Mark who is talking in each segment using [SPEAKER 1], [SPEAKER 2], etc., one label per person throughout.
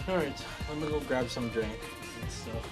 [SPEAKER 1] Alright, let me go grab some drink and stuff.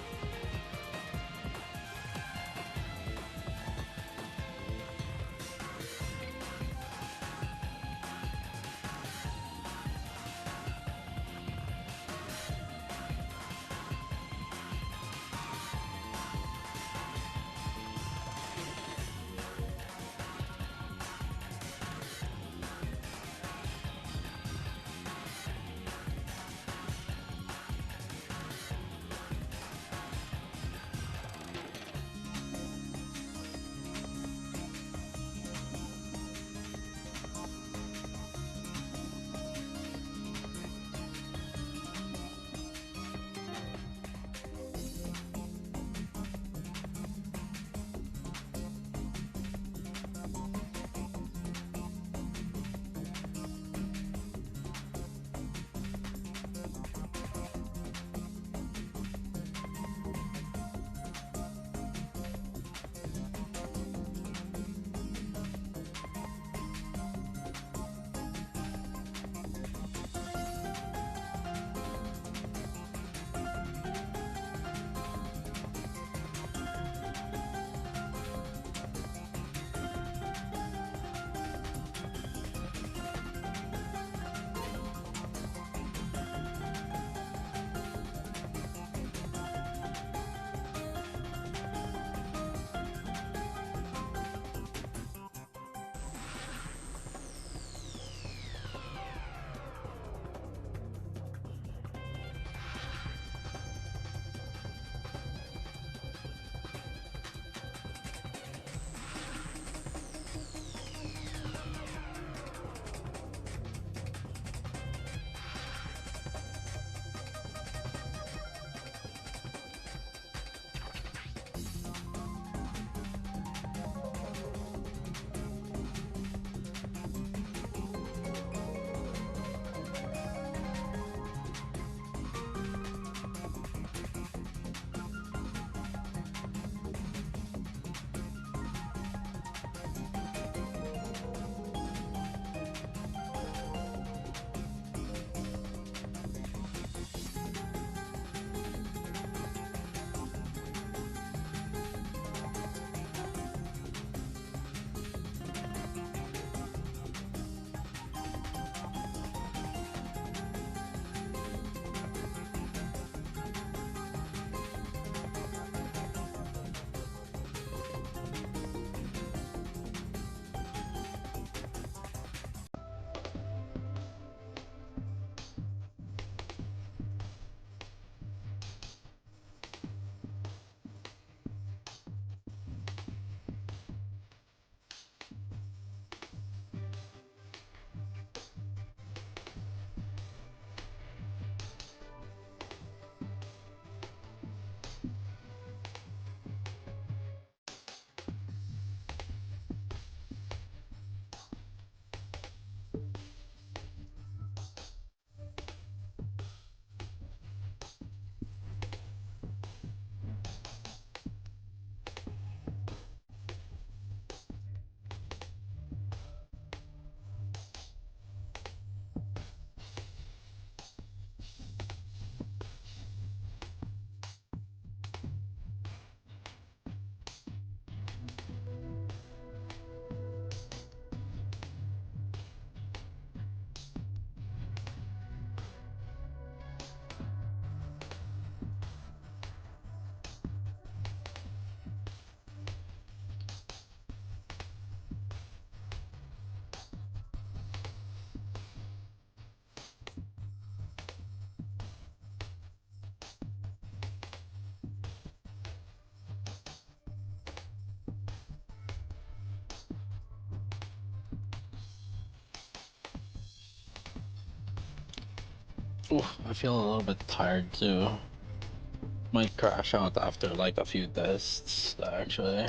[SPEAKER 1] Oof, I feel a little bit tired too. Might crash out after like a few tests, actually.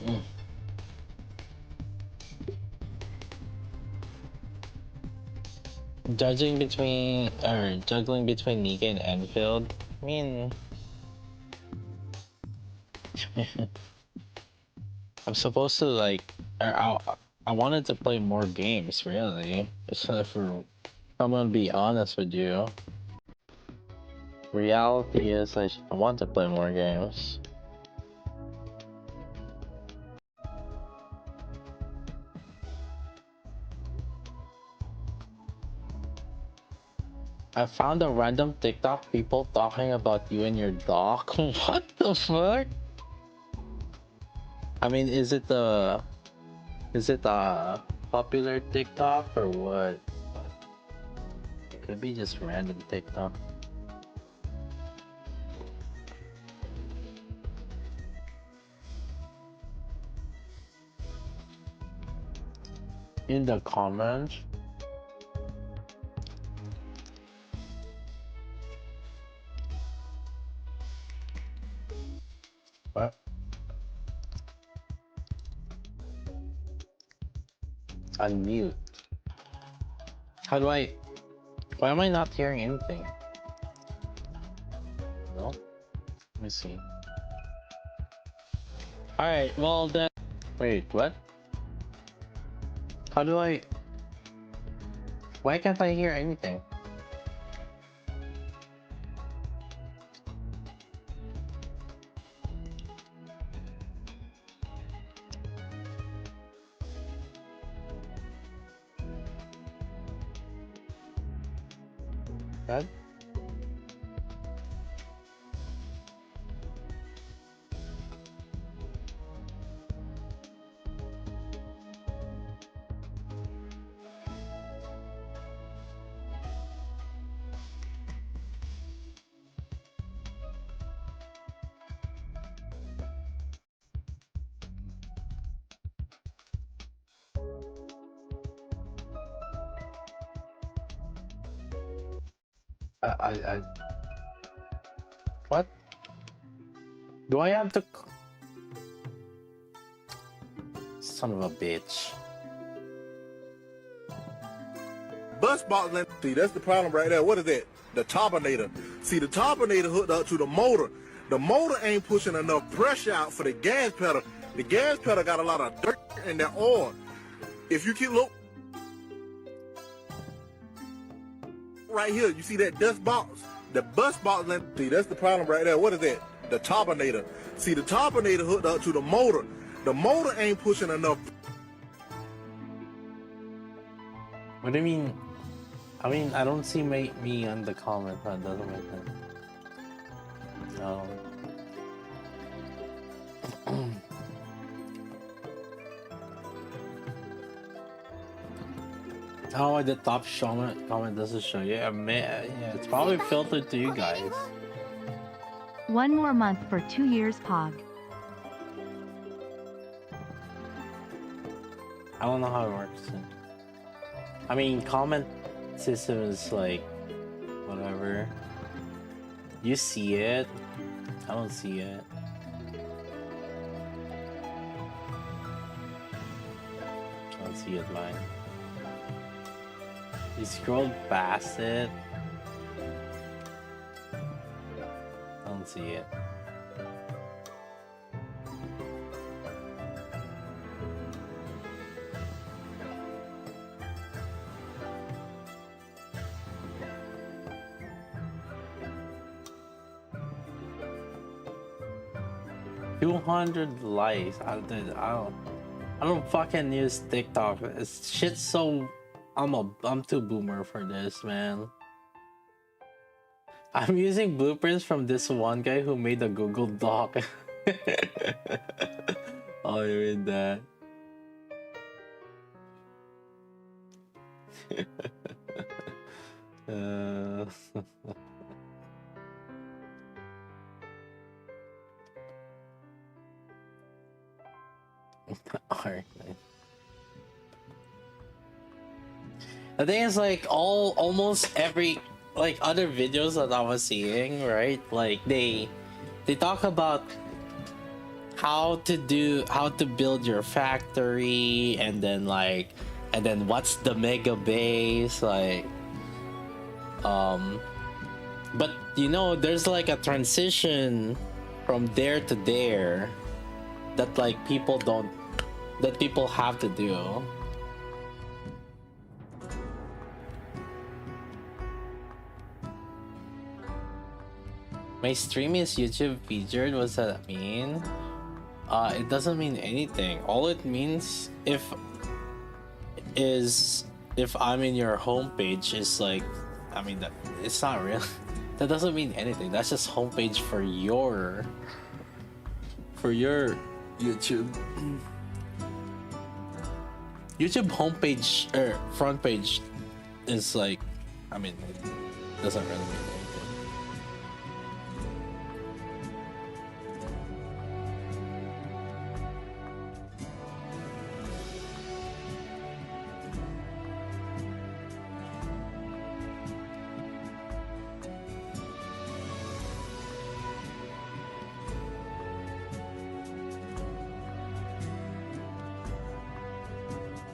[SPEAKER 1] Mm. Juggling between Nikke and Enfield. I mean, I'm supposed to like, or I wanted to play more games, really. If I'm gonna be honest with you. Reality is, I want to play more games. I found a random TikTok people talking about you and your dog. What the fuck? I mean, is it a popular TikTok or what? It could be just random TikTok. In the comments. What? Unmute. How do I? Why am I not hearing anything? No? Let me see. Alright, well then. Wait, what? How do I? Why can't I hear anything? What? I what? Do I have to? Son of a bitch.
[SPEAKER 2] Bus box, see, that's the problem right there. What is that? The turbinator. See, the turbinator hooked up to the motor. The motor ain't pushing enough pressure out for the gas pedal. The gas pedal got a lot of dirt in that oil. If you keep look right here, you see that dust box? The bus box, see, that's the problem right there. What is that? The turbinator. See, the turbinator hooked up to the motor. The motor ain't pushing enough.
[SPEAKER 1] What do you mean? I mean, I don't see me on the comment. That doesn't make sense. No. Oh, the top comment doesn't show you. Yeah, man, yeah, it's probably filtered to you guys.
[SPEAKER 3] One more month for 2 years, Pog.
[SPEAKER 1] I don't know how it works. I mean, comment system is like, whatever. You see it. I don't see it. I don't see it, mine. You scroll past it. I don't see it. $200 likes. I don't fucking use TikTok. It's shit so. I'm too boomer for this, man. I'm using blueprints from this one guy who made a Google Doc. Oh, you read that? Alright. The thing is, like, almost every like other videos that I was seeing, right? Like they talk about how to build your factory, and then what's the mega base, like but you know, there's like a transition from there to there that like people don't that people have to do. My stream is YouTube featured. What's that mean? It doesn't mean anything. All it means if I'm in your homepage is like, I mean that it's not real. That doesn't mean anything. That's just homepage for your YouTube. YouTube homepage or front page is like, I mean, it doesn't really mean anything.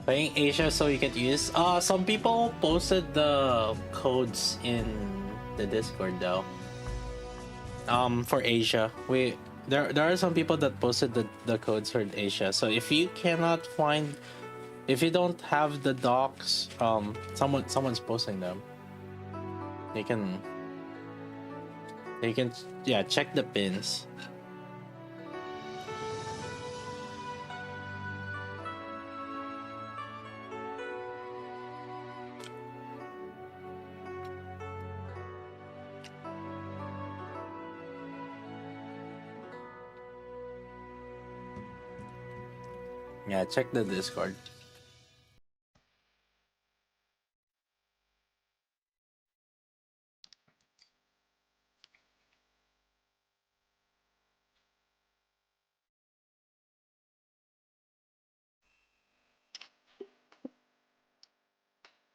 [SPEAKER 1] Playing Asia so you can use. Some people posted the codes in the Discord though. For Asia, there are some people that posted the codes for Asia. So if you cannot find, if you don't have the docs, someone's posting them. They can yeah, check the pins. Yeah, check the Discord.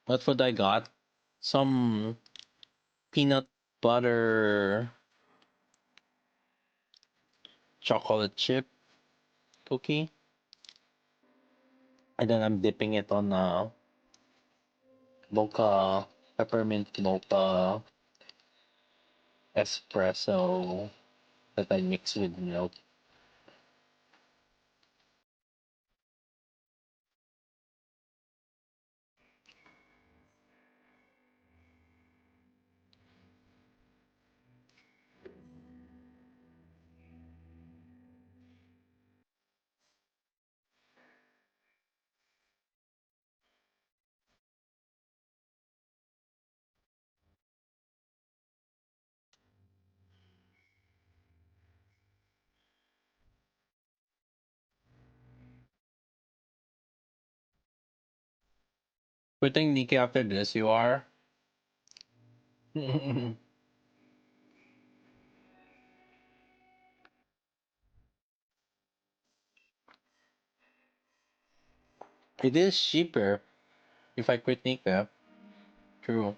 [SPEAKER 1] What food I got? Some peanut butter chocolate chip cookie. And then I'm dipping it on mocha, peppermint mocha espresso that I mix with milk. Quitting Nikke after this, you are? It is cheaper if I quit Nikke. True.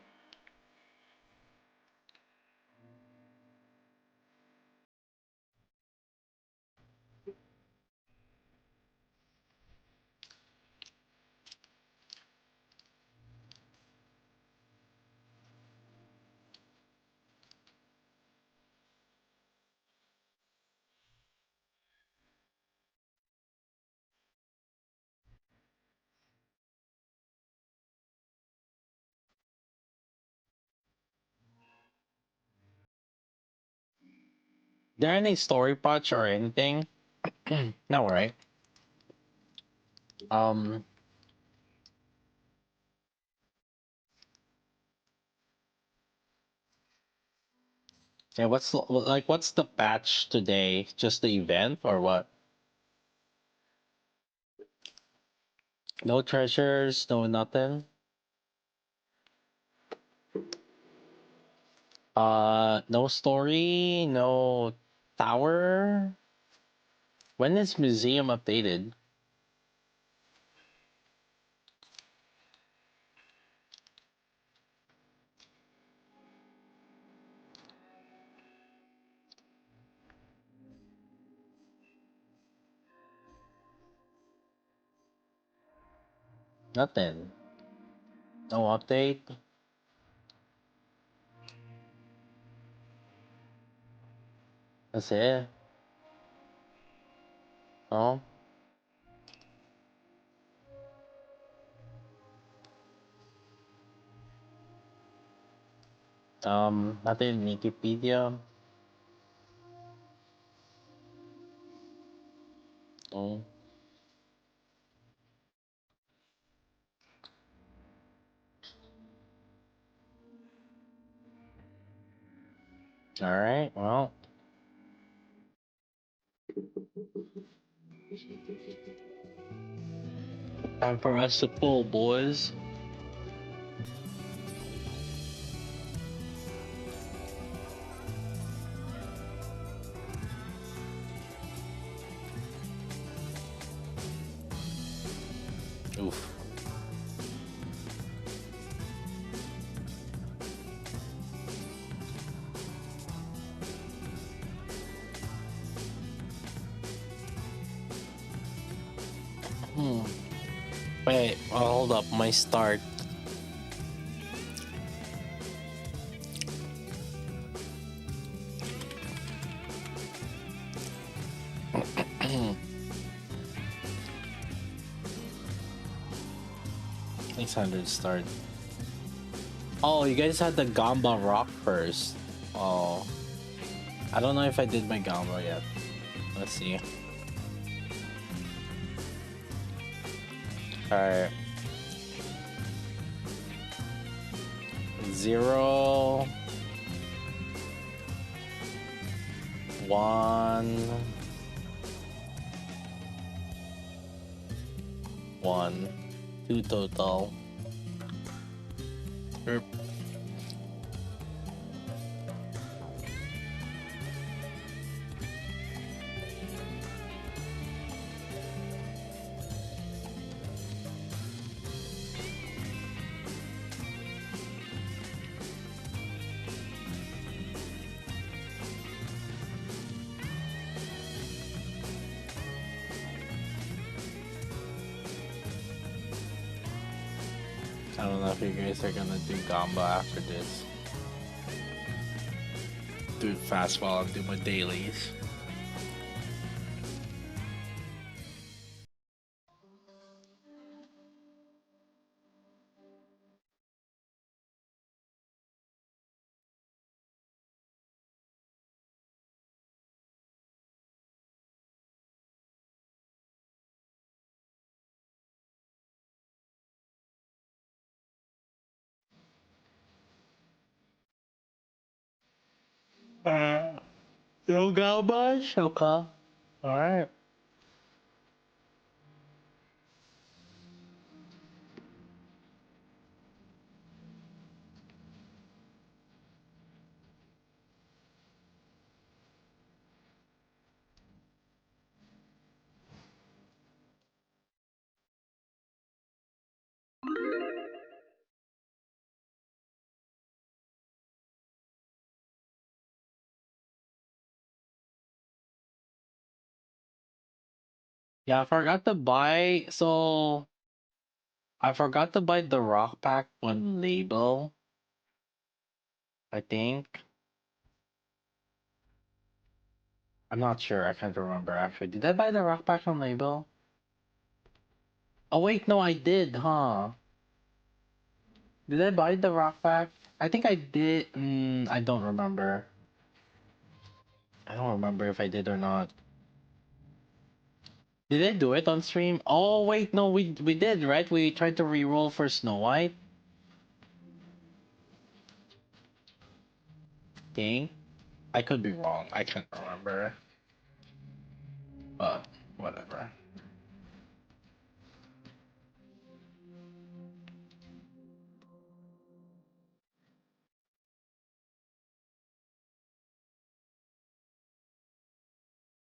[SPEAKER 1] There any story patch or anything? No, right? Um, yeah, what's the patch today? Just the event or what? No treasures, no nothing. No story, no tower. When is museum updated? Nothing. No update. That's it. Oh, Natin Wikipedia. Oh, all right. Well, time for us to pull, boys. Oof. Hmm. Wait, hold up. My start. Next 100 start. Oh, you guys had the Gamba Rock first. Oh, I don't know if I did my Gamba yet. Let's see. Alright. 0, 1, 1, 2 total. Erp. I don't know if you guys are gonna do Gamba after this. Do it fast while I do my dailies. No Gamba? Okay. Alright. Yeah, I forgot to buy. So I forgot to buy the Rock Pack one label. I think. I'm not sure. I can't remember actually. Did I buy the Rock Pack on label? Oh wait, no, I did, huh? Did I buy the Rock Pack? I think I did. I don't remember. I don't remember if I did or not. Did I do it on stream? Oh wait, no, we did, right? We tried to re-roll for Snow White. King. I could be wrong. I can't remember. But whatever.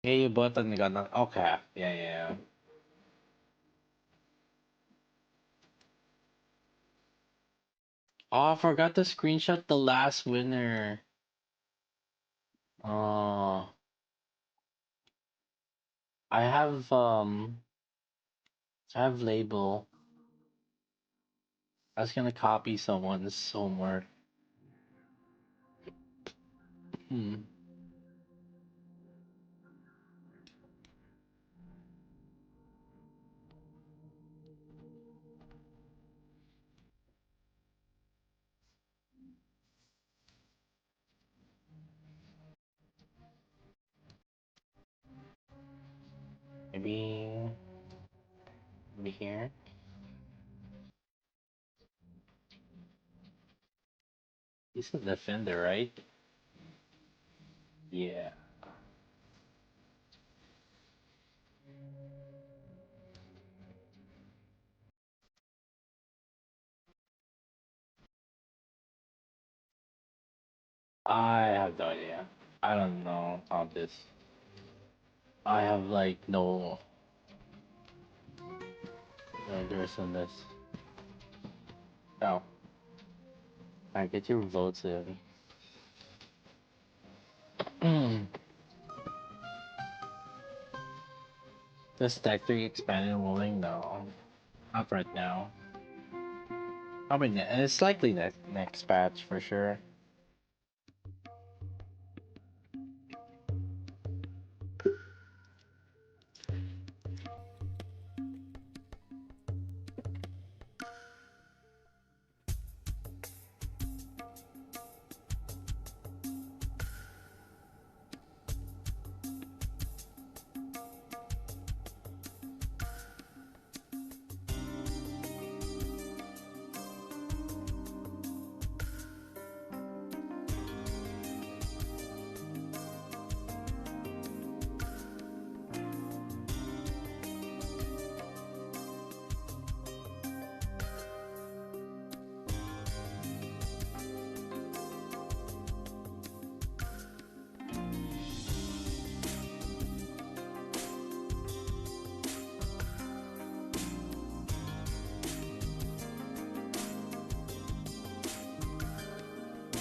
[SPEAKER 1] Yeah, you bought and you got that. Okay. Yeah, yeah. Oh, I forgot to screenshot the last winner. Oh, I have label. I was gonna copy someone's homework. Hmm. Maybe over here. He's a defender, right? Yeah. I have no idea. I don't know how this. I have like no interest in this. Oh, I get your votes in. Does Tech 3 expanded rolling? No. Not right now. Probably it's likely next patch for sure.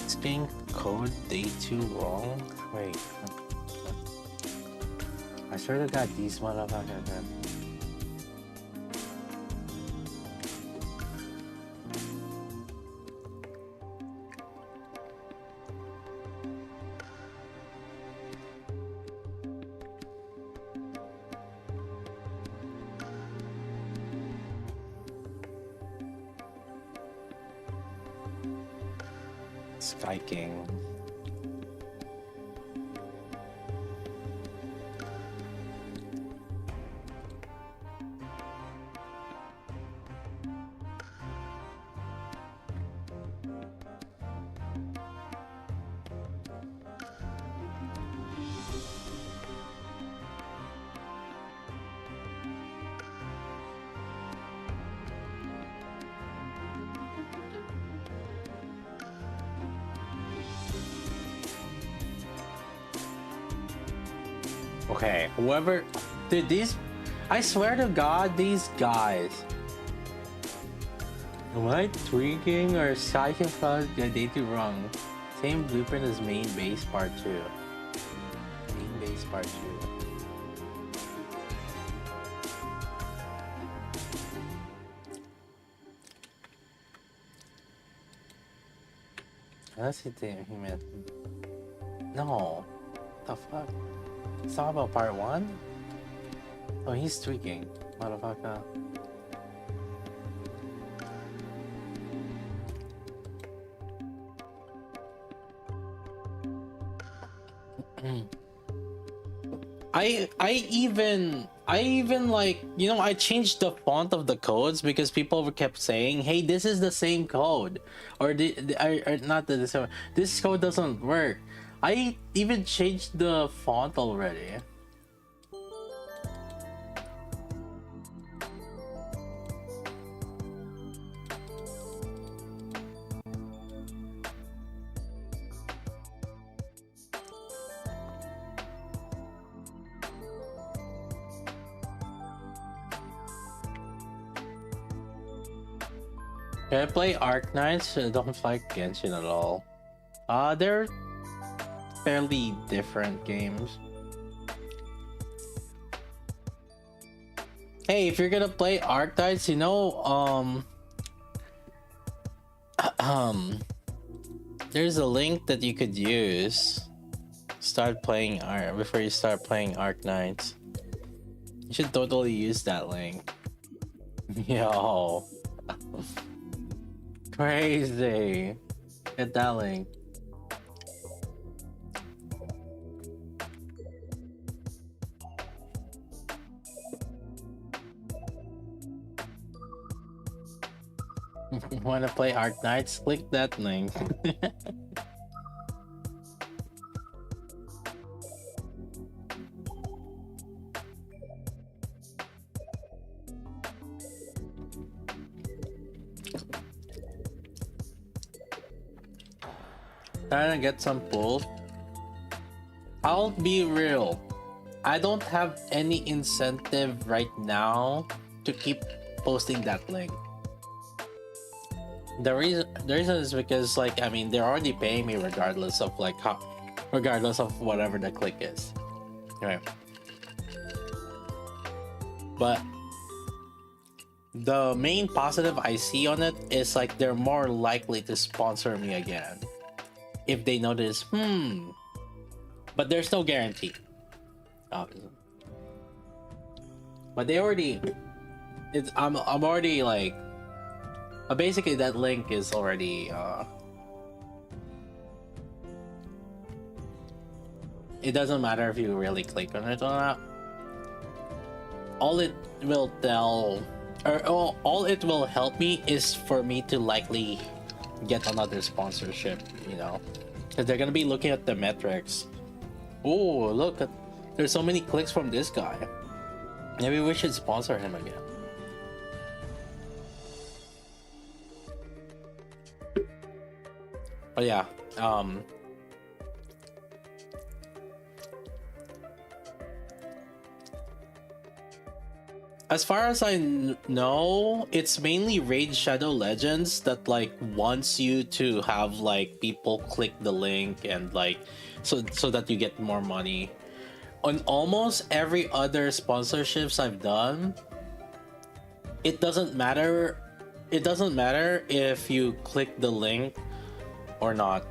[SPEAKER 1] It's being code day 2 wrong? Wait. I swear to god these motherfuckers man. Sky King. Okay, whoever did these, I swear to god these guys. Am I tweaking or psychic data wrong? Same blueprint as main base part 2. Main base part 2. Unless he meant no. The fuck? It's not about part 1? Oh, he's tweaking, motherfucker. I even like, you know, I changed the font of the codes because people kept saying, hey, this is the same code, or not the same, this code doesn't work. I even changed the font already. Can I play Arknights? I don't like Genshin at all. They're fairly different games. Hey, if you're gonna play Arknights, you know, there's a link that you could use. Start playing before you start playing Arknights. You should totally use that link. Yo. Crazy. Get that link. Want to play Art Knights? Click that link. Trying to get some pull. I'll be real. I don't have any incentive right now to keep posting that link. The reason is because, like, I mean, they're already paying me regardless of like how, regardless of whatever the click is. Right. But the main positive I see on it is like they're more likely to sponsor me again if they notice, but there's no guarantee. Obviously. But they already, I'm already like, basically that link is already it doesn't matter if you really click on it or not. All it will tell, or all it will help me is for me to likely get another sponsorship, you know, because they're gonna be looking at the metrics. Oh, look at, there's so many clicks from this guy. Maybe we should sponsor him again. But yeah, as far as I know, it's mainly Raid Shadow Legends that like wants you to have like people click the link and like so that you get more money. On almost every other sponsorships I've done, it doesn't matter. It doesn't matter if you click the link or not.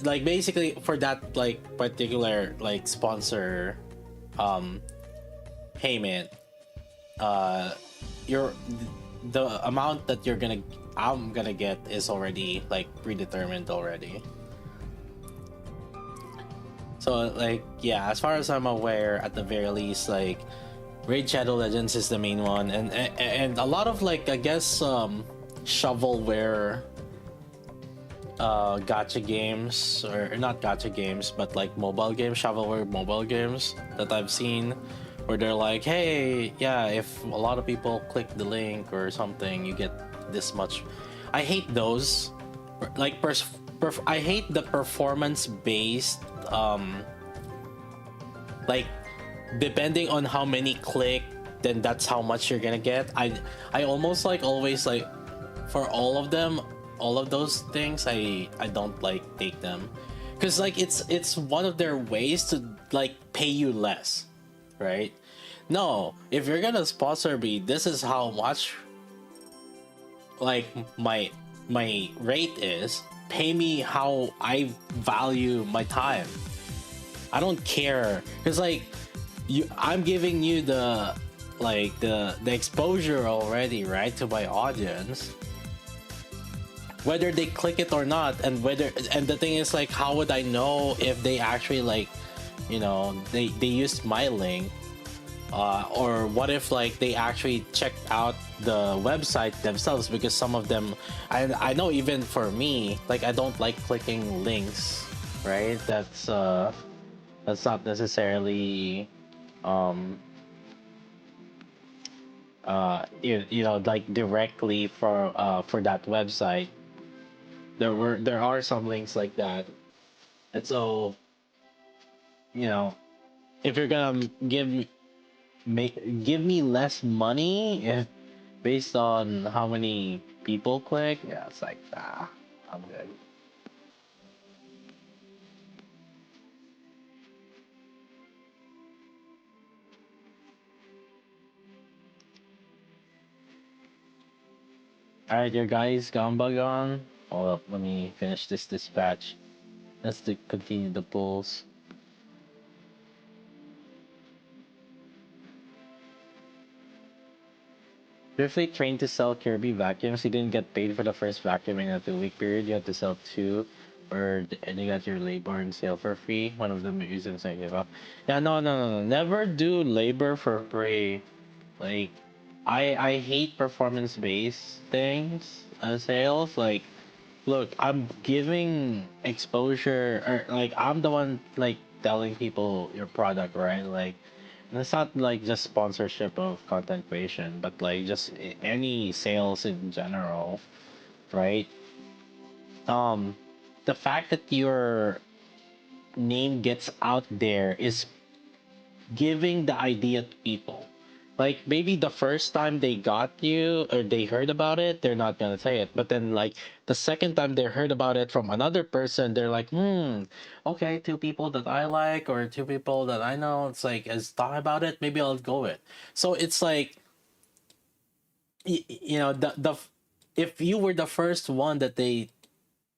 [SPEAKER 1] Like basically for that like particular like sponsor payment, your the amount that I'm gonna get is already like predetermined already. So like yeah, as far as I'm aware, at the very least, like Raid Shadow Legends is the main one, and a lot of like I guess shovelware gacha games, or not gacha games but like mobile games, shovelware mobile games that I've seen, where they're like, hey, yeah, if a lot of people click the link or something, you get this much. I hate those. Like I hate the performance based like depending on how many click, then that's how much you're gonna get. I almost like always like for all of them, all of those things, I don't like take them, because like it's one of their ways to like pay you less, right? No, if you're gonna sponsor me, this is how much like my rate is. Pay me how I value my time. I don't care, because like I'm giving you the like the exposure already, right, to my audience, whether they click it or not. And the thing is, like, how would I know if they actually like, you know, they used my link, or what if like they actually checked out the website themselves? Because some of them, I know, even for me, like I don't like clicking links, right? That's not necessarily you know, like directly for that website. There are some links like that, and so, you know, if you're gonna give me less money if based on how many people click, yeah, it's like, nah, I'm good. All right, your guys, Gamba gone. Hold up, let me finish this dispatch. Let's continue the polls. Swiftly trained to sell Kirby vacuums. You didn't get paid for the first vacuum in a 2 week period. You had to sell two, and you got your labor and sale for free. One of the reasons I gave up. Yeah, no. Never do labor for free. Like, I hate performance based things sales. Like, look, I'm giving exposure, or like I'm the one like telling people your product, right? Like, and it's not like just sponsorship of content creation, but like just any sales in general, right? Um, the fact that your name gets out there is giving the idea to people. Like maybe the first time they got you or they heard about it, they're not gonna say it. But then like the second time they heard about it from another person, they're like, okay, two people that I like or two people that I know, it's like has thought about it, maybe I'll go with. So it's like you know the if you were the first one that they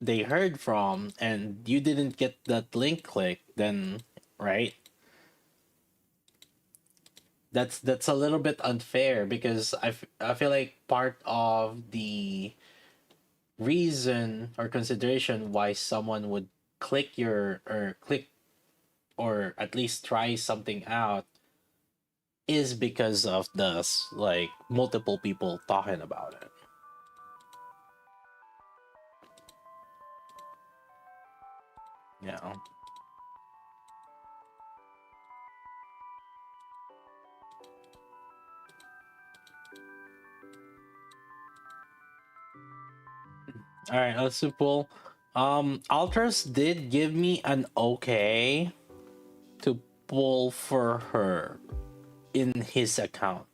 [SPEAKER 1] heard from and you didn't get that link click, then right, that's a little bit unfair because I feel like part of the reason or consideration why someone would click or at least try something out is because of like multiple people talking about it. Yeah. All right, let's do pull. Alters did give me an okay to pull for her in his account.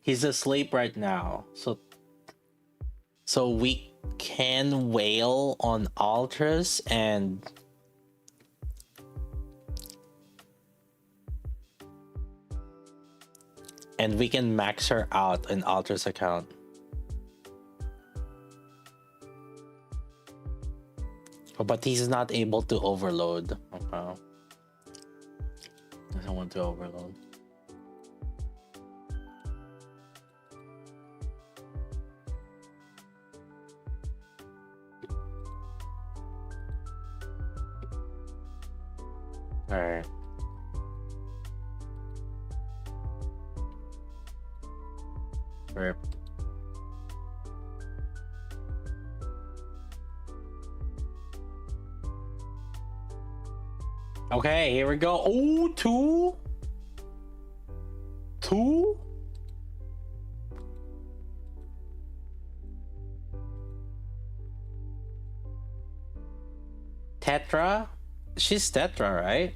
[SPEAKER 1] He's asleep right now, so we can wail on Altras and we can max her out in Altras account. Oh, but he's not able to overload. Okay. Doesn't want to overload. All right. Rip. Okay, here we go. Oh, two. Tetra? She's Tetra, right?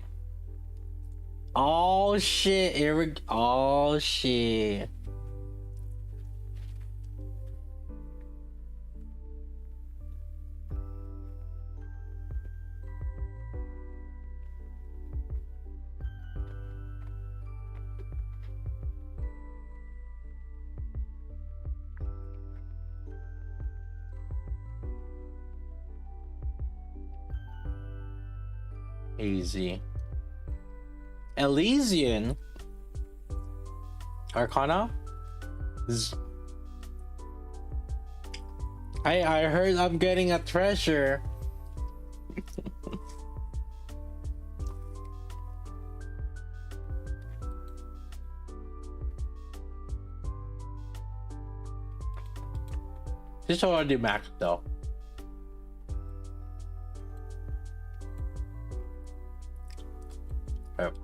[SPEAKER 1] Oh shit, here we go. Oh shit. Easy. Elysian Arcana? I heard I'm getting a treasure. This already maxed though. Yep.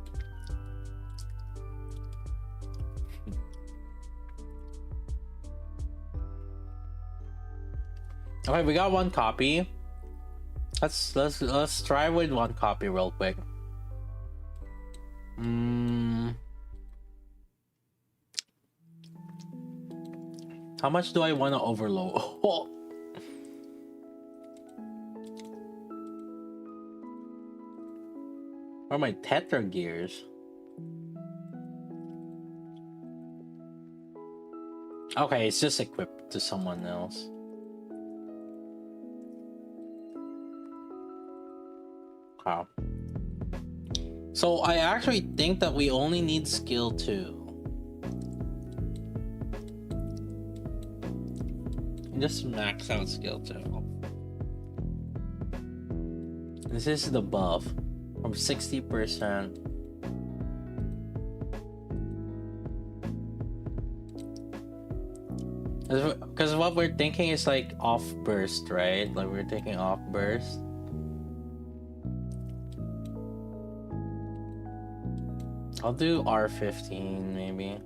[SPEAKER 1] Okay, we got one copy. Let's try with one copy real quick. How much do I want to overload? Oh. Where are my Tetra gears? Okay, it's just equipped to someone else. Wow. So I actually think that we only need skill 2. Just max out skill 2. This is the buff from 60%. Because what we're thinking is like off burst, right? Like we're taking off burst. I'll do R15 maybe.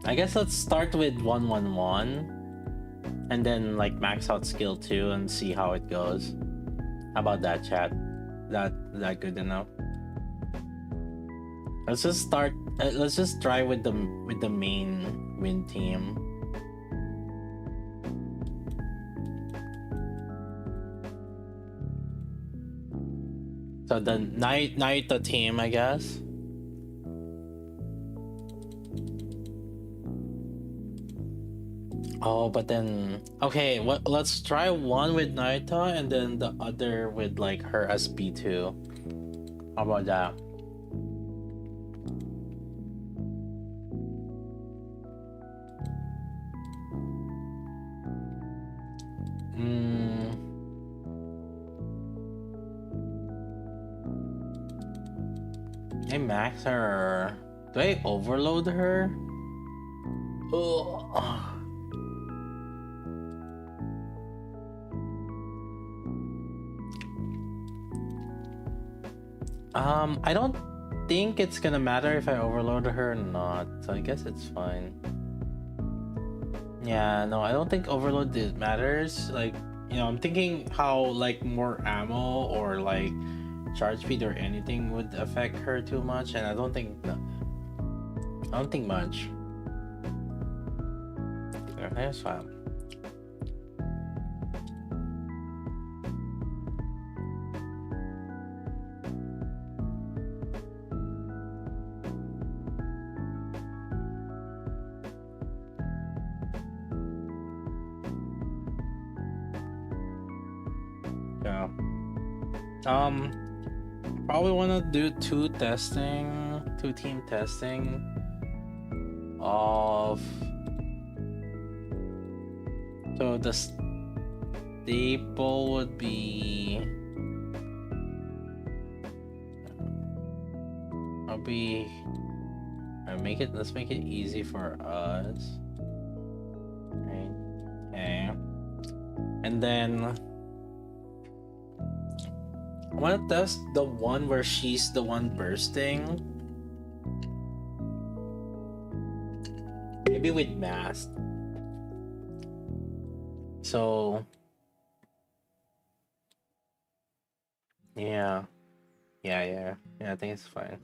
[SPEAKER 1] I guess let's start with 111 and then like max out skill 2 and see how it goes. How about that, chat? That good enough? Let's just start. Let's just try with the main win team. So the Naito team, I guess. Oh, but then okay. Let's try one with Naito and then the other with like her as B2. How about that? I max her. Do I overload her? Ugh. I don't think it's gonna matter if I overload her or not, so I guess it's fine. Yeah, no, I don't think overload matters. Like, you know, I'm thinking how like more ammo or like charge speed or anything would affect her too much, and I don't think much. That's fine. Yeah. Probably wanna do two team testing of. So the staple would be. Let's make it easy for us. Right. Okay. And then I want to test the one where she's the one bursting. Maybe with mask. So yeah, I think it's fine.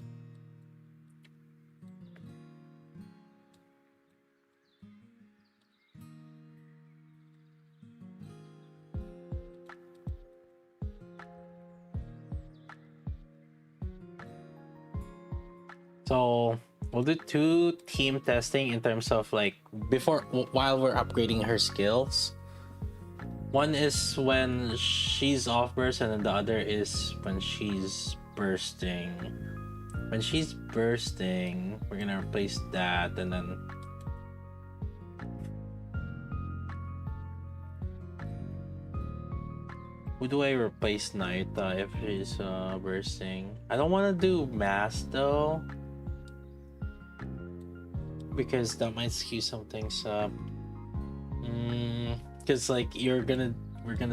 [SPEAKER 1] So we'll do two team testing in terms of like while we're upgrading her skills. One is when she's off burst, and then the other is when she's bursting. When she's bursting, we're gonna replace that, and then who do I replace Naita if she's bursting? I don't want to do mass though, because that might skew some things up. Because like we're gonna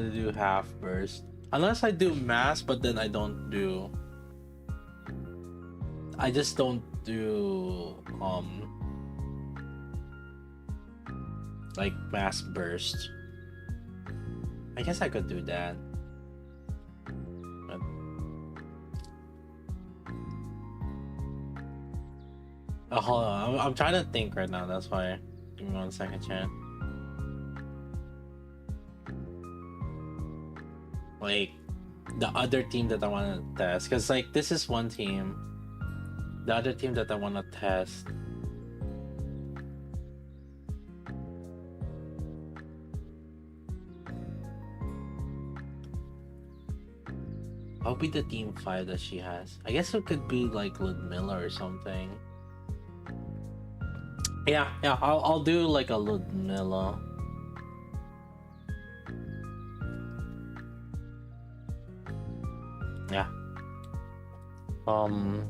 [SPEAKER 1] do half burst unless I do mass, but then I just don't do like mass burst. I guess I could do that. But... oh, hold on. I'm trying to think right now. That's why. Give me 1 second, chat. Like the other team that I want to test, because like this is one team. The other team that I want to test. I'll be the team 5 that she has. I guess it could be like Ludmilla or something. Yeah, I'll do like a Ludmilla. Um,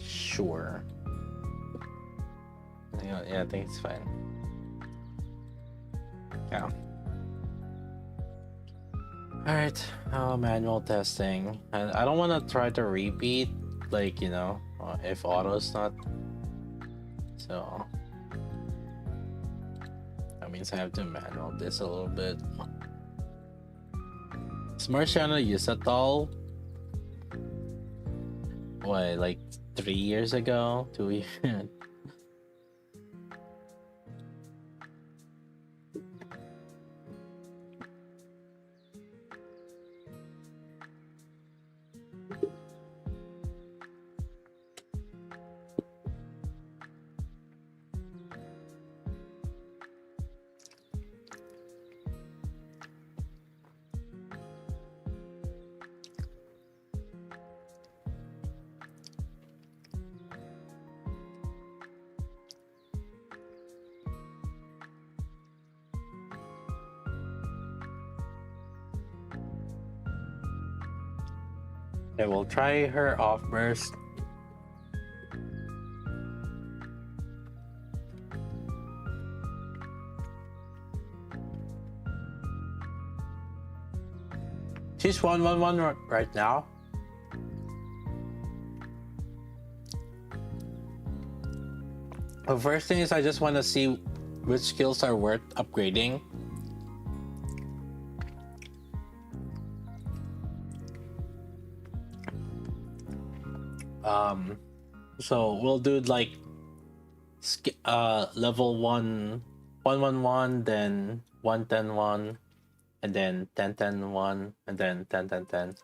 [SPEAKER 1] sure. Yeah, I think it's fine. Yeah. Alright, manual testing. And I don't want to try to repeat, like, if auto's not. So, that means I have to manual this a little bit. Smart channel use at all? What, like 3 years ago? 2 years? Okay, we'll try her off burst. She's 111 right now. The first thing is I just want to see which skills are worth upgrading. So we'll do like level 111, then 110 and then 10 and then 10 7 10.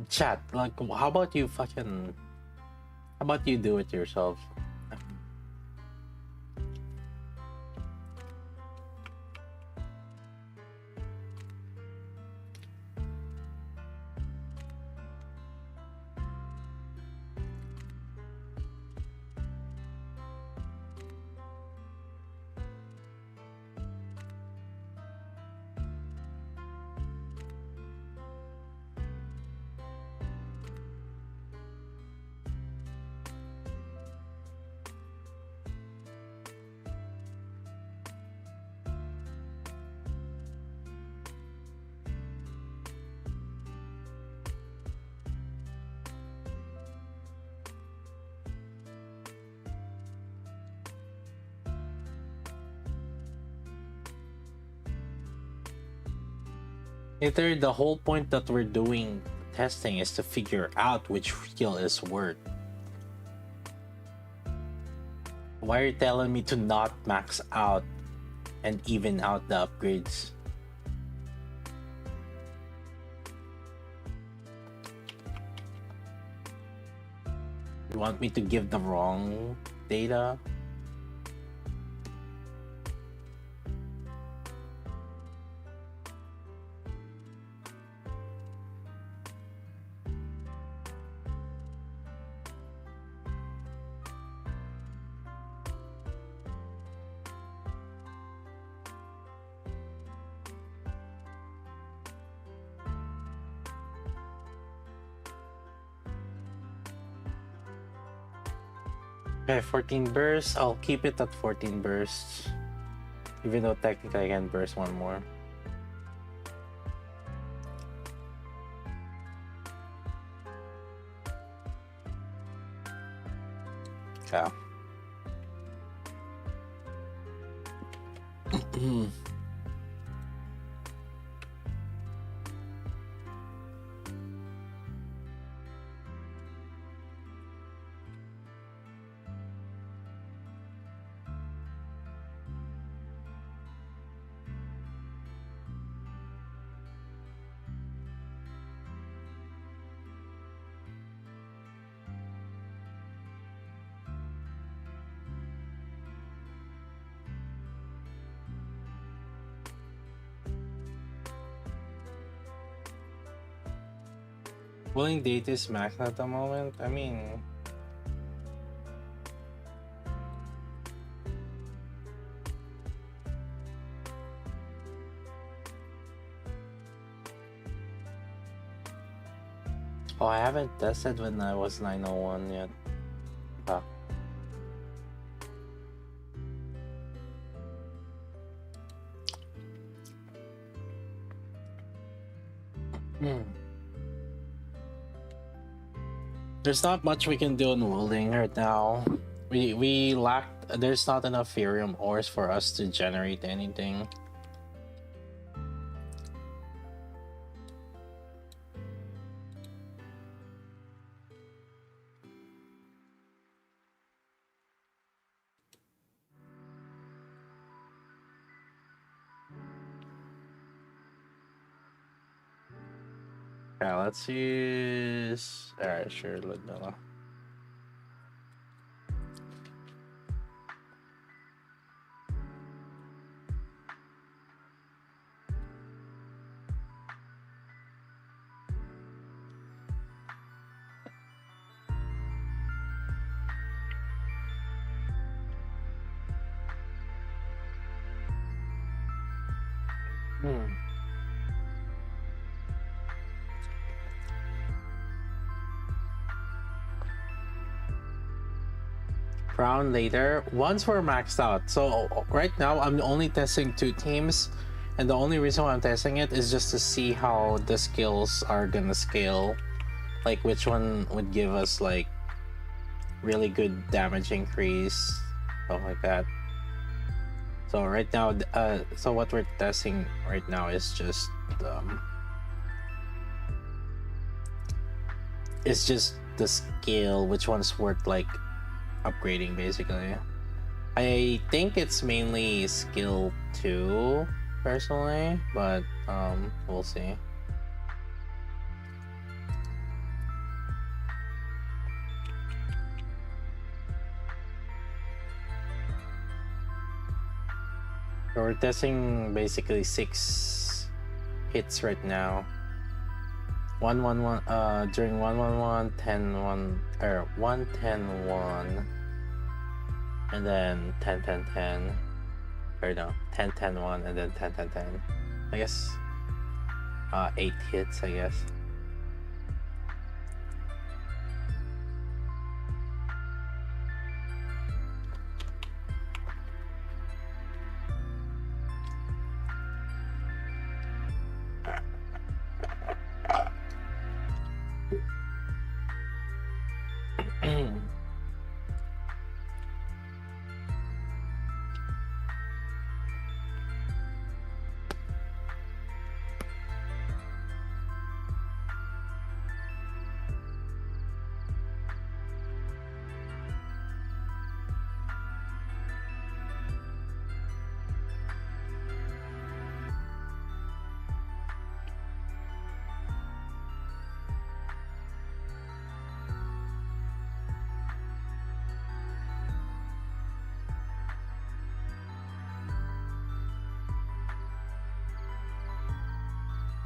[SPEAKER 1] Chat, like, how about you do it yourself? Either the whole point that we're doing testing is to figure out which skill is worth. Why are you telling me to not max out and even out the upgrades? You want me to give the wrong data? Okay, 14 bursts. I'll keep it at 14 bursts. Even though technically I can burst one more. Yeah. Willing date is max at the moment. I mean, oh, I haven't tested when I was 901 yet. Ah. There's not much we can do in Wuling right now. We lack. There's not enough Ethereum ores for us to generate anything. Yeah, let's use. Alright, sure, Ludmilla. Round later, once we're maxed out. So right now I'm only testing 2 teams, and the only reason why I'm testing it is just to see how the skills are gonna scale, like which one would give us like really good damage increase, stuff like that. So right now, so what we're testing right now is just it's just the skill, which one's worth like upgrading basically. I think it's mainly skill 2 personally, but we'll see. So we're testing basically 6 hits right now. 1-1-1 during 1-1-1, 10-1 or 1-10-1, and then 10-10-10, or no, 10-10-1 and then 10-10-10. I guess 8 hits, I guess.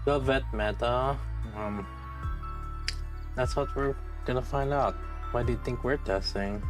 [SPEAKER 1] The vet meta, that's what we're gonna find out. Why do you think we're testing?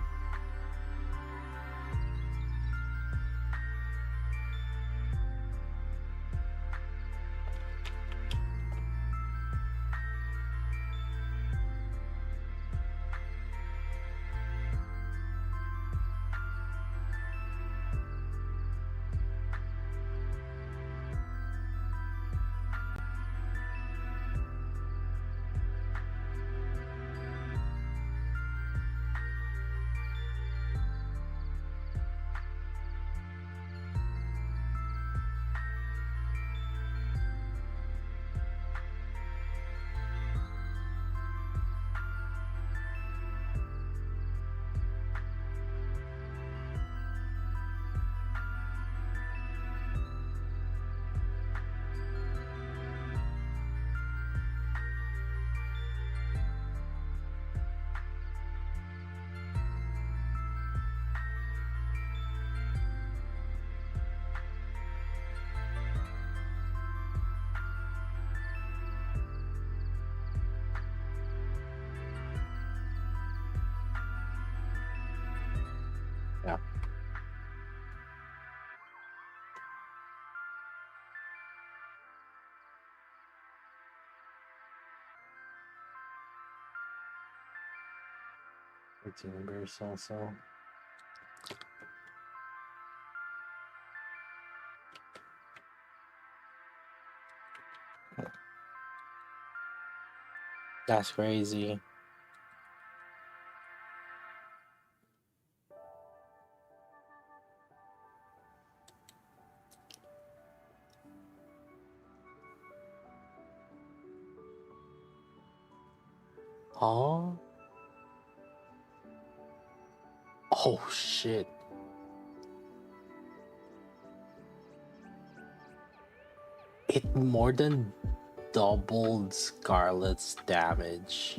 [SPEAKER 1] 13 burst also. That's crazy. Oh. Oh shit. It more than doubled Scarlet's damage.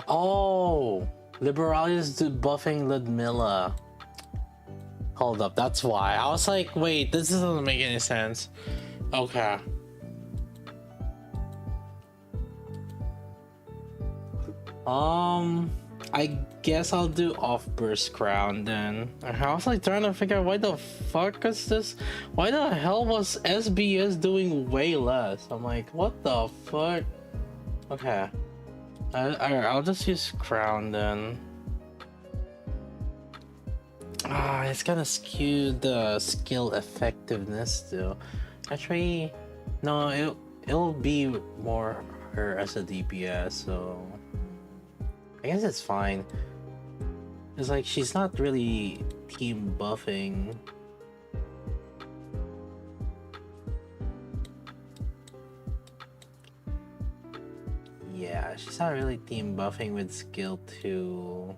[SPEAKER 1] Oh, Liberalia's buffing Ludmilla. Hold up, that's why. I was like, wait, this doesn't make any sense. Okay. I guess I'll do off-burst crown then. I was like trying to figure out why the fuck is this? Why the hell was SBS doing way less? I'm like, what the fuck? Okay. I'll just use crown then. Ah, it's gonna skew the skill effectiveness too. Actually, no, it'll be more her as a DPS, so I guess it's fine. It's like she's not really team buffing. Yeah, she's not really team buffing with skill 2. So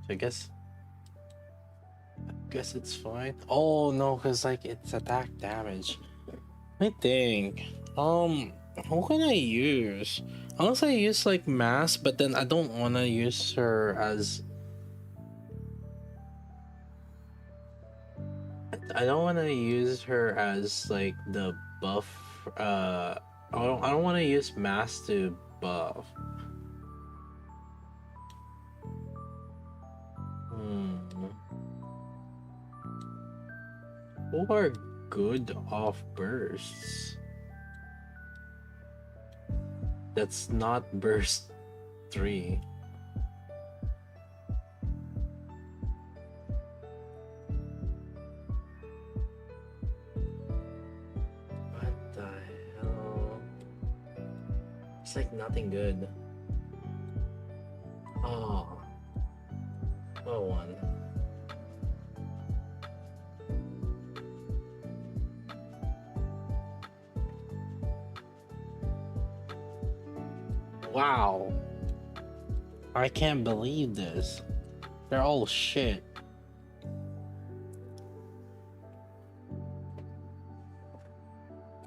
[SPEAKER 1] I guess it's fine. Oh no, cause like it's attack damage. I think. Who can I use? Unless I use like mass, but then I don't wanna use her as. I don't wanna use her as like the buff. I don't wanna use mass to buff. Who are good off bursts? That's not burst 3. What the hell? It's like nothing good. Oh. What one? Wow. I can't believe this. They're all shit.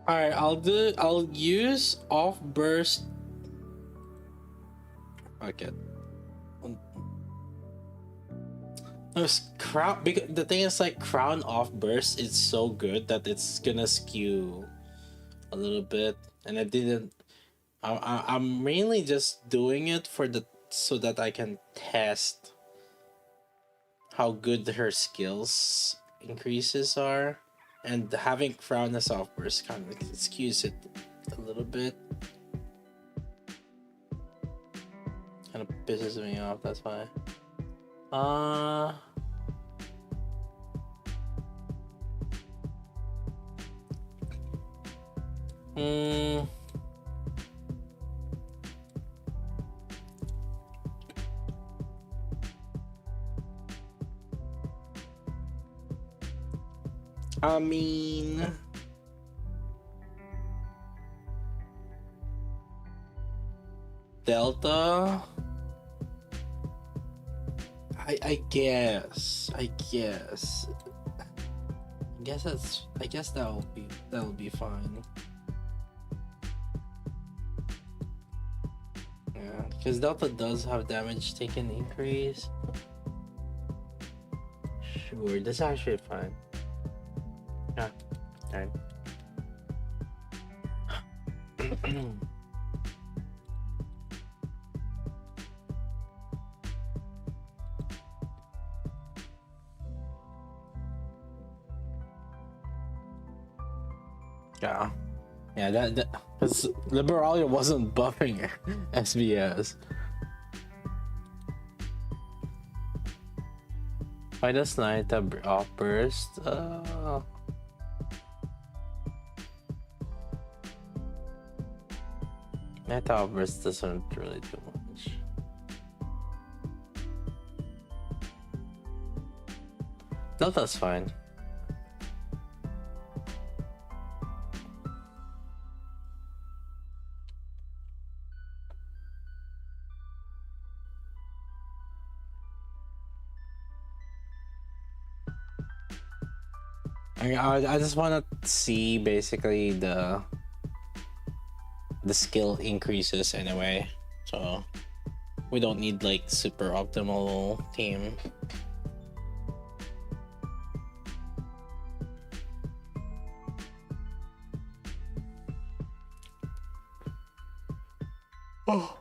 [SPEAKER 1] Alright, I'll use off burst. Okay. Crown, because the thing is like crown off burst is so good that it's gonna skew a little bit, and I didn't. I'm mainly just doing it for the so that I can test how good her skills increases are, and having crown as off burst kind of skews it a little bit. Kind of pisses me off. That's why. I mean, Delta. I guess that'll be fine. Yeah, because Delta does have damage taken increase. Sure, that's actually fine. Yeah, alright. Yeah. Yeah, that because Liberalia wasn't buffing SBS. Why does Naita outburst? Naita outburst doesn't really do much. Delta's fine. I just want to see basically the skill increases anyway, so we don't need like super optimal team. Oh.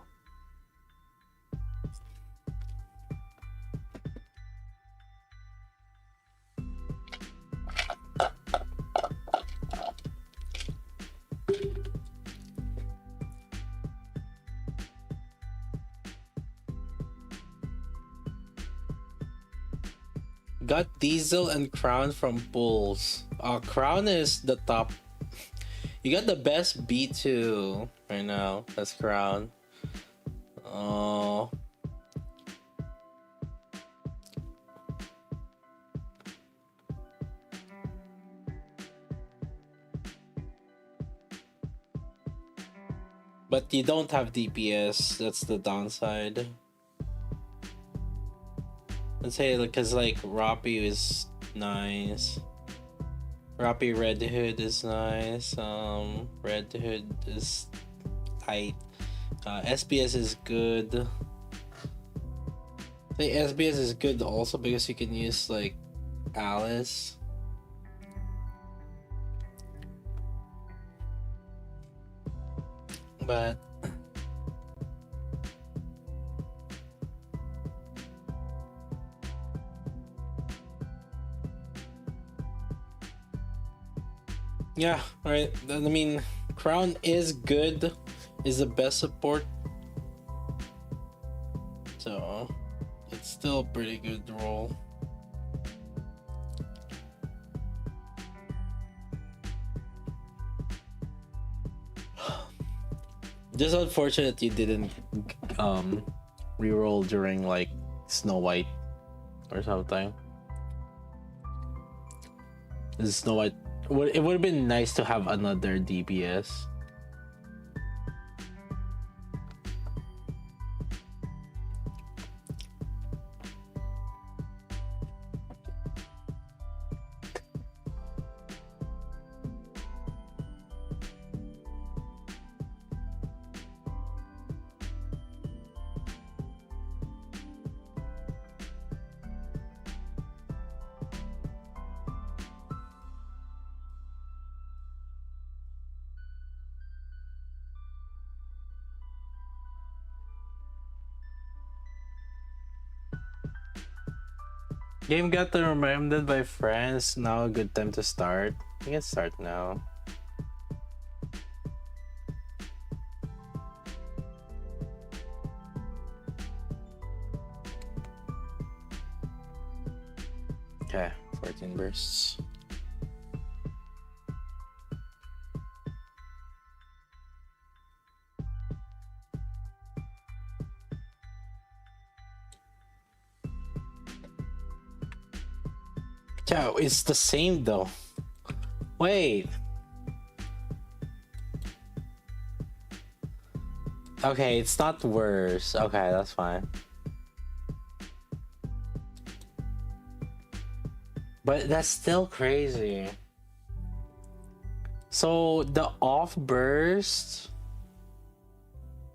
[SPEAKER 1] Got Diesel and Crown from Bulls. Crown is the top. You got the best B2 right now. That's Crown. Oh. But you don't have DPS. That's the downside. Let's say because like Roppy is nice. Roppy Red Hood is nice. Red Hood is tight. SBS is good. The SBS is good also because you can use like Alice. But yeah, right. I mean, Crown is good, is the best support, so it's still a pretty good role. Just unfortunate you didn't reroll during like Snow White or something. Snow White. It would have been nice to have another DPS. Game got reminded by friends. Now a good time to start. You can start now. Okay, 14 bursts. Yeah, it's the same though. Wait. Okay, it's not worse. Okay, that's fine. But that's still crazy. So the off burst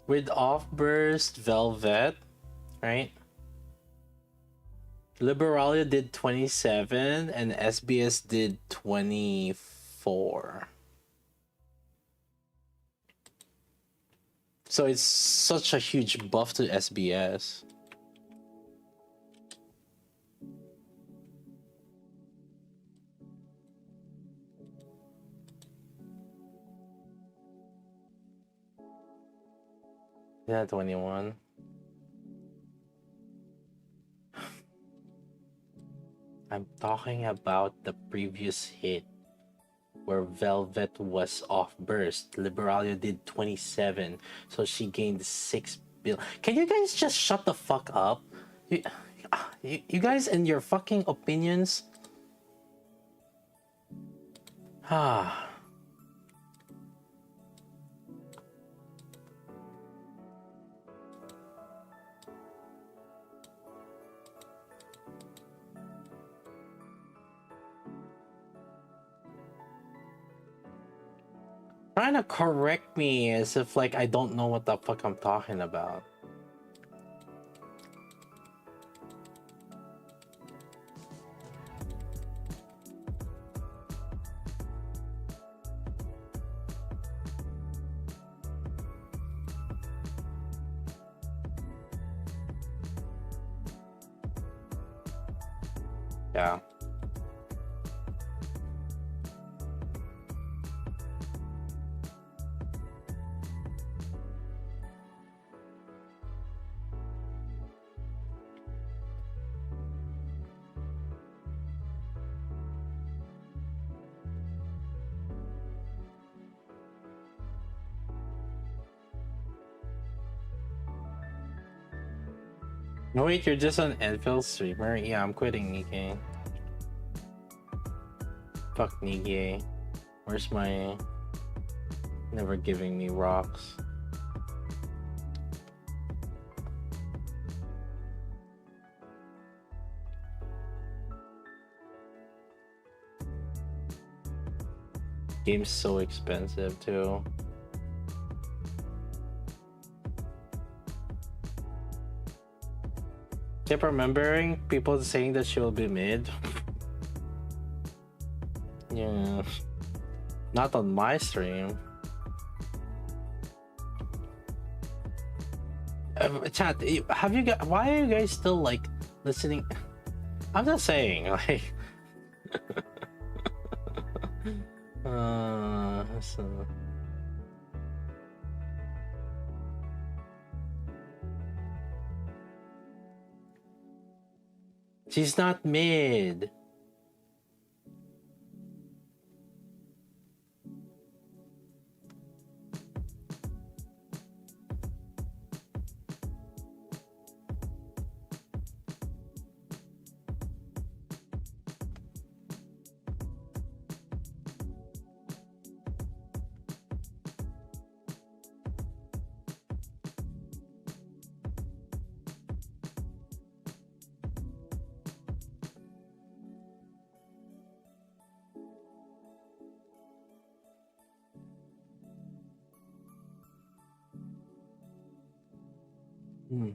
[SPEAKER 1] with off burst Velvet, right? Liberalia did 27 and SBS did 24. So it's such a huge buff to SBS. Yeah, 21. I'm talking about the previous hit where Velvet was off burst. Liberalia did 27, so she gained 6 bill. Can you guys just shut the fuck up? You guys and your fucking opinions. Ah. Trying to correct me as if like I don't know what the fuck I'm talking about. Yeah. No, wait, you're just an Enfield streamer? Yeah, I'm quitting Nikke. Fuck Nikke. Where's my... Never giving me rocks. Game's so expensive too. Keep remembering people saying that she will be mid. Yeah. Not on my stream. Chat, have you guys, why are you guys still like listening? I'm just saying, like so she's not mid. Hmm.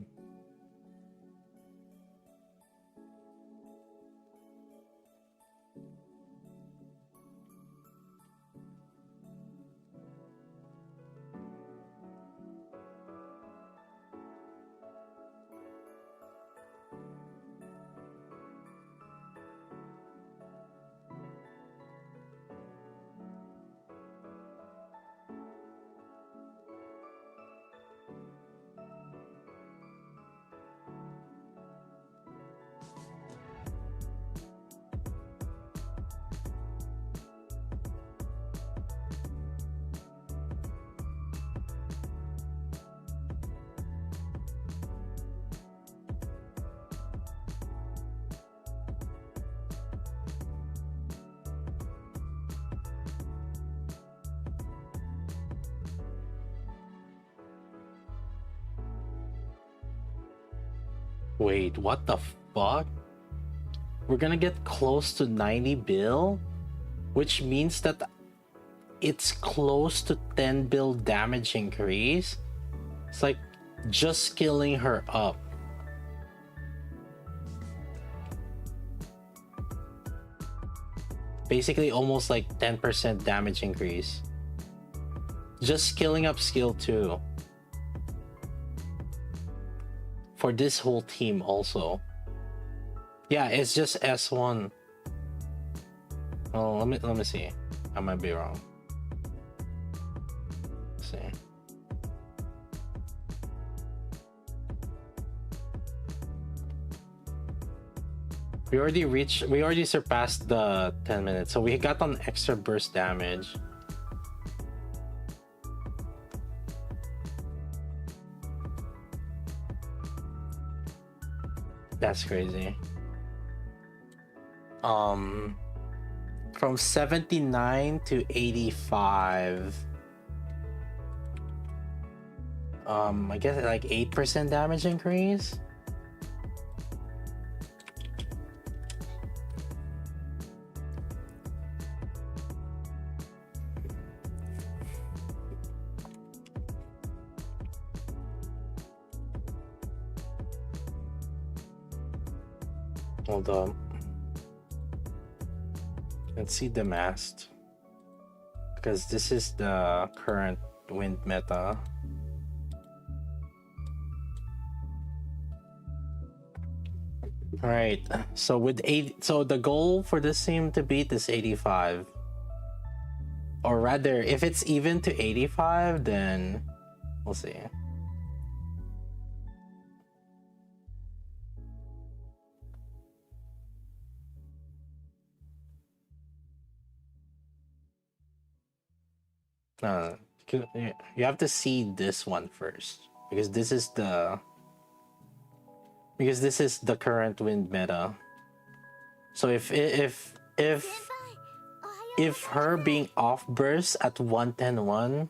[SPEAKER 1] Wait, what the fuck? We're gonna get close to 90 bill, which means that it's close to 10 bill damage increase. It's like just skilling her up. Basically almost like 10% damage increase. Just skilling up skill 2. For this whole team also. Yeah, it's just S1. Oh, let me see. I might be wrong. Let's see. We already surpassed the 10 minutes, so we got an extra burst damage. That's crazy. From 79 to 85. I guess like 8% damage increase. Hold up. Let's see the mast. Because this is the current wind meta. Alright, so with 8, so the goal for this team to beat is 85. Or rather, if it's even to 85, then we'll see. You have to see this one first, because this is the current wind meta. So if her being off burst at 110-1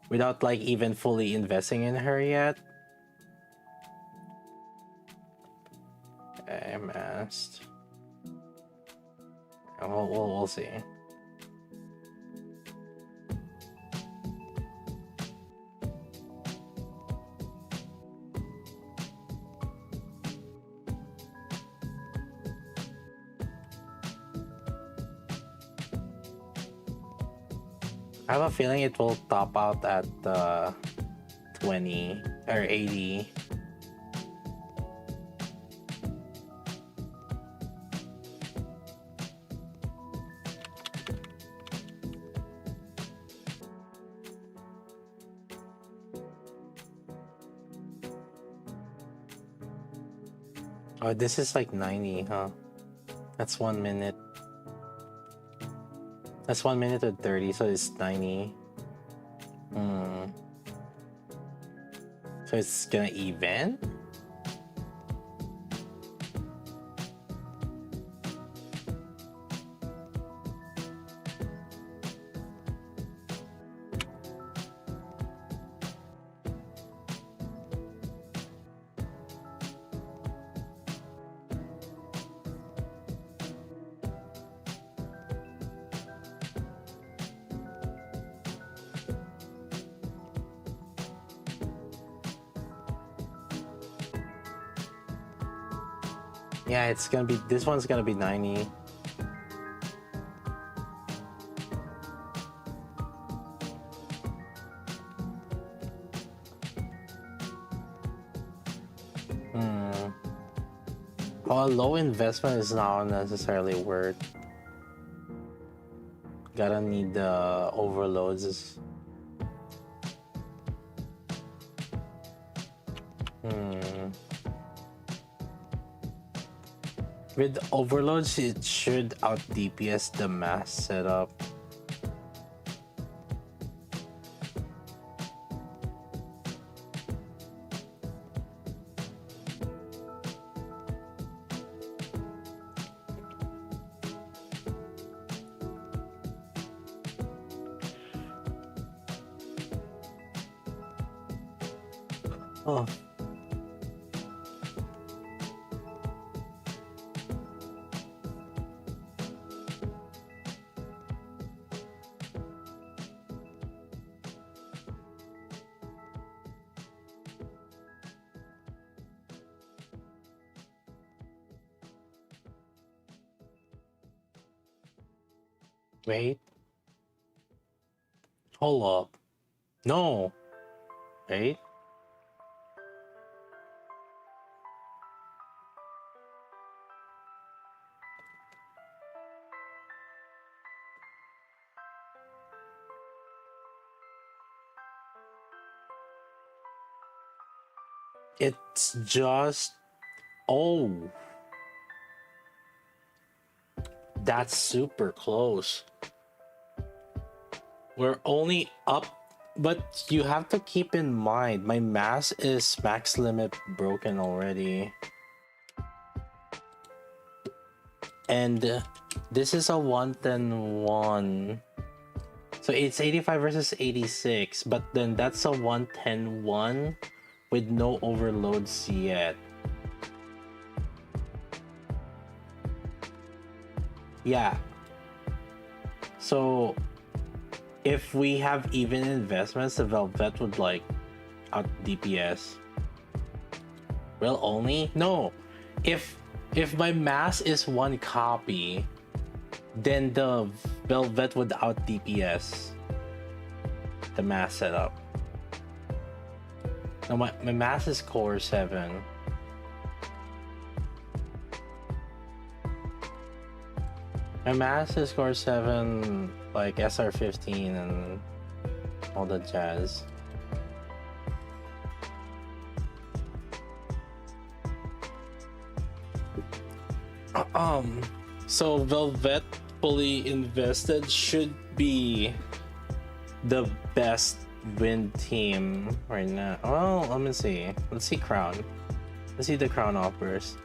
[SPEAKER 1] without like even fully investing in her yet. Okay, mast. We'll see. I have a feeling it will top out at 20 or 80. Oh, this is like 90, huh? That's 1 minute. That's 1 minute and 30, so it's 90. So it's gonna even? Yeah, it's gonna be, this one's gonna be 90. Well, low investment is not necessarily worth. Gotta need the overloads. With overloads, it should out DPS the mass setup. Oh. Wait. Hold up. No. Wait. It's just... Oh. That's super close. We're only up, but you have to keep in mind my mass is max limit broken already. And this is a 110-1. So it's 85 versus 86, but then that's a 110-1 with no overloads yet. Yeah. So if we have even investments, the Velvet would like out DPS. Well, only? No. If my mass is 1 copy, then the Velvet would out DPS the mass setup. No, my mass is core 7. My mass is core 7, like SR 15 and all the jazz. So Velvet fully invested should be the best win team right now. Well, let me see. Let's see Crown. Let's see the Crown offers.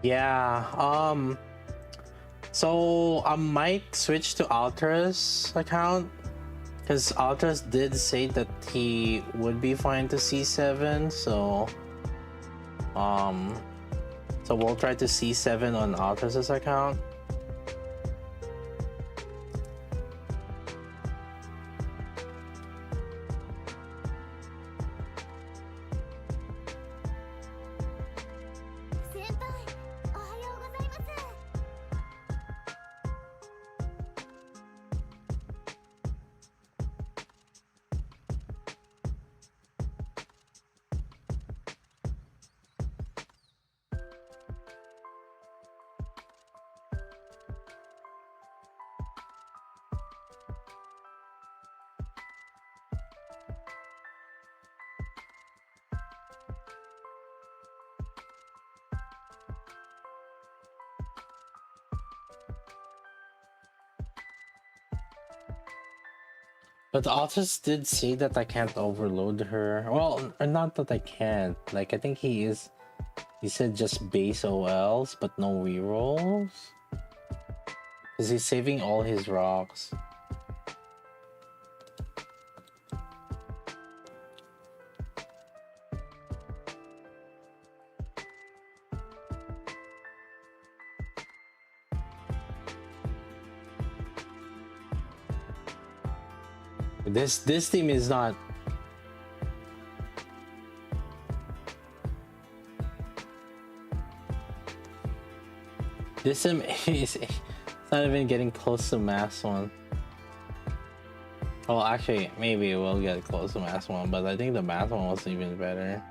[SPEAKER 1] Yeah, so I might switch to Altra's account because Altra's did say that he would be fine to C7, so we'll try to C7 on Altra's account. But Altus did say that I can't overload her. Well, not that I can't. Like, I think he said just base OLs, but no rerolls. Because he's saving all his rocks. This team is not. This team is not even getting close to mass one. Well, actually, maybe we'll get close to mass one, but I think the mass one was even better.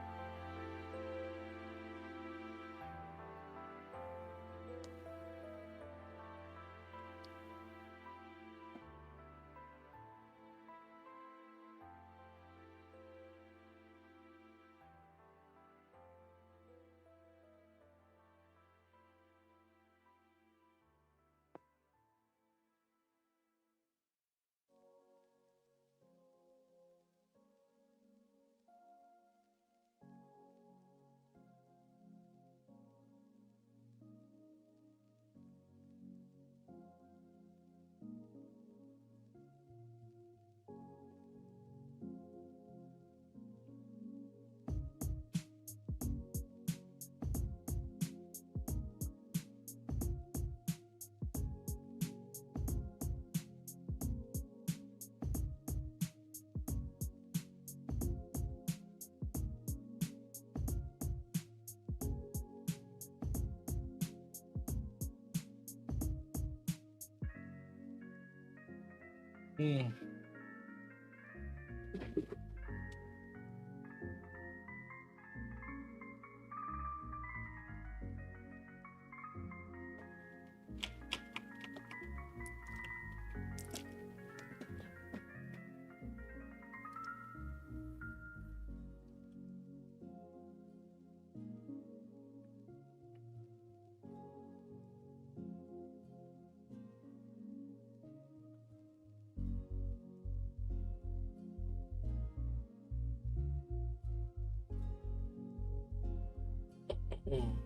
[SPEAKER 1] Mm.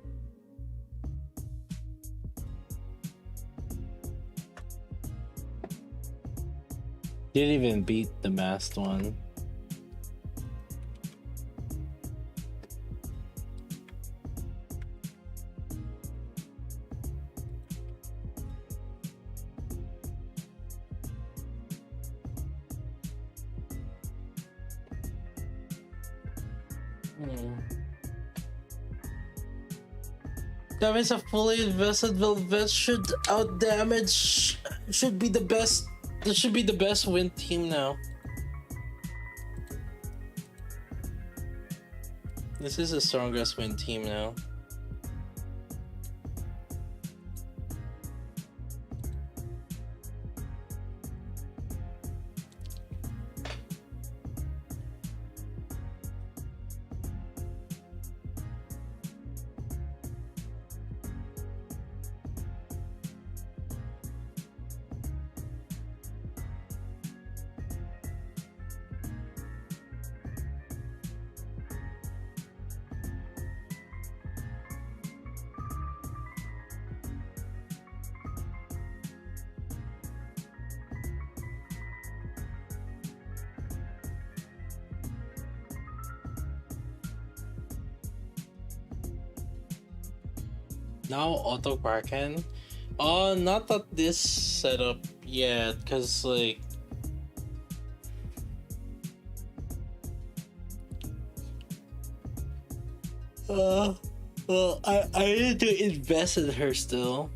[SPEAKER 1] Didn't even beat the masked one. Damage a fully invested Velvet should out damage. Should be the best. This should be the best win team now. This is the strongest win team now. Now auto Kraken. Not at this setup yet, cause like well, I need to invest in her still.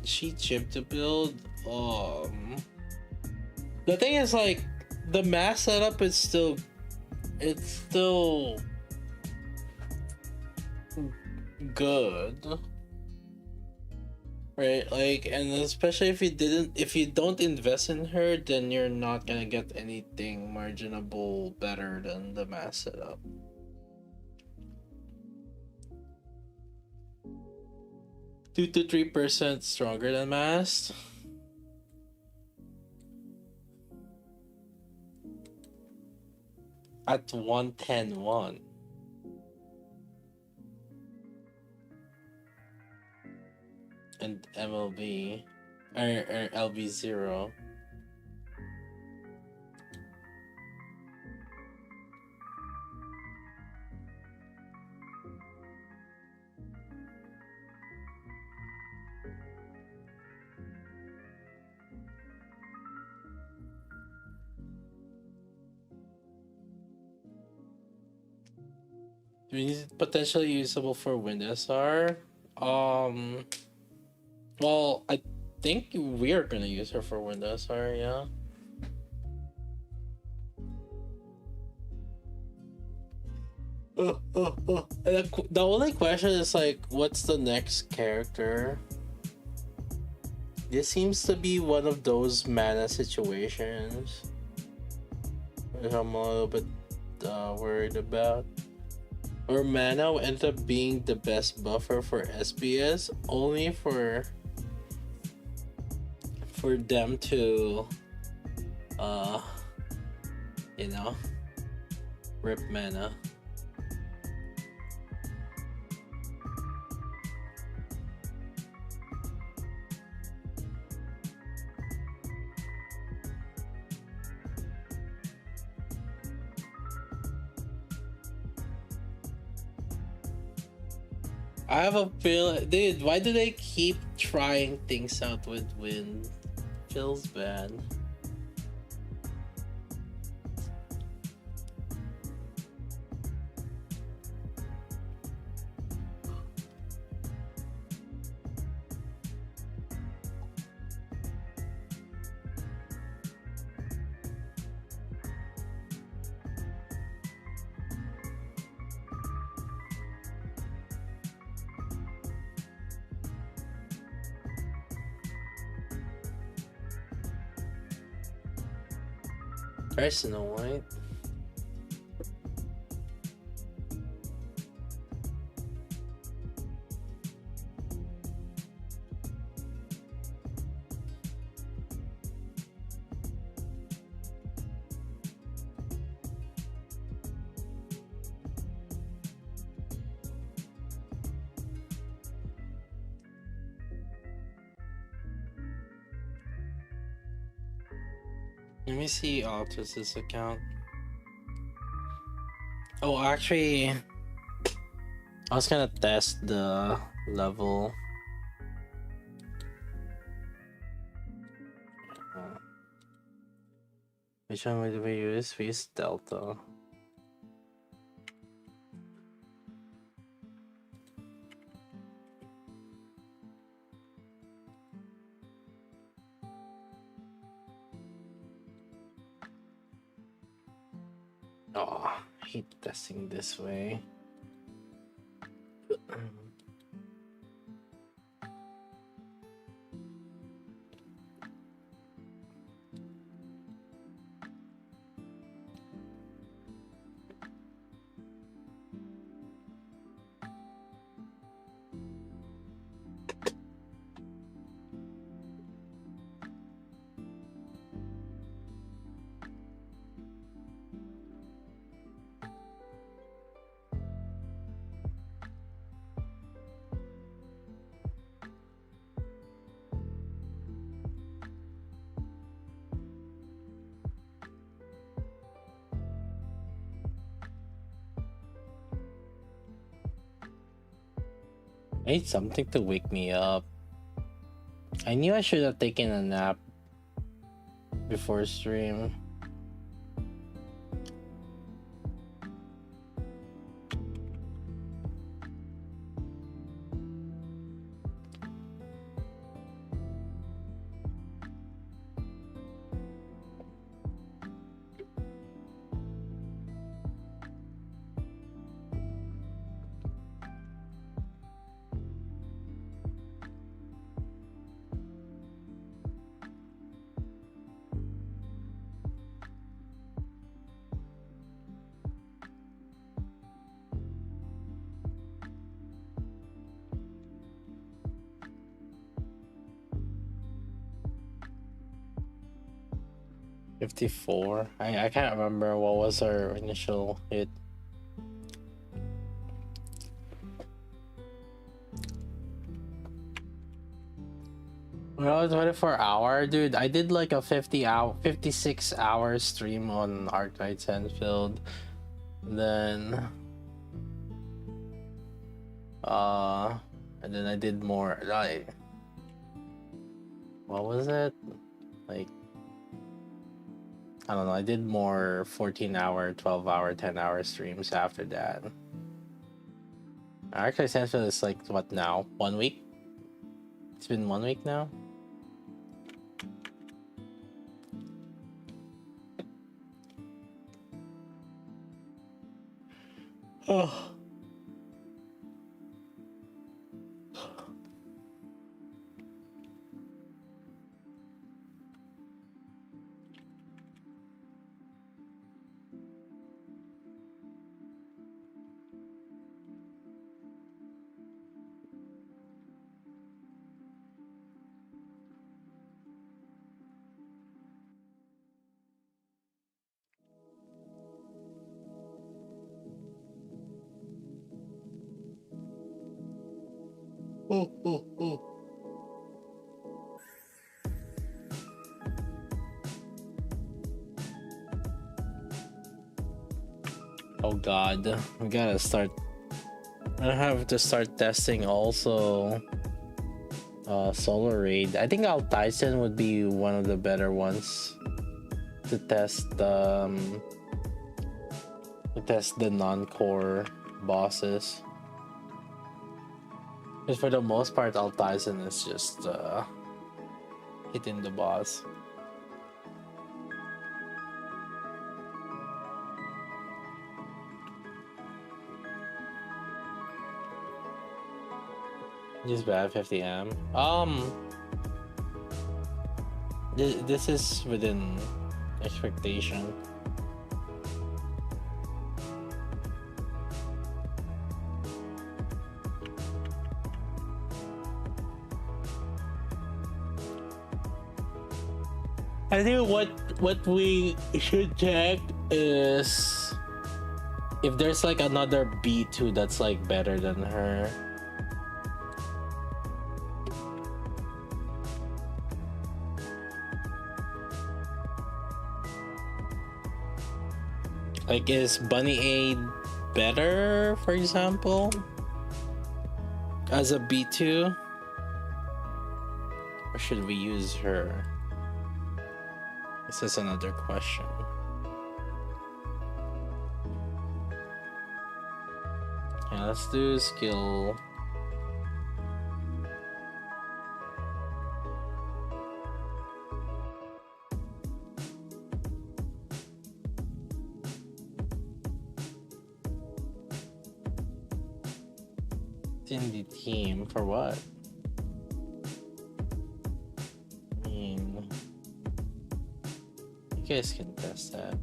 [SPEAKER 1] She chip to build. The thing is, like, the mass setup is still, it's still good, right? Like, and especially if you don't invest in her, then you're not gonna get anything marginable better than the mass setup. Two to 3% stronger than mass. At 110-1. And MLB or LB0. Potentially usable for Windows R. Well, I think we are gonna use her for Windows R, yeah. And the only question is like, what's the next character? This seems to be one of those mana situations, which I'm a little bit worried about. Or mana will end up being the best buffer for SBS, only for them to you know, rip mana. I have a feel, dude. Why do they keep trying things out with wind? Feels bad. Try Snow White. Let me see Altus's account. Oh, actually, I was gonna test the level. Which one would we use? We use Delta. Oh, I hate testing this way. 'I need something to wake me up. I knew I should have taken a nap before stream. $54. I can't remember what was our initial hit. Well, 24-hour, dude. I did like a 56-hour stream on Arclight Sandfield. Then and then I did more, like, what was it? Like, I don't know, I did more 14-hour, 12-hour, 10-hour streams after that. Arclight Sandfield is like, what now? 1 week? It's been 1 week now? Oh. Oh god, we gotta start. I have to start testing also. Solar Raid. I think Altizen would be one of the better ones to test. To test the non-core bosses. Because for the most part, Altizen is just hitting the boss. Just bad 50M. This is within expectation. I think what we should check is if there's like another B2 that's like better than her. Like, is Bunny Aid better, for example, as a B2? Or should we use her? This is another question. Yeah, let's do skill. In the team for what? I mean, you guys can test that.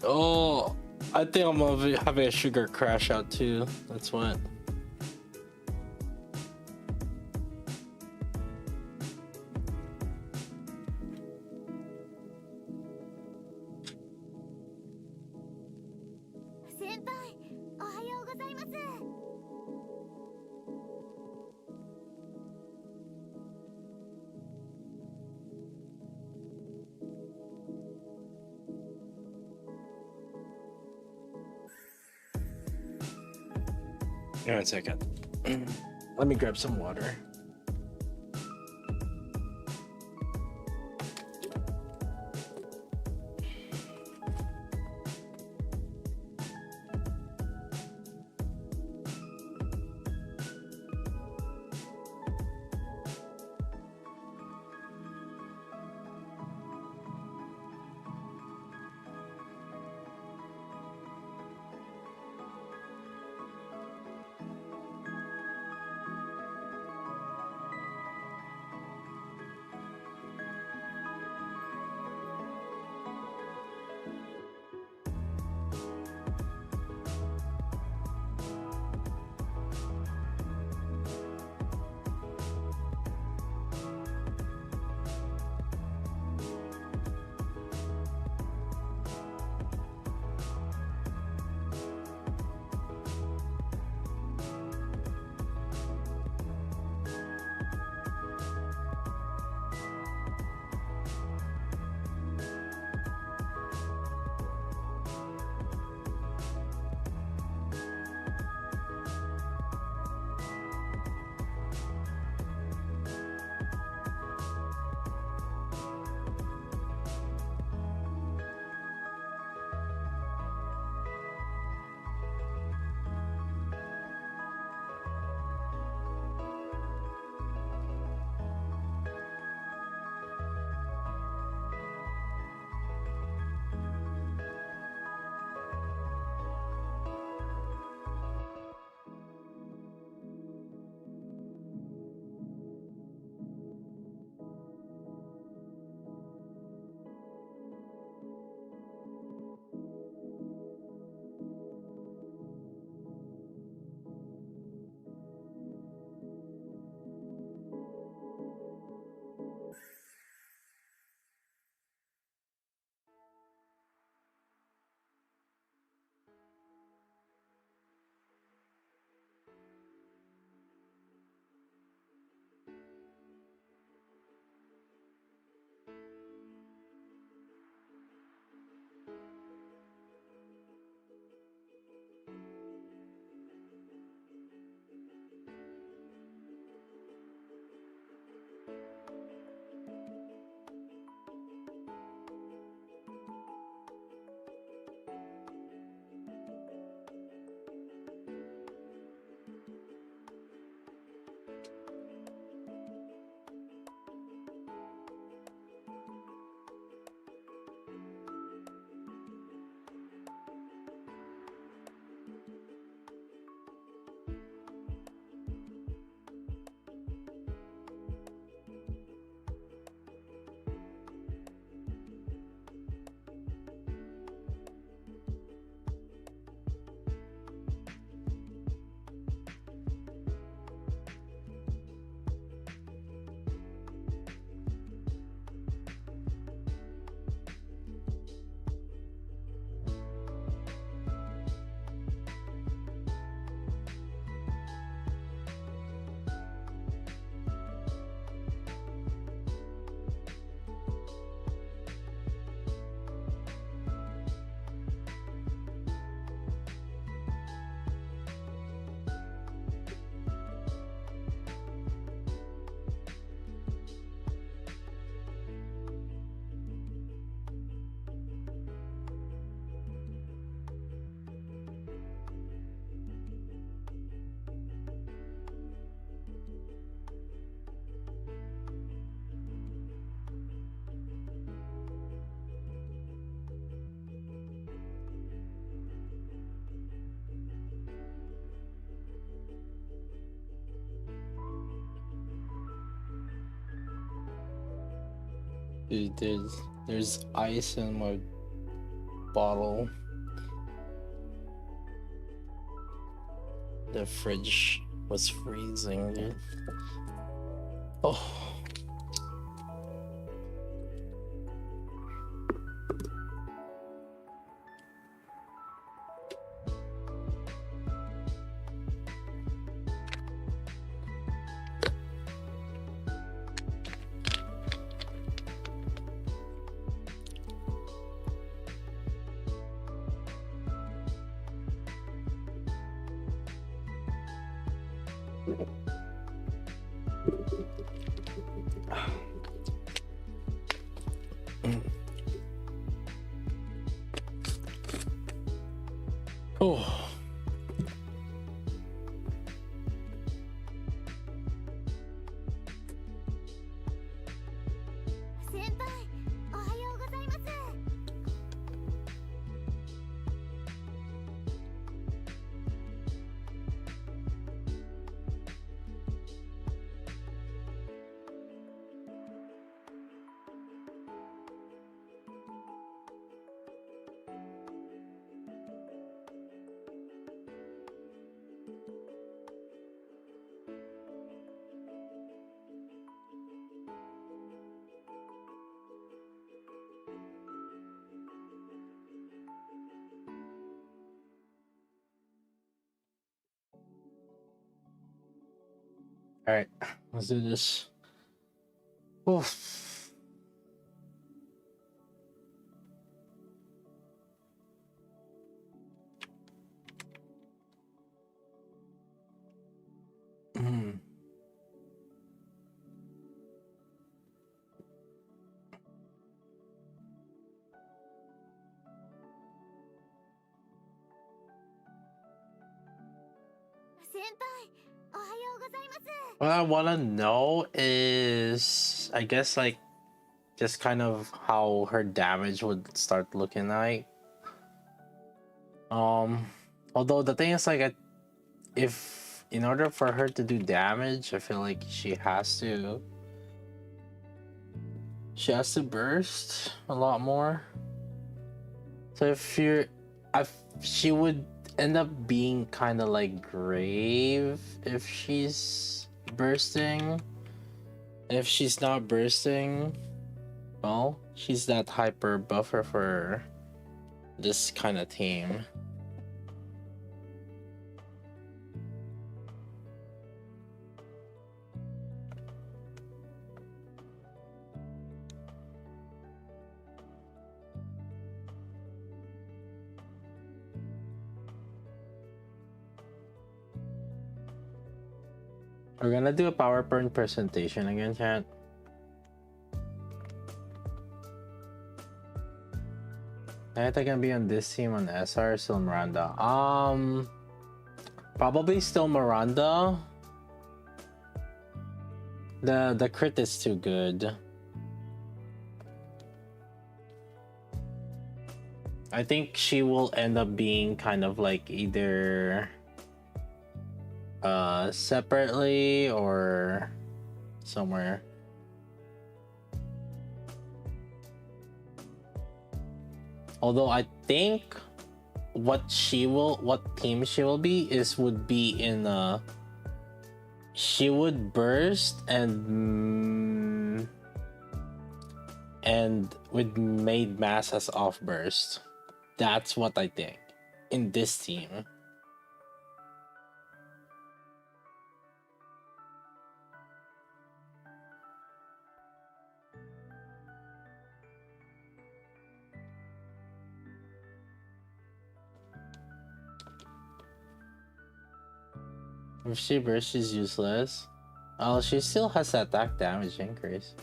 [SPEAKER 1] Oh, I think I'm gonna have a sugar crash out too. That's what. One second. Let me grab some water. Dude, there's ice in my bottle. The fridge was freezing, dude. Oh. Oh.
[SPEAKER 4] 先輩、おはようございます。
[SPEAKER 1] All right, let's do this. Oof. Mm. What I want to know is, I guess, like, just kind of how her damage would start looking like. Although the thing is, like, if in order for her to do damage, I feel like she has to burst a lot more. So she would end up being kind of like grave if she's bursting. If she's not bursting, well, she's that hyper buffer for this kind of team. We're gonna do a PowerPoint presentation again, chat. I think I can be on this team on SR, still Miranda. Probably still Miranda. The crit is too good. I think she will end up being kind of like either separately or somewhere. Although I think what team she will be would be in she would burst and with made mass as off burst. That's what I think in this team. If she bursts, she's useless. Oh, she still has attack damage increase.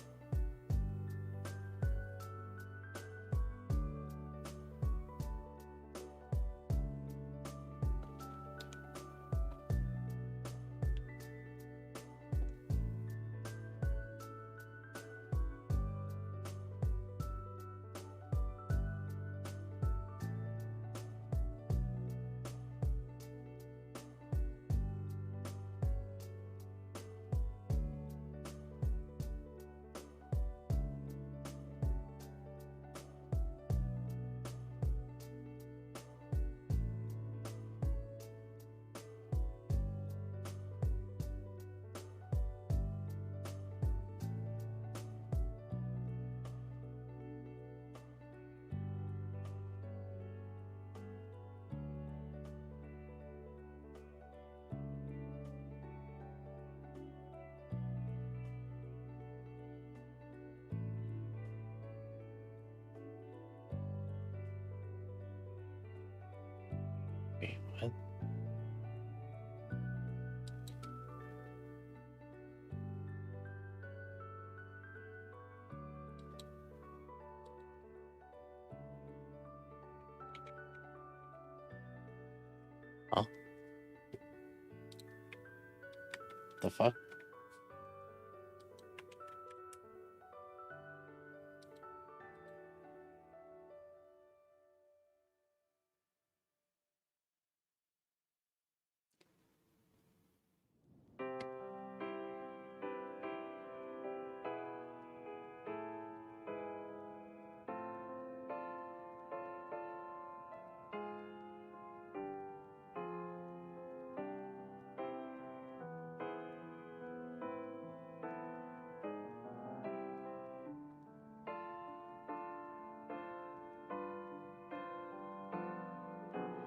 [SPEAKER 1] the fuck?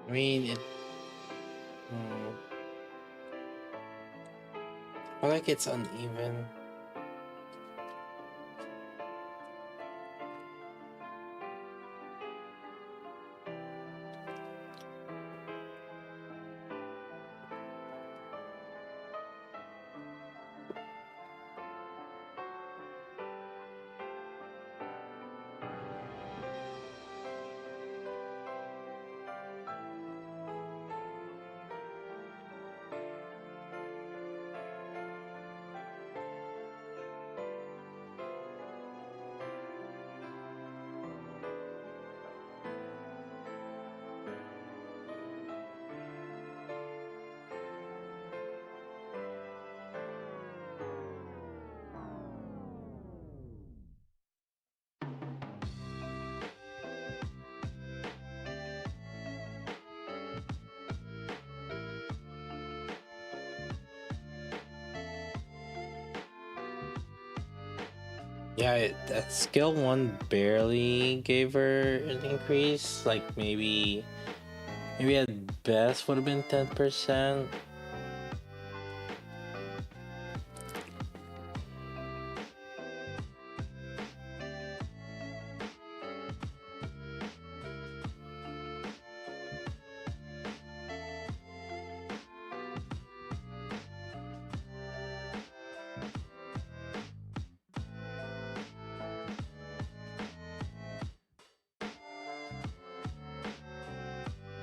[SPEAKER 1] I mean, it. I feel like it's uneven. Yeah, that skill 1 barely gave her an increase. Like maybe at best would have been 10%.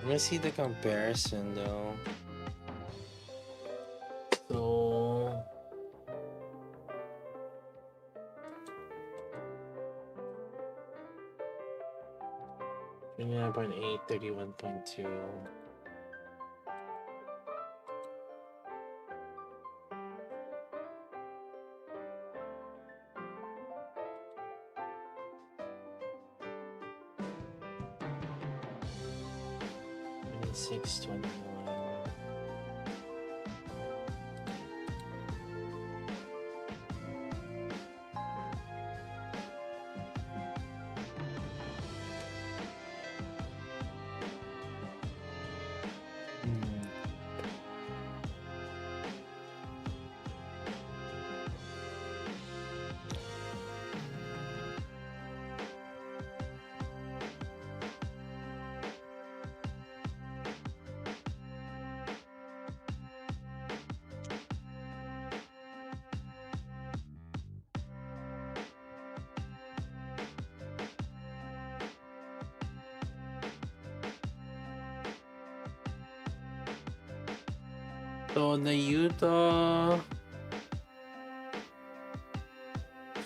[SPEAKER 1] Let me see the comparison though. So 29.8, 31.2. Six 21. So Nayuta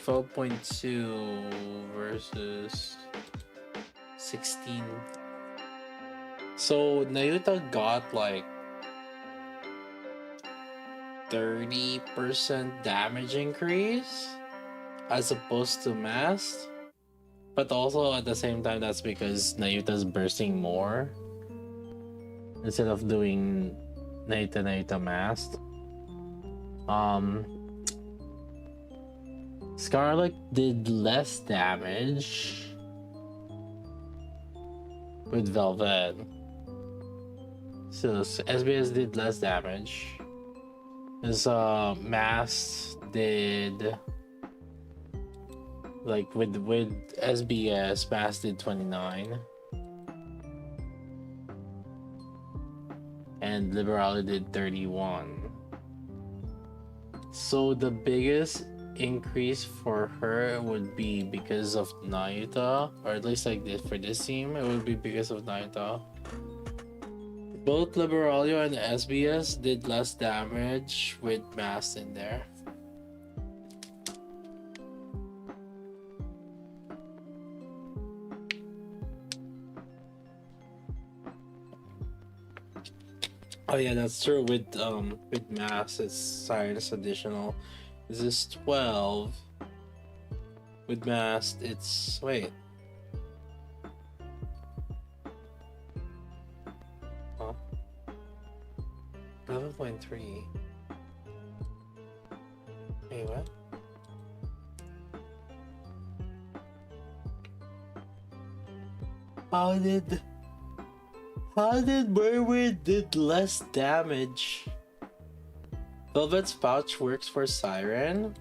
[SPEAKER 1] 12.2 versus 16. So Nayuta got like 30% damage increase as opposed to Mast. But also at the same time, that's because Nayuta's bursting more instead of doing Nayuta Mast. Scarlet did less damage with Velvet. So SBS did less damage. His Mast did like with SBS, Mast did 29. And Liberale did 31. So the biggest increase for her would be because of Nayuta, or at least like this for this team, it would be because of Nayuta. Both Liberalia and SBS did less damage with mass in there. Oh yeah, that's true. With mass, it's science additional. This is 12. With mass, it's wait. Huh? 11.3. Wait, what? How did Mermaid did less damage? Velvet's pouch works for Siren.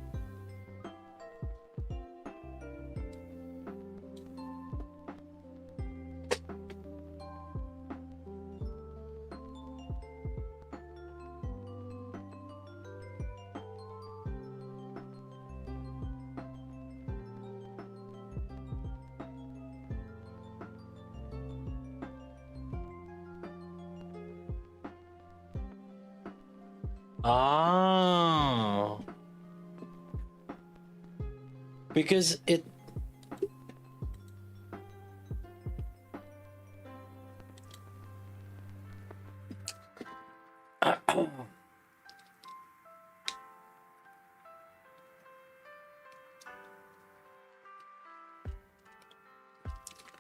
[SPEAKER 1] Ah, because it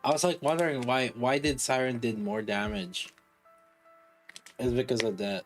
[SPEAKER 1] I was like wondering why did Siren did more damage? It's because of that.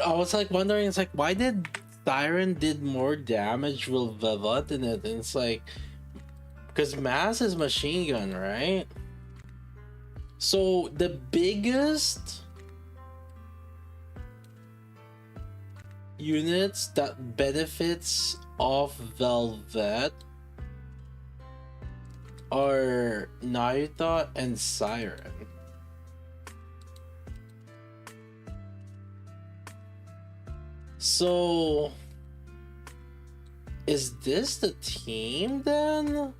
[SPEAKER 1] I was like wondering, it's like why did Siren did more damage with Velvet in it? And it's like because Mass is machine gun, right? So the biggest units that benefits off Velvet are Naruto and Siren. So is this the team then?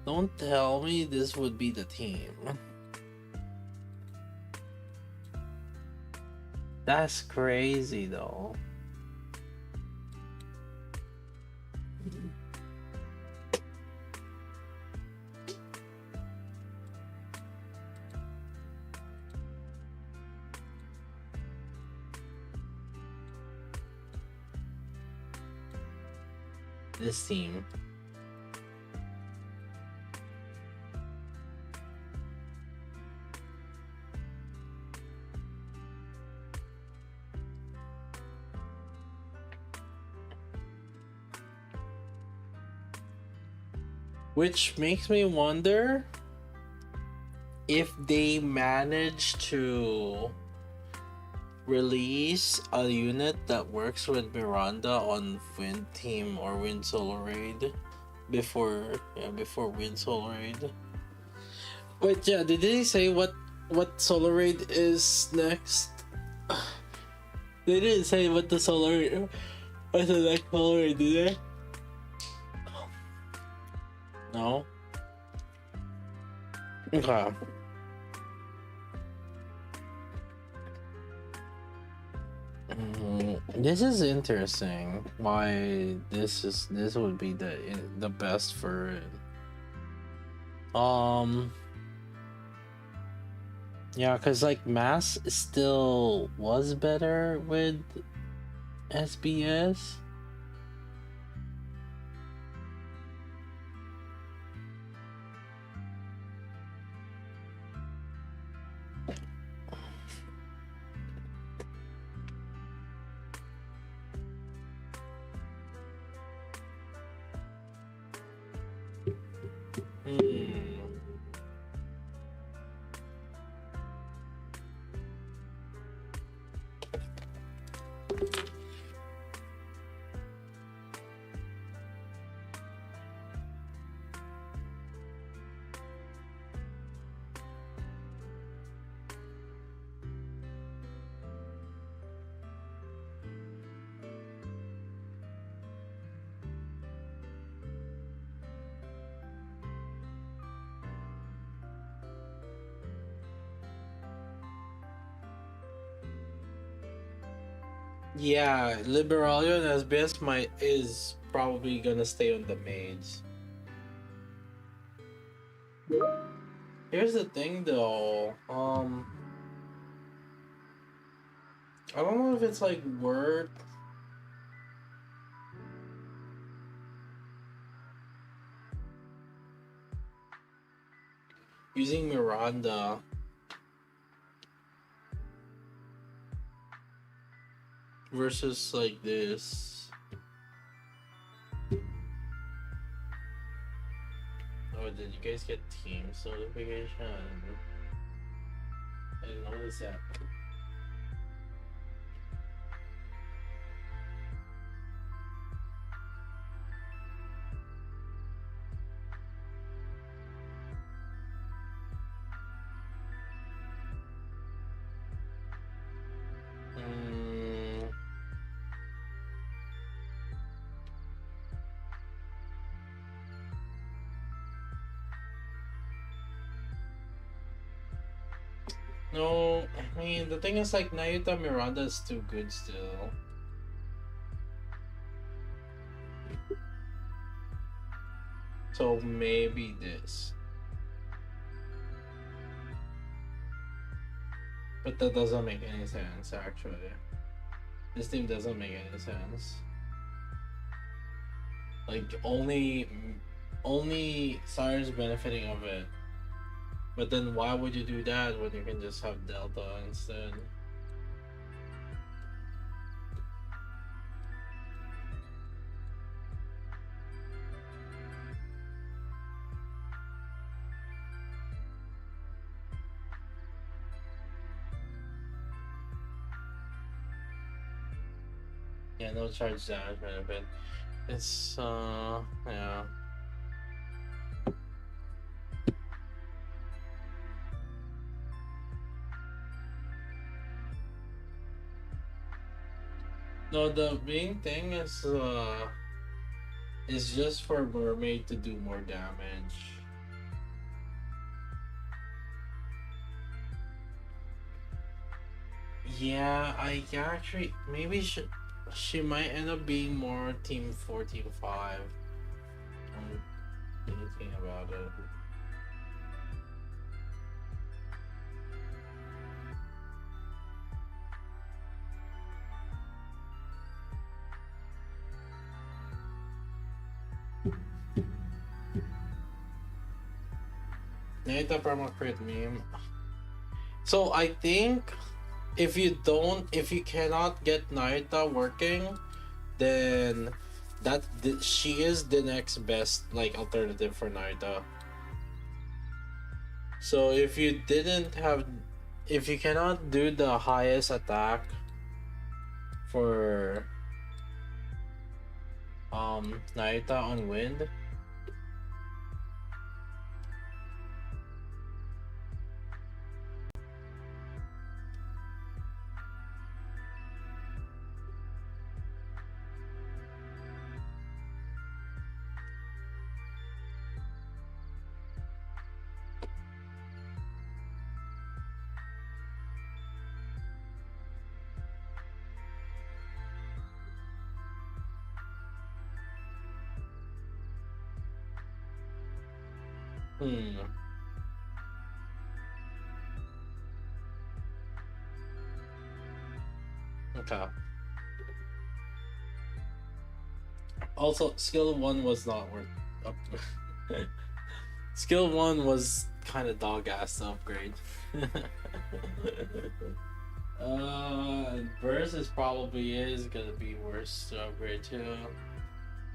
[SPEAKER 1] Don't tell me this would be the team. That's crazy though. This team. Which makes me wonder if they manage to release a unit that works with Miranda on Wind Team or Wind Solar Raid before Wind Solar Raid. Wait, yeah, did they say what Solar Raid is next? They didn't say what the next Solar Raid, did they? No. Okay. This is interesting. Why this would be the best for it. Yeah, cause like Mass still was better with SBS. Yeah, Liberalia and SBS might is probably gonna stay on the maids. Here's the thing though. I don't know if it's like worth using Miranda versus like this. Oh, did you guys get Teams notification? I didn't notice that. Mm, no, I mean the thing is like Nayuta Miranda is too good still. So maybe this. But that doesn't make any sense actually. This team doesn't make any sense. Like only Siren's benefiting of it. But then why would you do that when you can just have Delta instead? Yeah, no charge damage benefit. It's yeah. No, the main thing is just for Mermaid to do more damage. Yeah, I actually maybe she might end up being more team 4, team 5. I'm thinking about it. Naita perma crit meme. So I think if you cannot get Naita working, then she is the next best like alternative for Naruto. So if you cannot do the highest attack for Naruto on wind, hmm. Okay. Also, skill 1 was not worth up. Skill 1 was kind of dog ass to upgrade. Burst is probably gonna be worse to upgrade too.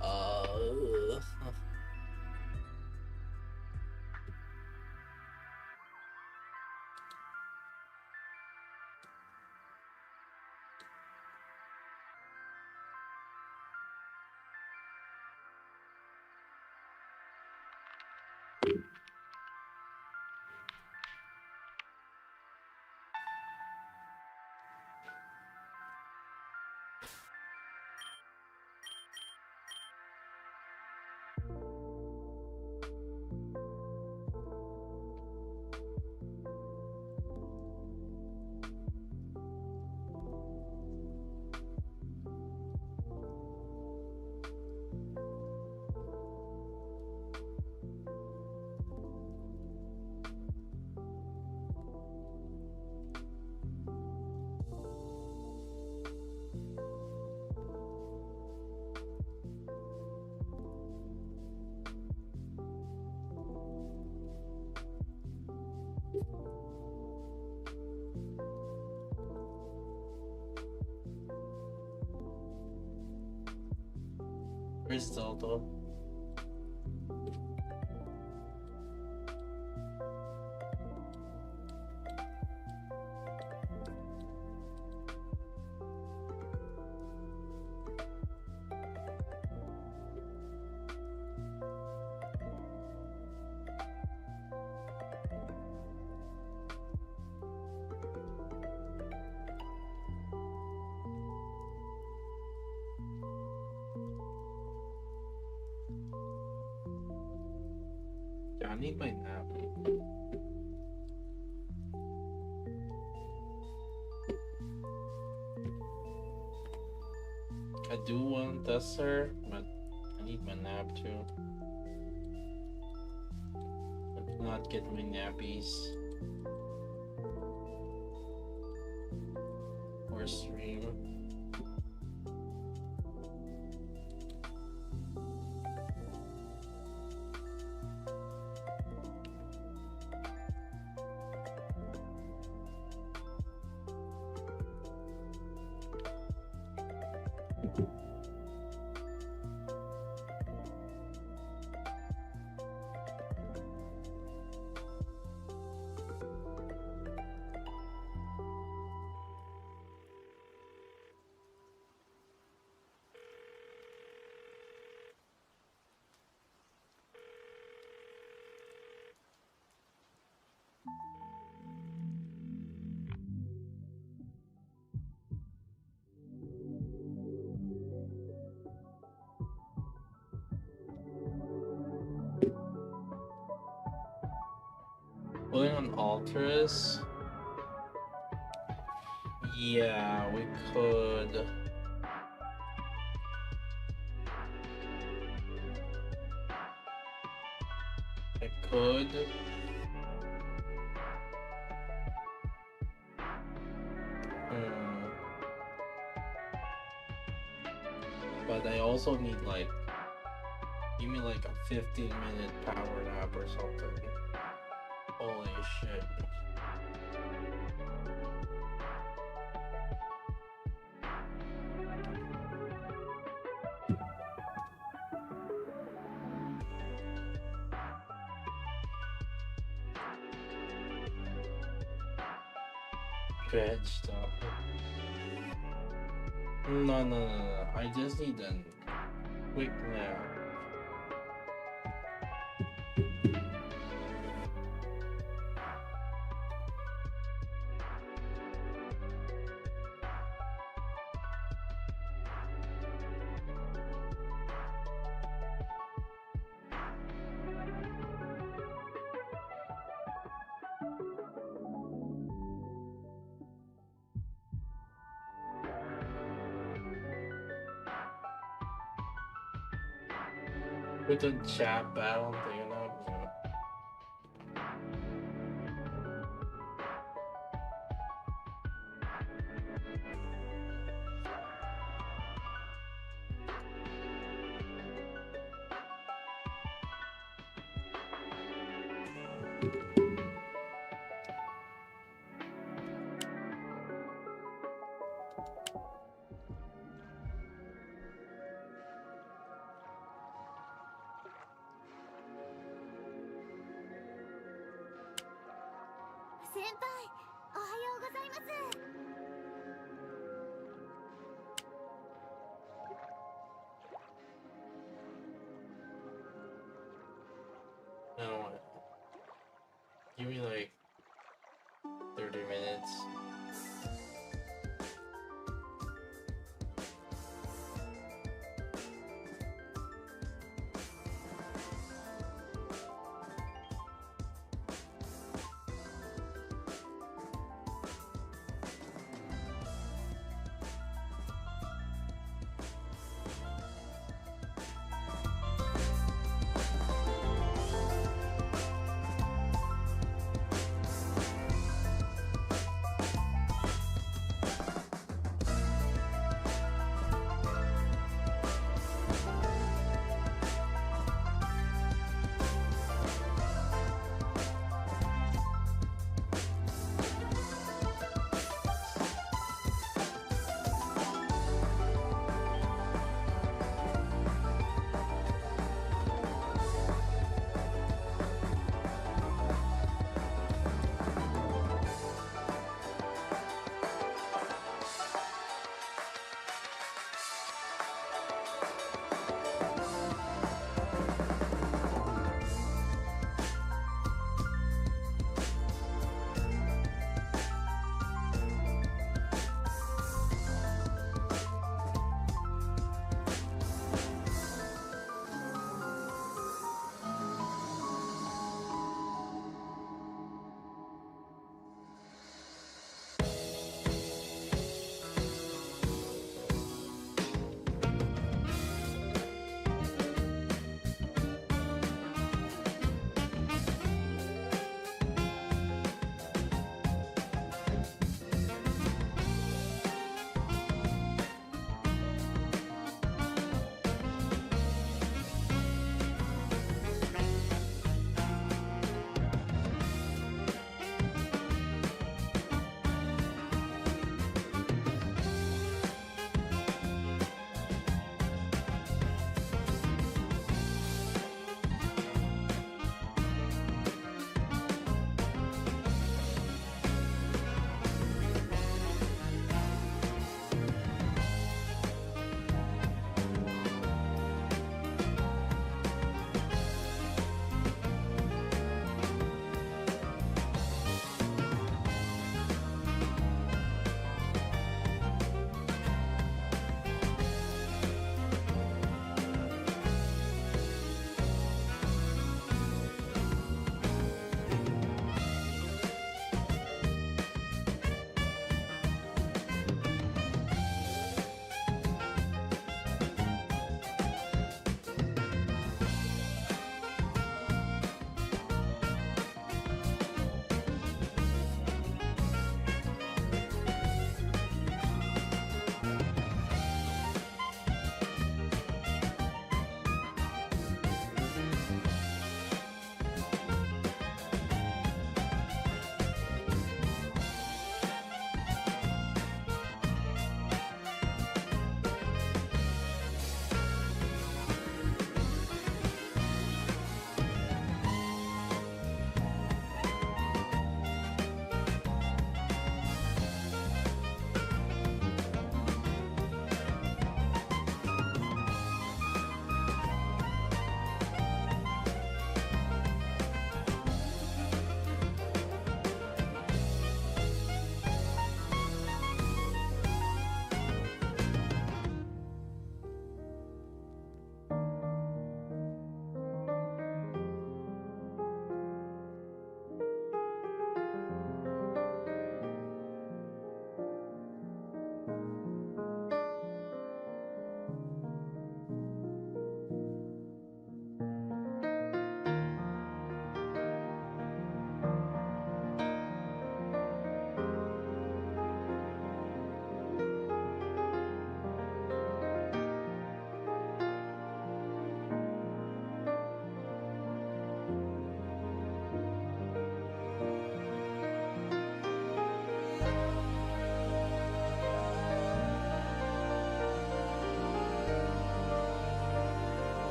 [SPEAKER 1] Uh, Crystal though. Yeah, I need my nap. I do want Duster, but I need my nap too. I do not get my nappies. Or stream. Pulling on Alterous? Yeah, we could. I could. But I also need like, give me like a 15-minute power nap or something. Holy shit. Veg stuff. No. I just need a quick nap. With the chat battle thing, no, give me like 30 minutes.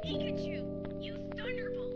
[SPEAKER 5] Pikachu, use Thunderbolt.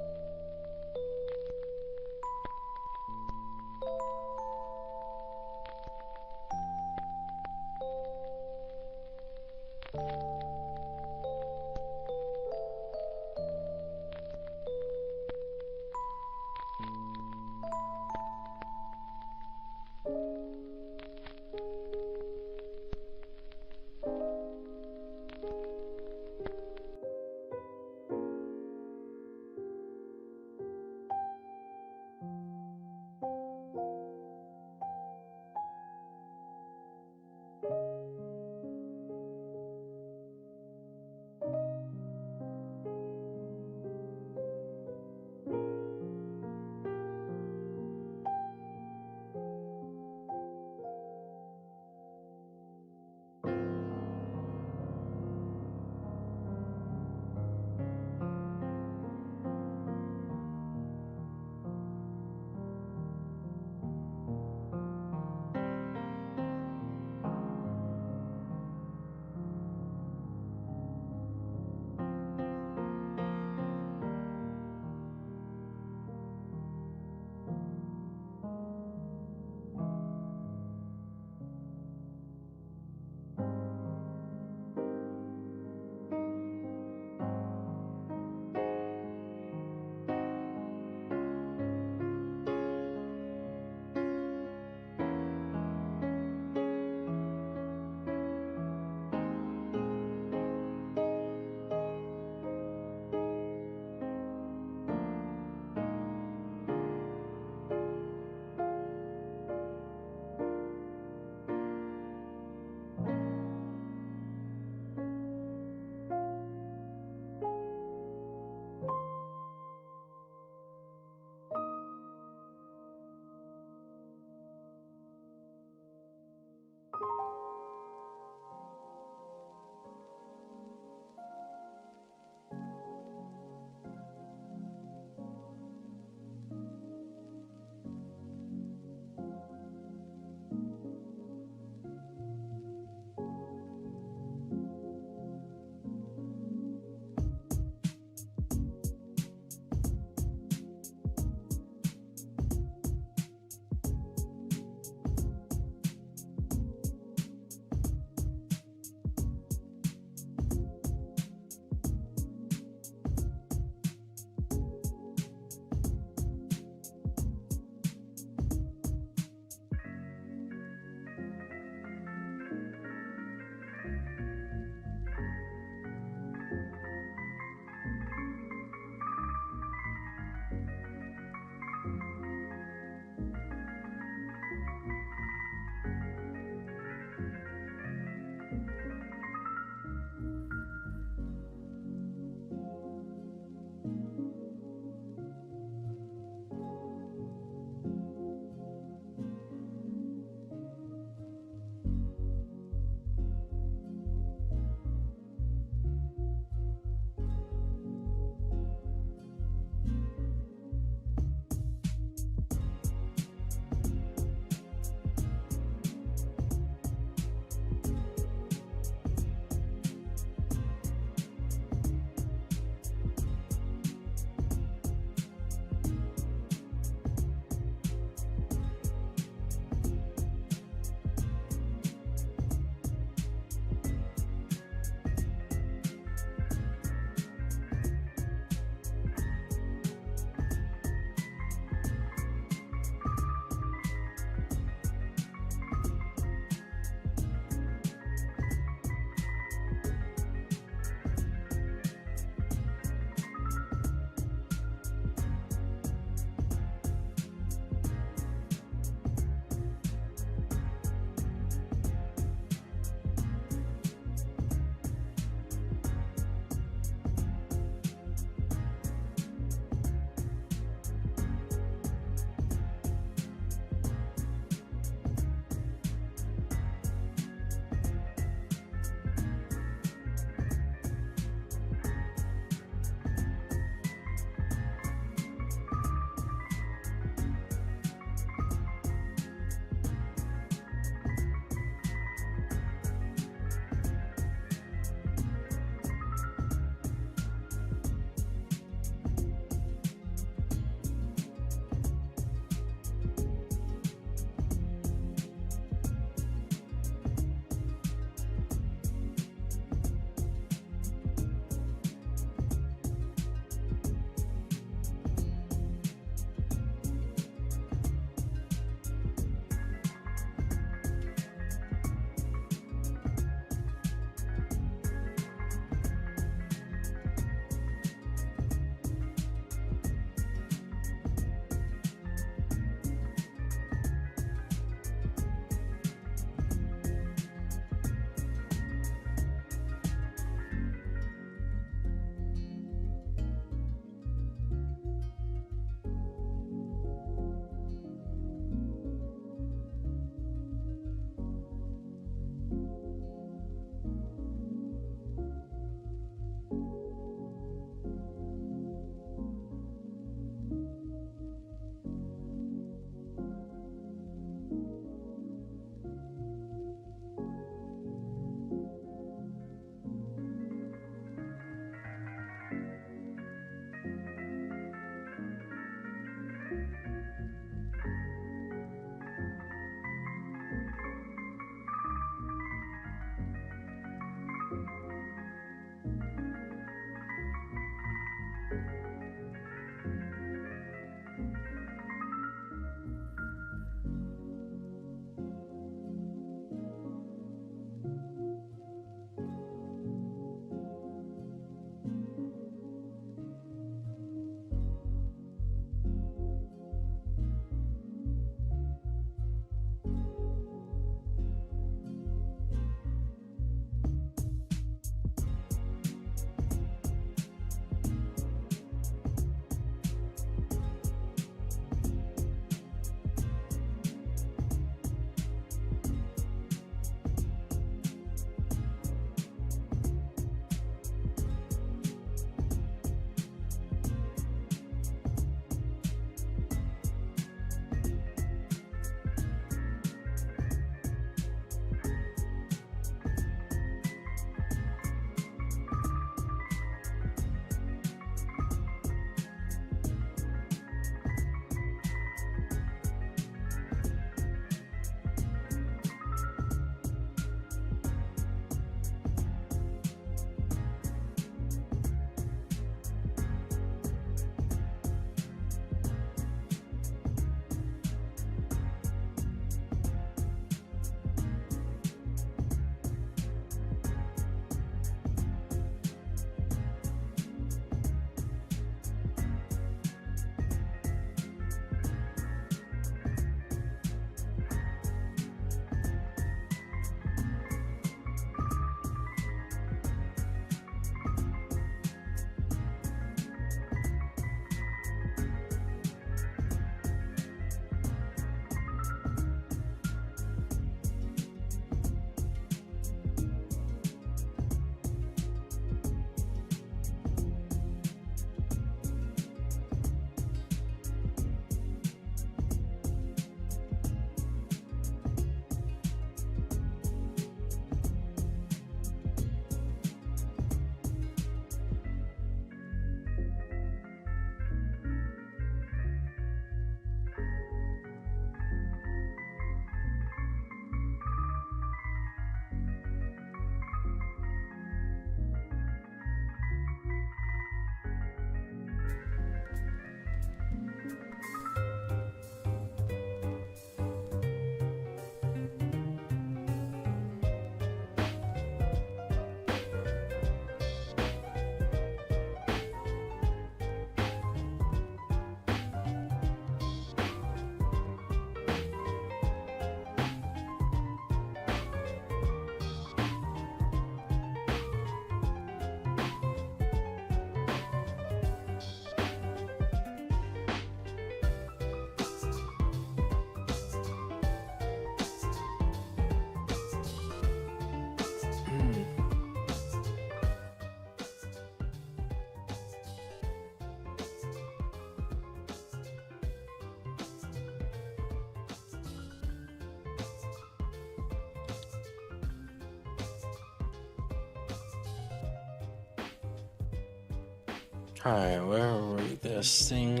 [SPEAKER 1] Alright, where were we this thing?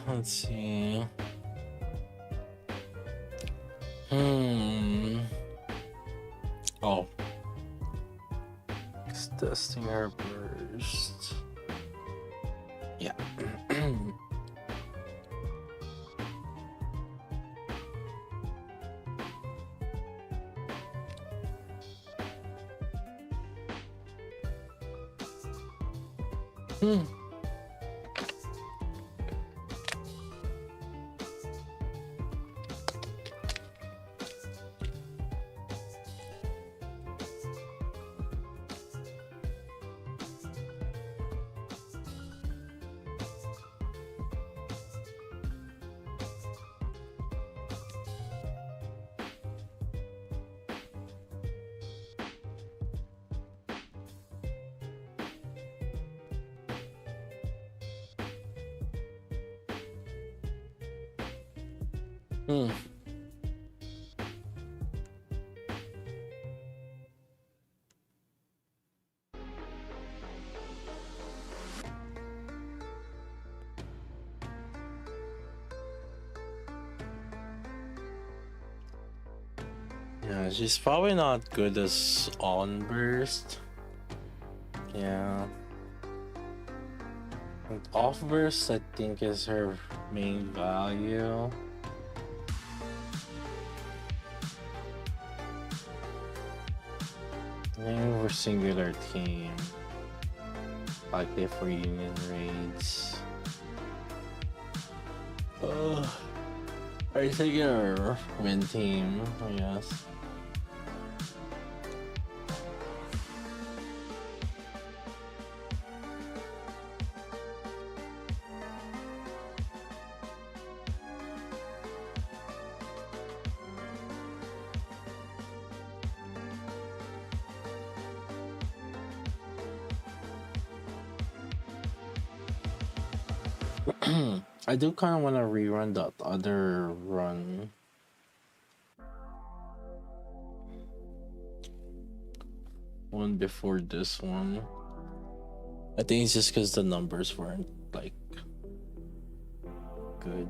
[SPEAKER 1] Let's see. Oh. It's testing her burst. Yeah. Yeah, she's probably not good as on burst. Yeah. And off burst, I think, is her main value. Maybe for singular team, like if for union raids. I think our win team, I guess. I do kind of want to rerun that other run. One before this one. I think it's just because the numbers weren't like good.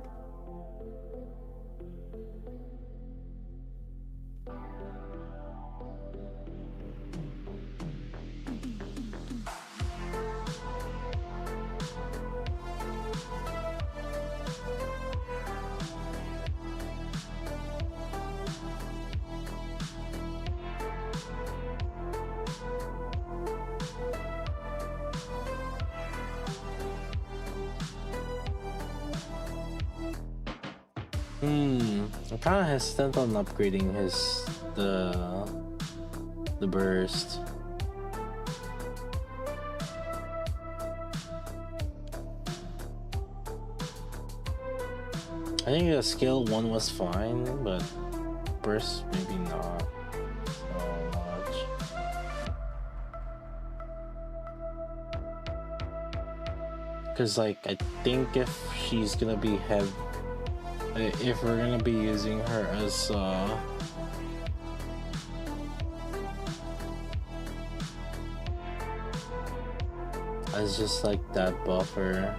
[SPEAKER 1] I'm kind of hesitant on upgrading the burst. I think the skill 1 was fine, but burst maybe not so much. Cause like I think if she's gonna be if we're gonna be using her as just like that buffer.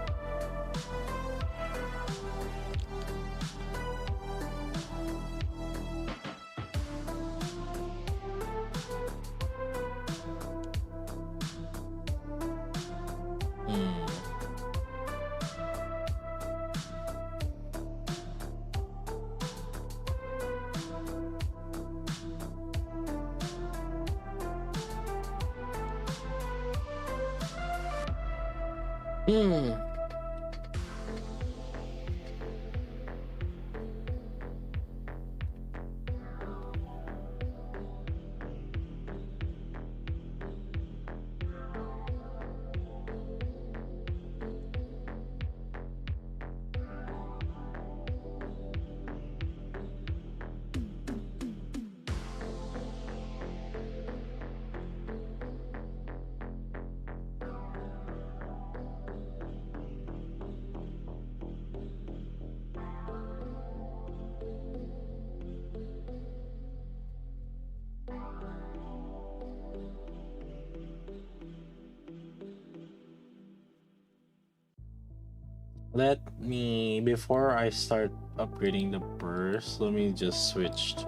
[SPEAKER 1] let me, before I start upgrading the burst, let me just switch to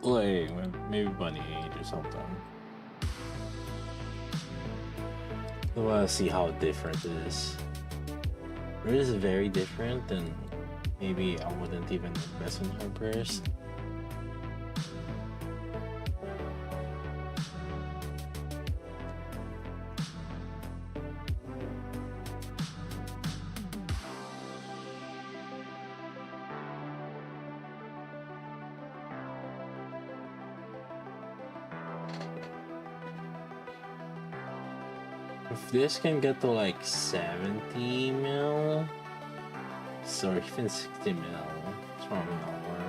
[SPEAKER 1] like maybe bunny 8 or something. I want to see how different it is. If it is very different, then maybe I wouldn't even invest in her burst. If this can get to like 70 mil, or even 60 mil, it's probably not worth.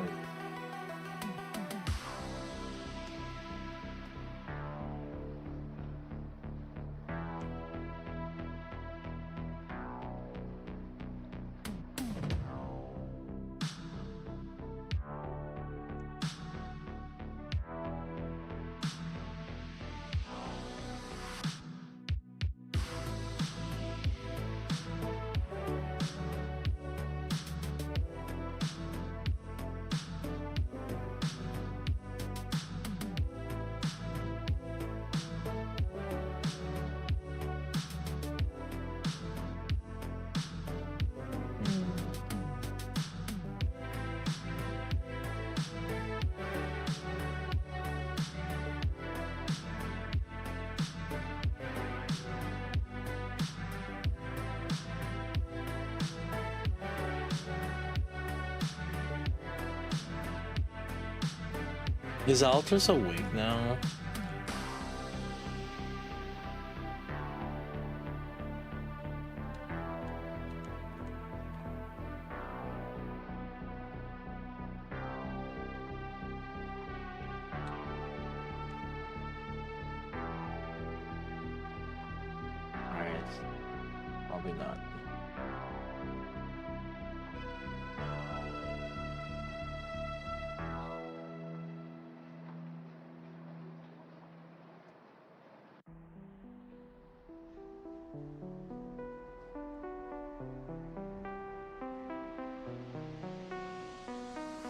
[SPEAKER 1] Is Altris awake now? Alright. Probably not.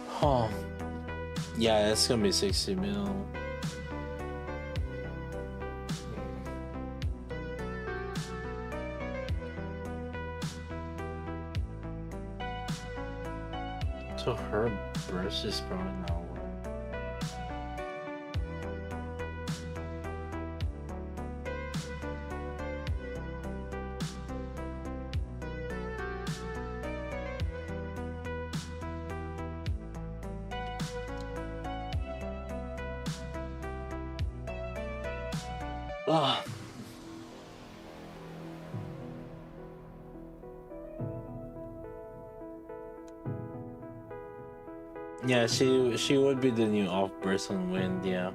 [SPEAKER 1] Huh. Yeah, it's gonna be 60 mil. So her burst is probably not worth. Ah. Yeah, she would be the new off burst on wind, yeah.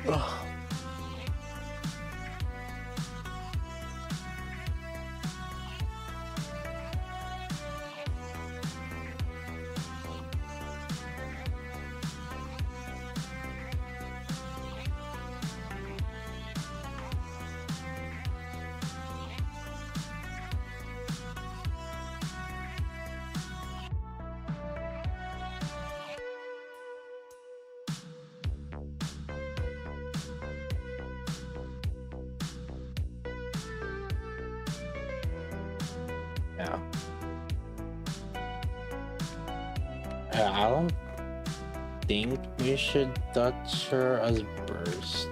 [SPEAKER 1] Ugh. Yeah. I don't think we should touch her as burst.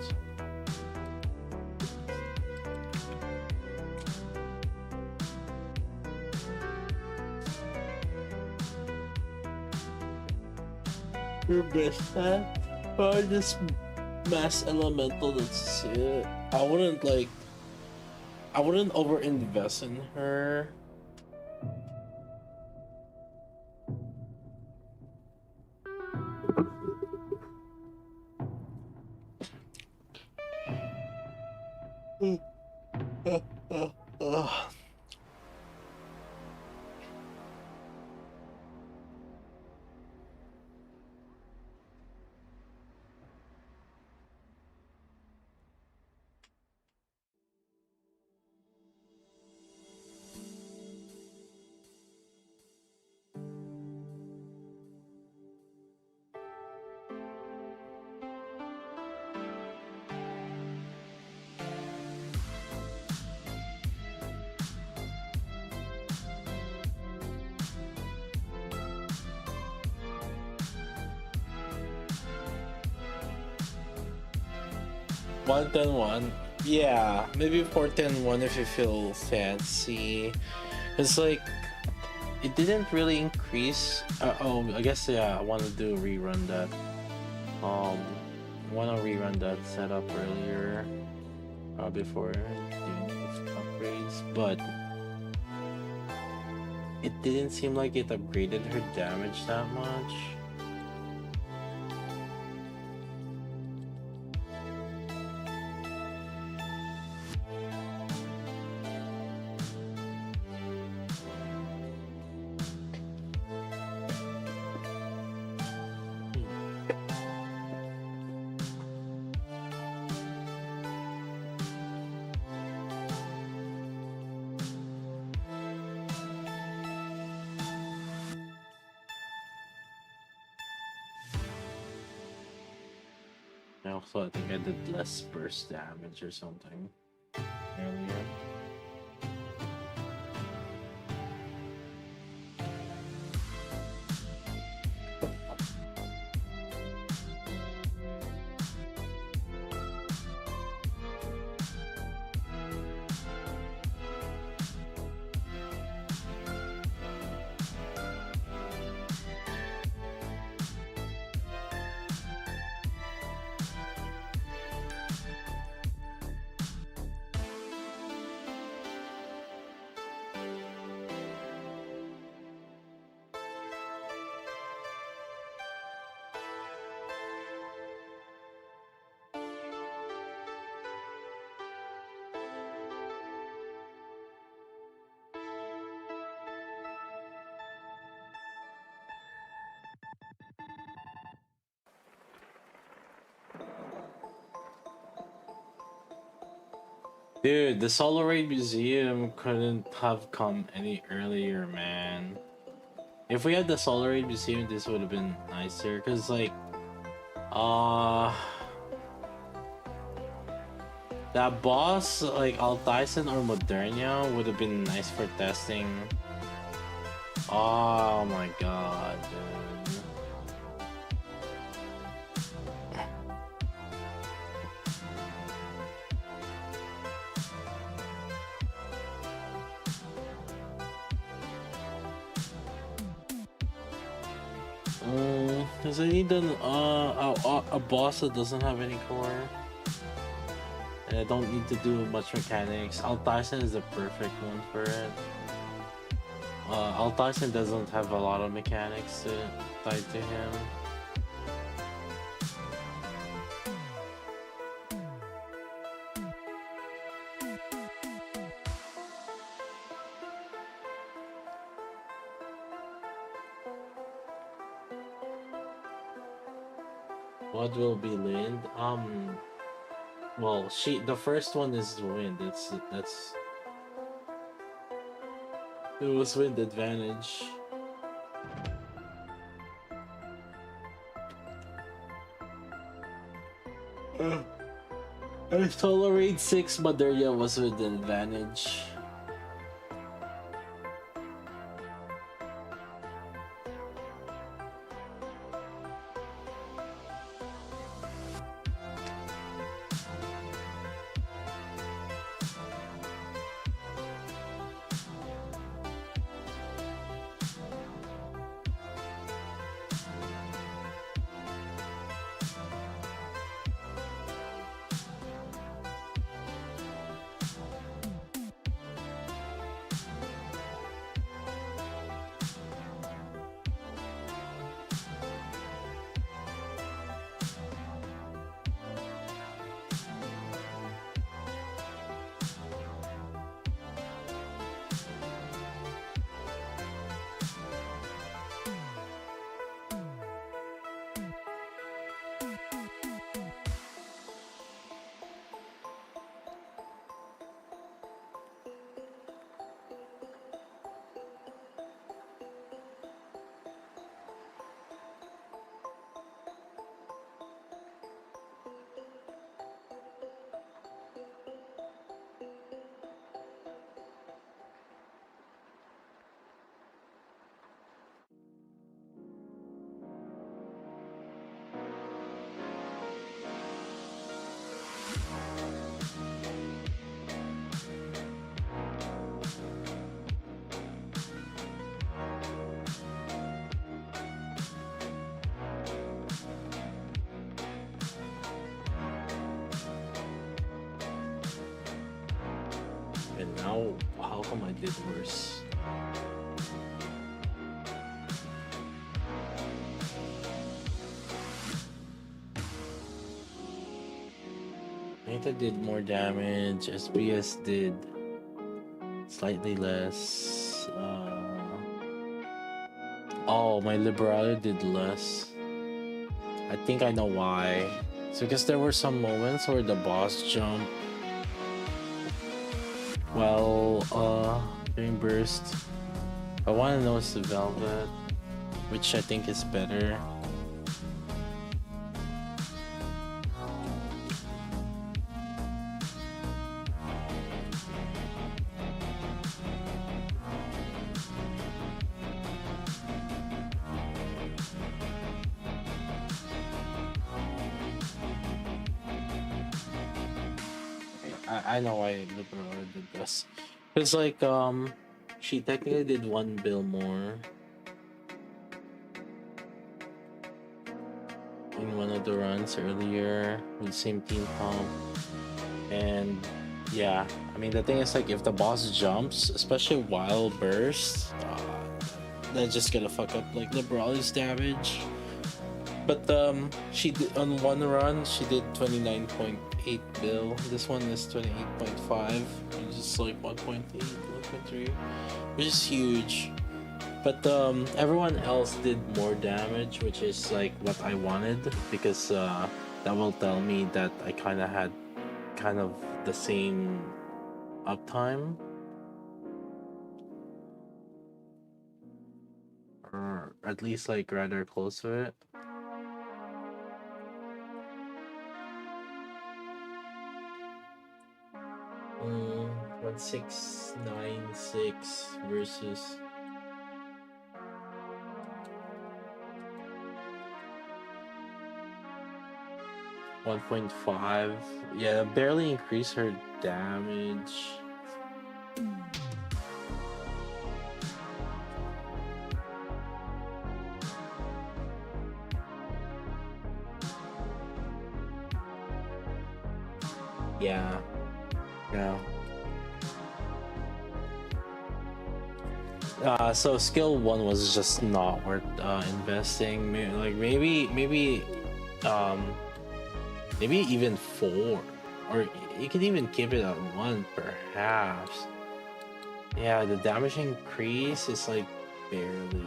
[SPEAKER 1] Your best or just mass elemental, that's it. I wouldn't over invest in her. 1-10-1. Yeah, maybe 4-10-1 if you feel fancy. It's like it didn't really increase. Oh, I guess yeah. I want to do a rerun that. Want to rerun that setup earlier, before doing these upgrades, but it didn't seem like it upgraded her damage that much. I also think I did less burst damage or something earlier. Dude, the Solar Ray Museum couldn't have come any earlier, man. If we had the Solar Ray Museum, this would have been nicer. Cause like, that boss, like Altyson or Modernia, would have been nice for testing. Oh my god, dude. Cause I need a boss that doesn't have any core. And I don't need to do much mechanics. Altyson is the perfect one for it. Altyson doesn't have a lot of mechanics tied to him. What will be Lind? Well, the first one is wind. It was wind advantage. I tolerate 6 Maderia was with advantage. And now, how come I did worse? Nita did more damage. SBS did slightly less. Oh, my Liberato did less. I think I know why. It's because there were some moments where the boss jumped. Well, during burst. I want to know is the Velvet, which I think is better. I know why Liberal did this. Because like she technically did one bill more in one of the runs earlier with the same team pump. And yeah, I mean the thing is like if the boss jumps, especially while burst, that's just gonna fuck up like Liberali's damage. But she did on one run she did 29.8 bill. This one is 28.5, which is like 1.8, 1.3, which is huge. But everyone else did more damage, which is like what I wanted, because that will tell me that I kind of had kind of the same uptime, or at least like rather close to it. 1696 versus 1.5. Yeah, barely increased her damage. Yeah. So skill 1 was just not worth investing. Maybe even 4, or you could even keep it at 1 perhaps. Yeah, the damage increase is like barely.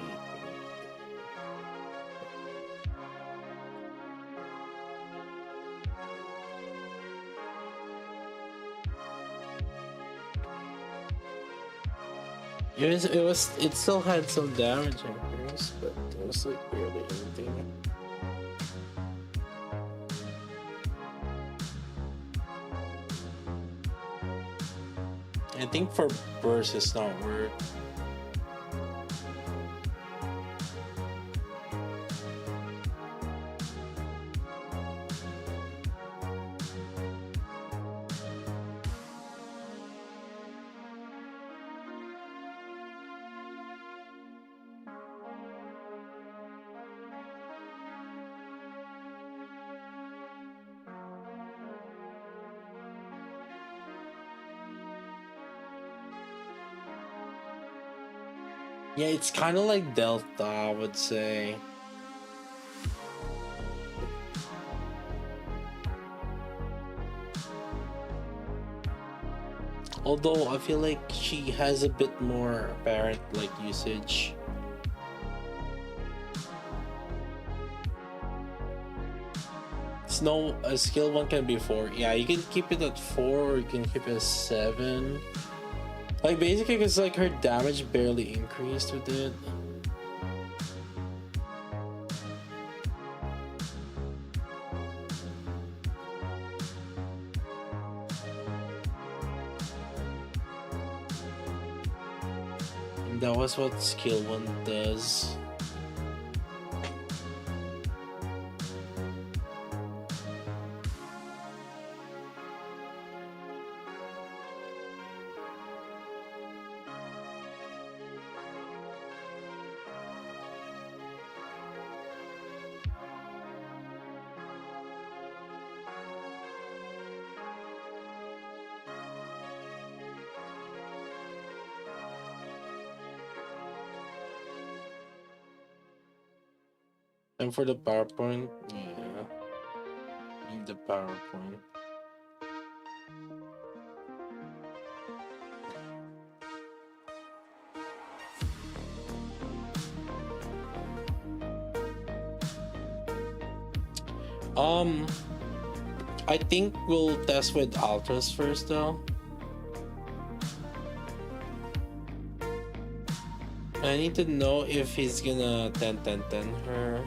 [SPEAKER 1] It still had some damage increase, but it was like barely anything. I think for burst it's not worth. Yeah, it's kind of like Delta, I would say. Although I feel like she has a bit more apparent like usage. No, a skill 1 can be 4. Yeah, you can keep it at 4 or you can keep it at 7. Like basically because like her damage barely increased with it. And that was what skill 1 does. And for the PowerPoint, yeah, need the PowerPoint. I think we'll test with Ultras first though. I need to know if he's gonna 10 her.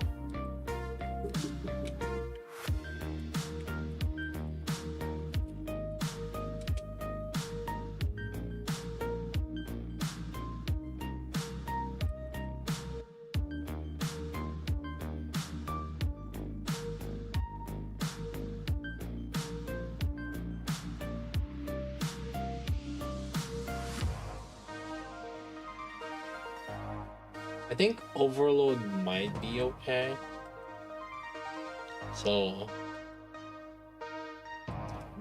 [SPEAKER 1] I think overload might be okay. So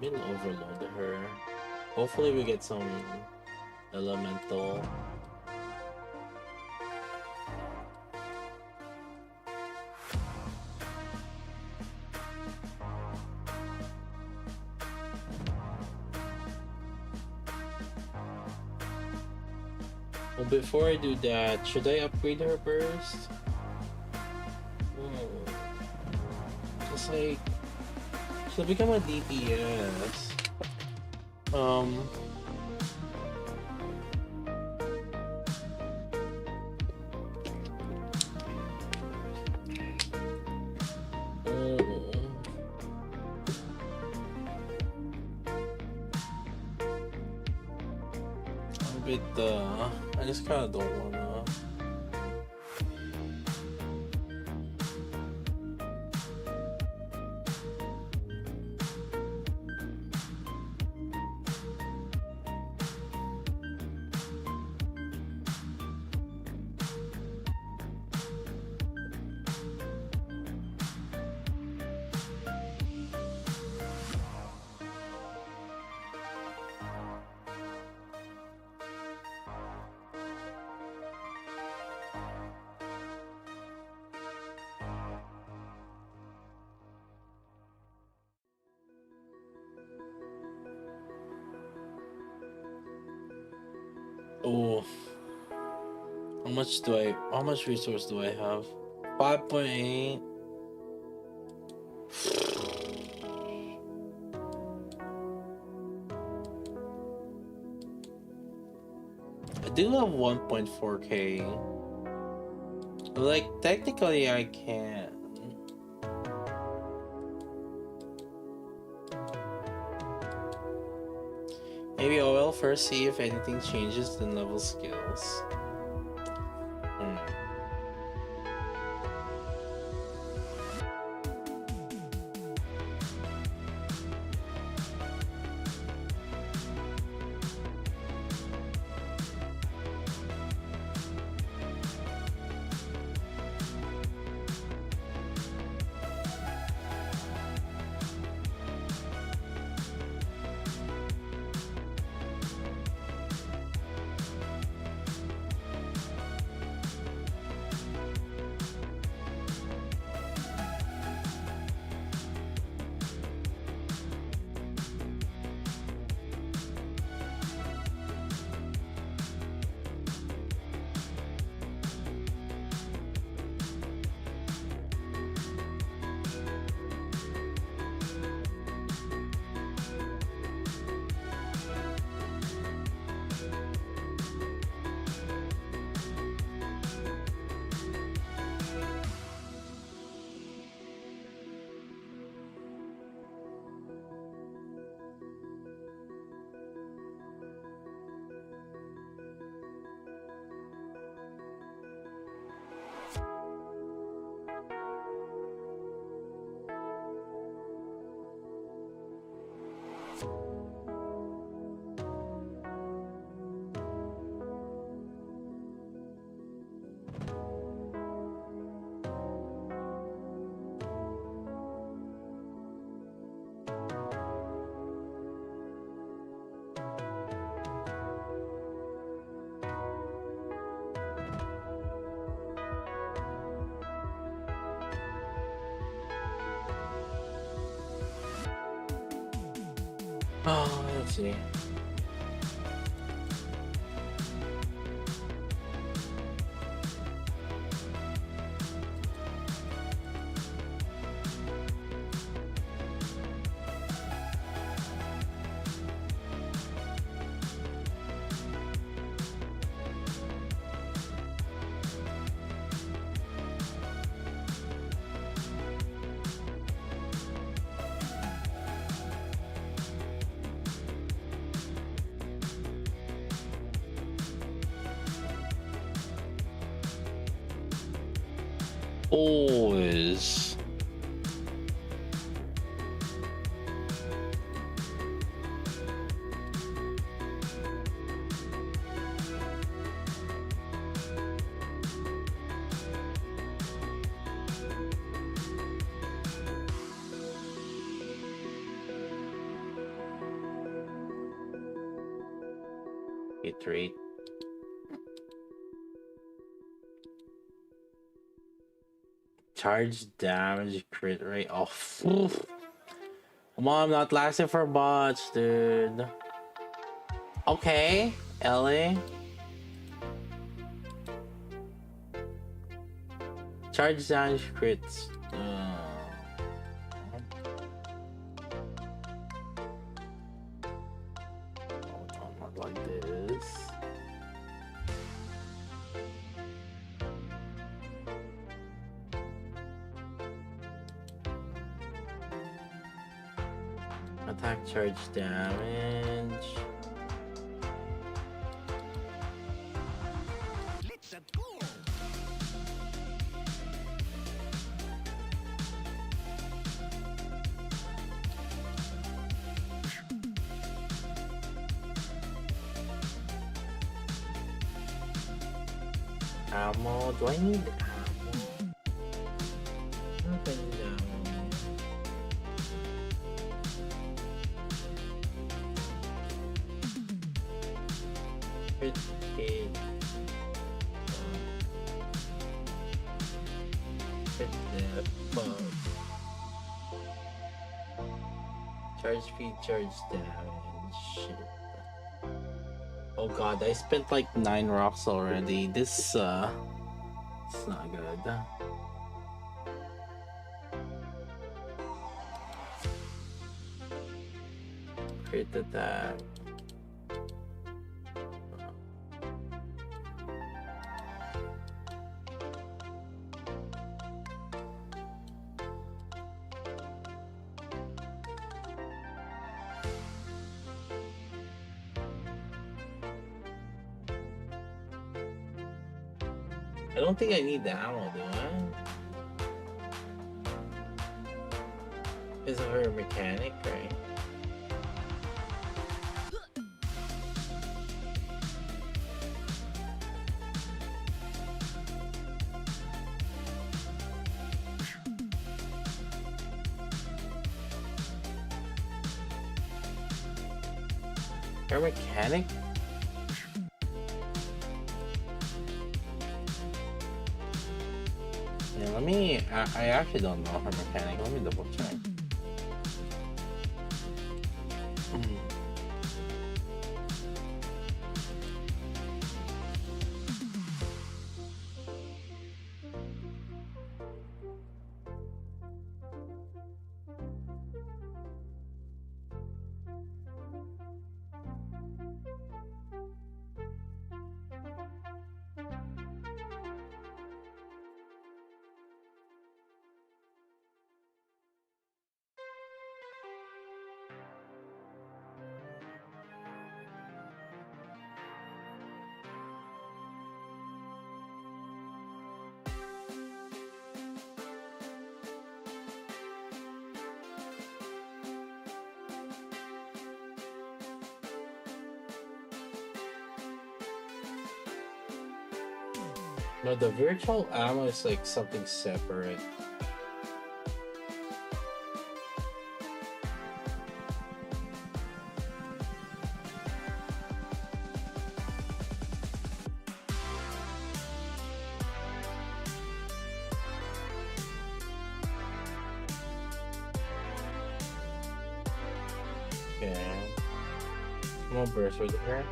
[SPEAKER 1] we'll overload her. Hopefully we get some elemental. Well, before I do that, should I upgrade her burst? Just like, she'll become a DPS. I just kind of don't wanna. Oh, how much resource do I have? 5.8. I do have 1.4k. Like, technically I can. Maybe I will first see if anything changes in level skills. Oh, let's see. Always. Hit rate. Charge damage crit rate. Oh, come on, I'm not lasting for much, dude. Okay, Ellie. Charge damage crits. Oh, not like this. Attack charge damage. Ammo? Do I need ammo? What do I need ammo? Crit hit. Crit death. Charge speed, charge damage. Shit. Oh god, I spent like 9 rocks already. This it's not good. Crit attack. I don't think I need the ammo, do I? It's a her mechanic, right? Her mechanic? Yeah, let me. I actually don't know her mechanic. Let me double check. No, the virtual ammo is like something separate. Okay. More burst with her.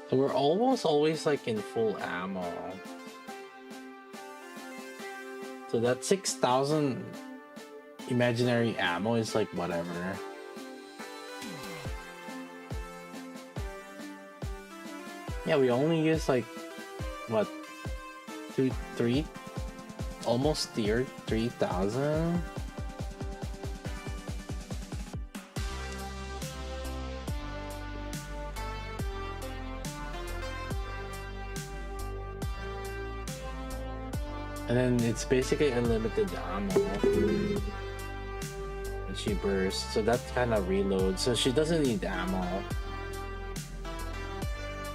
[SPEAKER 1] So we're almost always like in full ammo. So that 6,000 imaginary ammo is like whatever. Yeah, we only use like what, three, almost 3,000. And then it's basically unlimited ammo. And she bursts, so that kind of reloads. So she doesn't need ammo.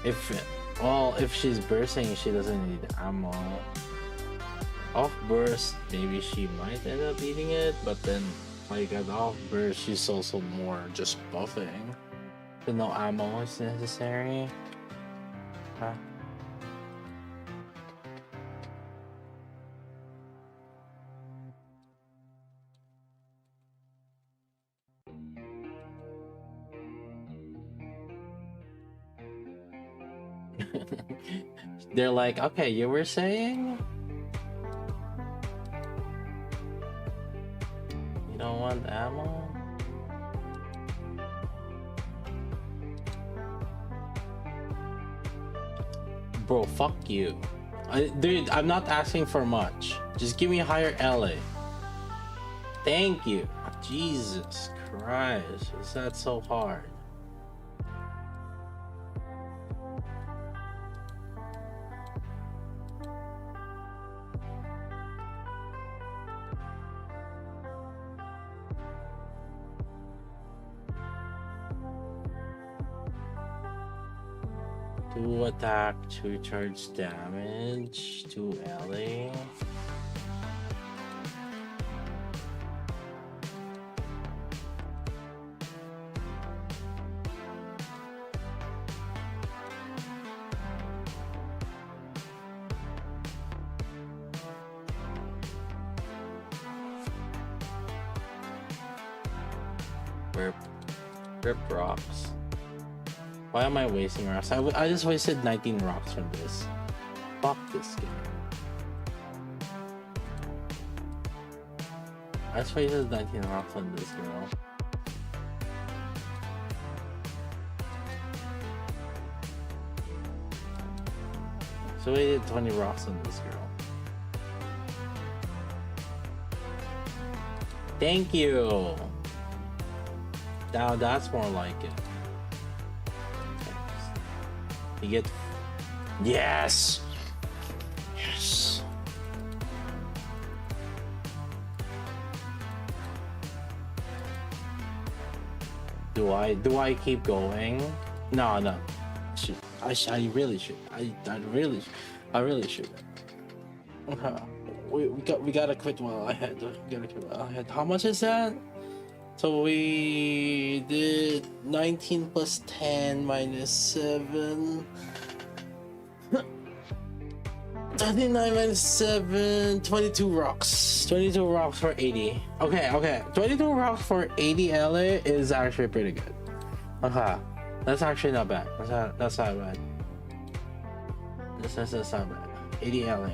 [SPEAKER 1] If she's bursting, she doesn't need ammo. Off burst, maybe she might end up eating it, but then like at off burst, she's also more just buffing. So no ammo is necessary. Huh? They're like, okay, you were saying you don't want ammo? Bro, fuck you. Dude, I'm not asking for much. Just give me a higher LA. Thank you. Jesus Christ, is that so hard? Two attack, 2 charge damage, 2 LA. Rip rocks. Why am I wasting rocks? I just wasted 19 rocks from this. Fuck this game. I just wasted 19 rocks on this girl. So I did 20 rocks on this girl. Thank you! Now that's more like it. You get... Yes! Yes! Do I keep going? No. Shoot. I really should. I really should. We gotta quit while ahead. How much is that? So we did 19 plus 10 minus 7. 39 minus 7, 22 rocks. 22 rocks for 80. Okay. 22 rocks for 80 LA is actually pretty good. Okay. That's actually not bad. That's not bad. That's not bad. 80 LA.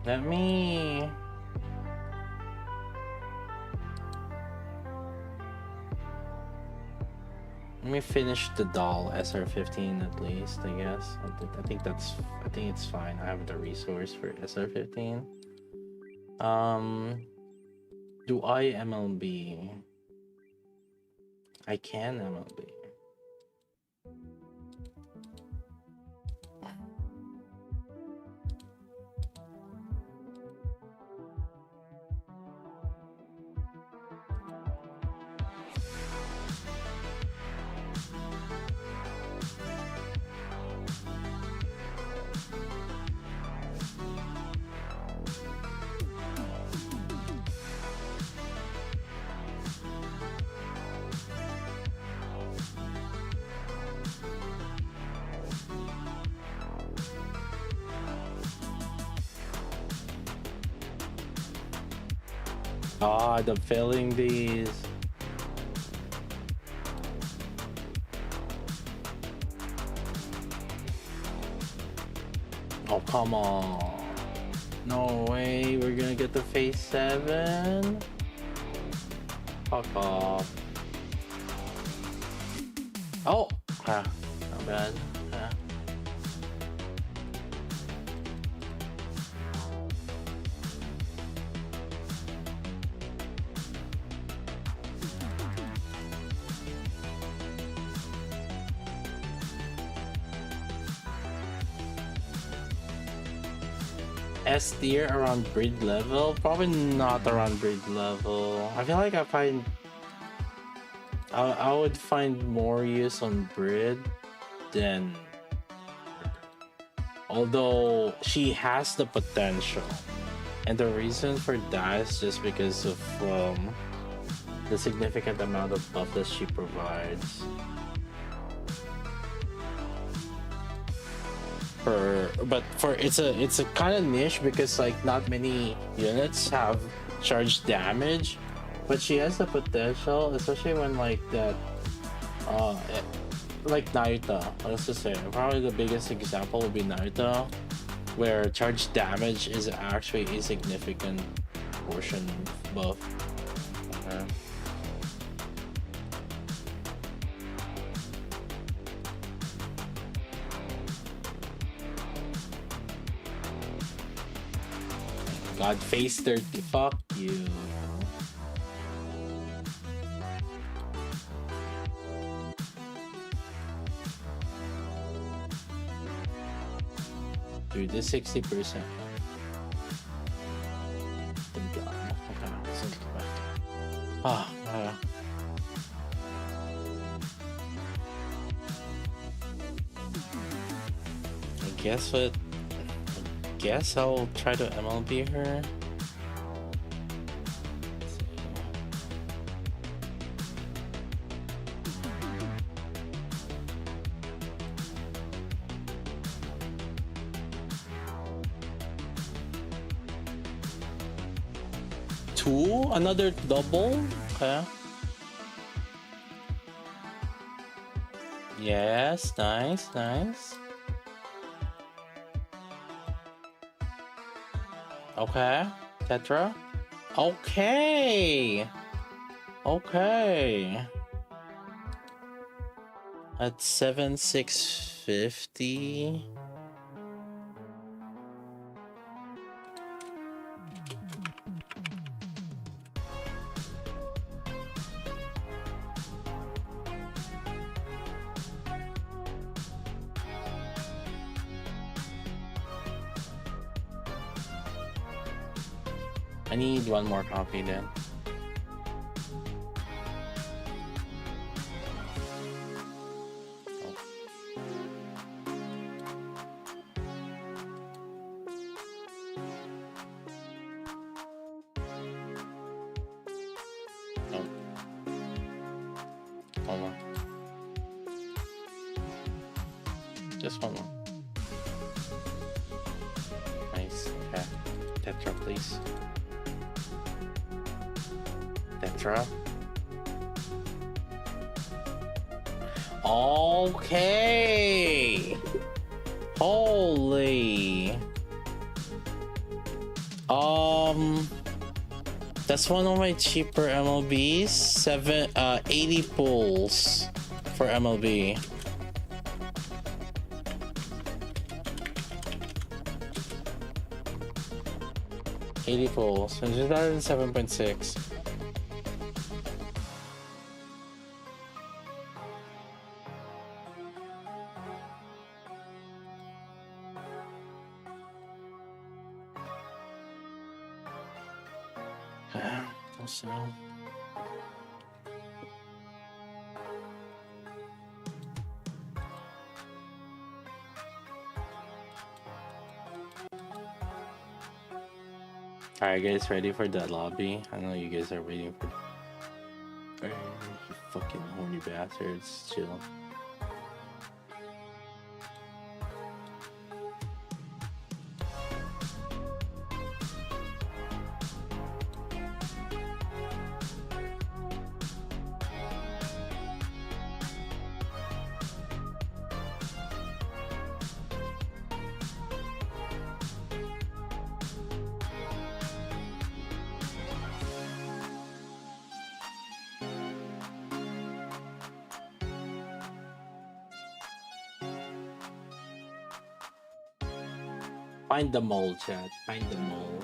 [SPEAKER 1] Let me... Let me finish the doll SR15 at least, I guess. I think it's fine. I have the resource for SR15. Do I MLB? I can MLB. God, I'm failing these. Oh, come on. No way, we're gonna get the phase 7? Fuck off. Oh! Not bad. S tier around breed level? Probably not around breed level. I feel like I would find more use on breed than, although she has the potential, and the reason for that is just because of the significant amount of buff that she provides. But it's a kind of niche because like not many units have charged damage, but she has the potential, especially when like that like Naruto. Let's just say probably the biggest example would be Naruto, where charged damage is actually a significant portion buff. God, phase 30. Fuck you. Dude, this 60%. Thank God. Okay, let's go back. I guess what? Guess I'll try to MLB her. Two? Another double? Okay. Yes, nice, nice. Okay, Tetra. Okay. Okay. At 7,650. I need one more copy then. One more. Just one more. Nice. Okay. Tetra, please. Tetra. Okay. Holy. That's one of my cheaper MLBs. 80 pulls. for MLB. $80 pulls. And just added 7.6. So. Alright guys, ready for that lobby? I know you guys are waiting for you fucking horny bastards. Chill. Find the mole, chat. Find the mole.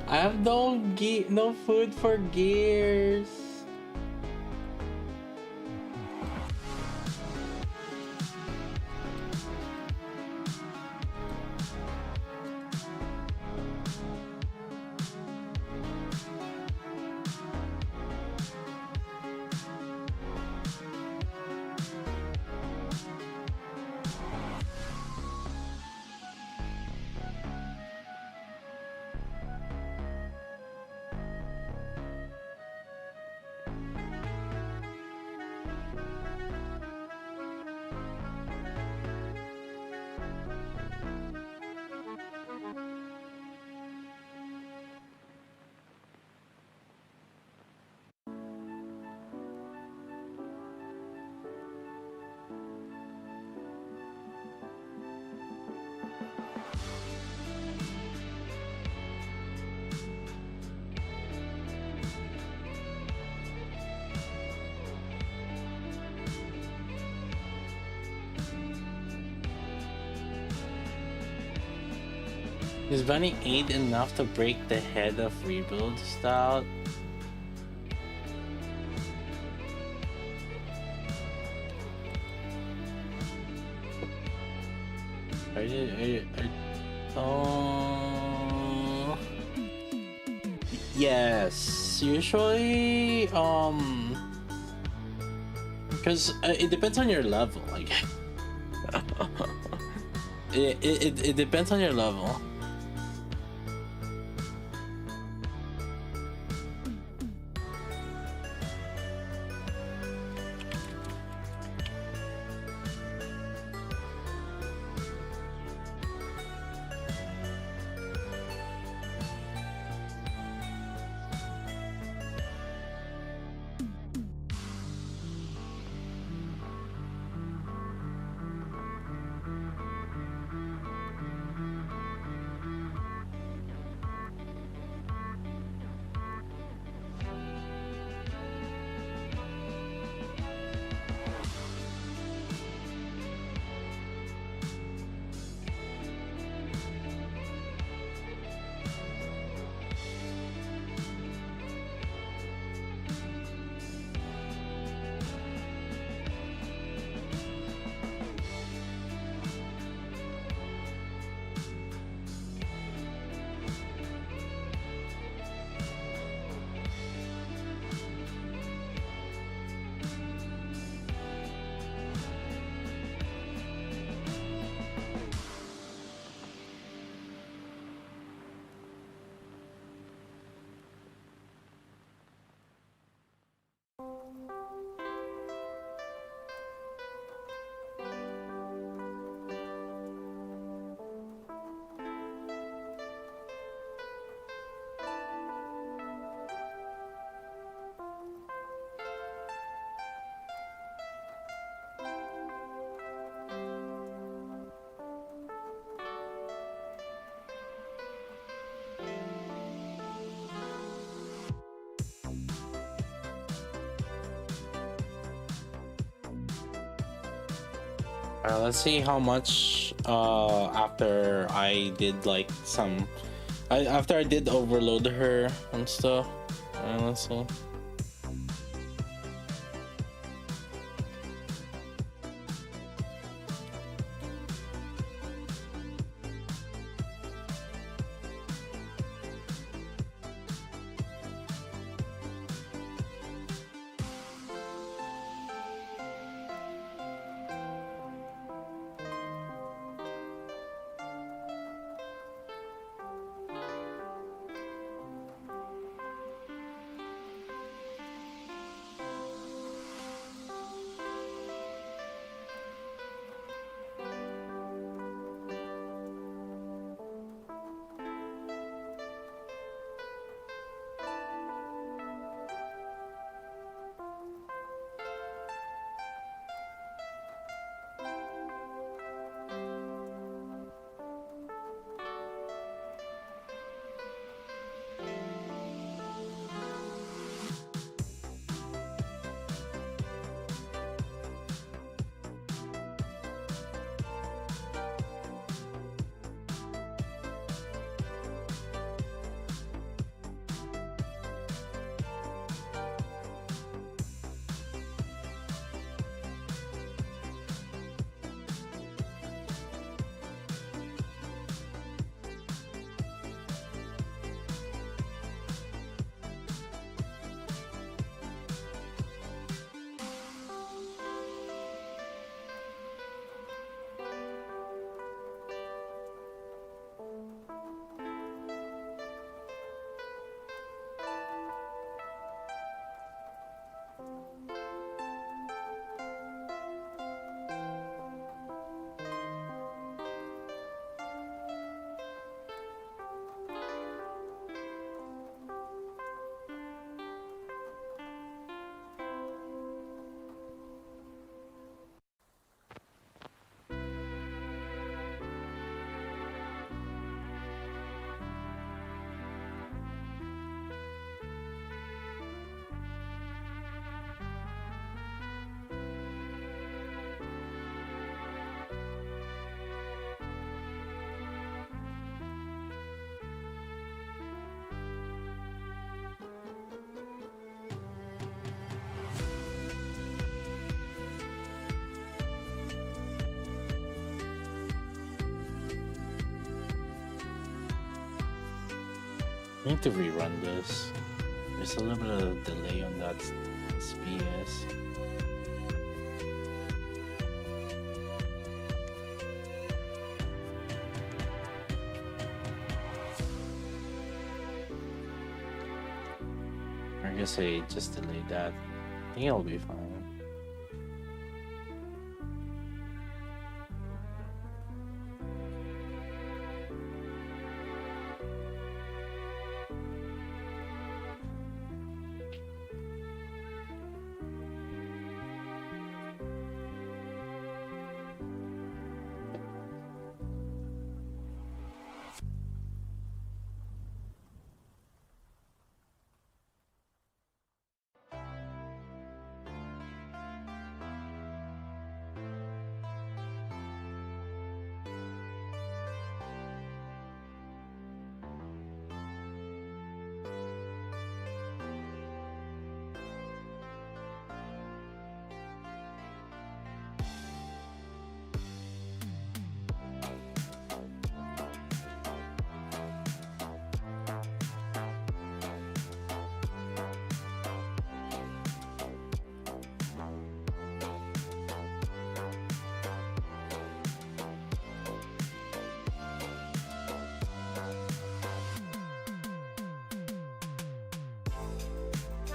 [SPEAKER 1] I have no food for gears. Is Bunny 8 enough to break the head of Rebuild Stout? Oh, yes. Usually, because it depends on your level. Like, it depends on your level. Let's see how much after I did like some after I did overload her and stuff. Let's see. I need to rerun this. There's a little bit of delay on that SPS. I guess I just delayed that. I think it'll be fine.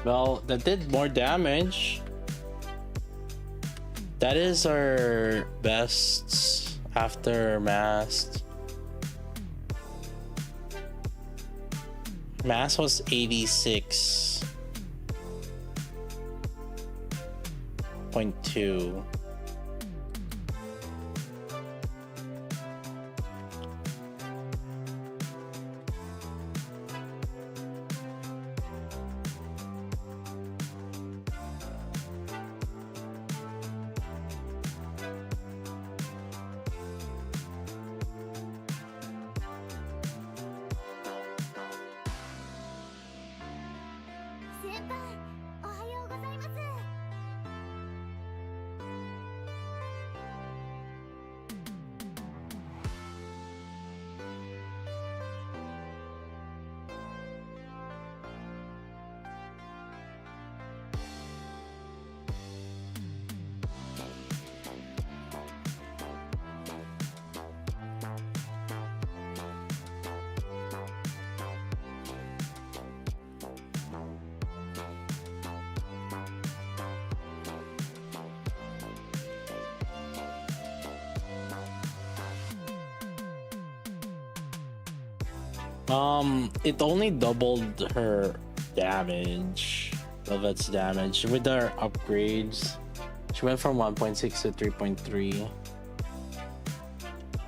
[SPEAKER 1] Well, that did more damage. That is our best after Mast. Mast was 86.2. It only doubled her damage, Velvet's damage, with her upgrades. She went from 1.6 to 3.3,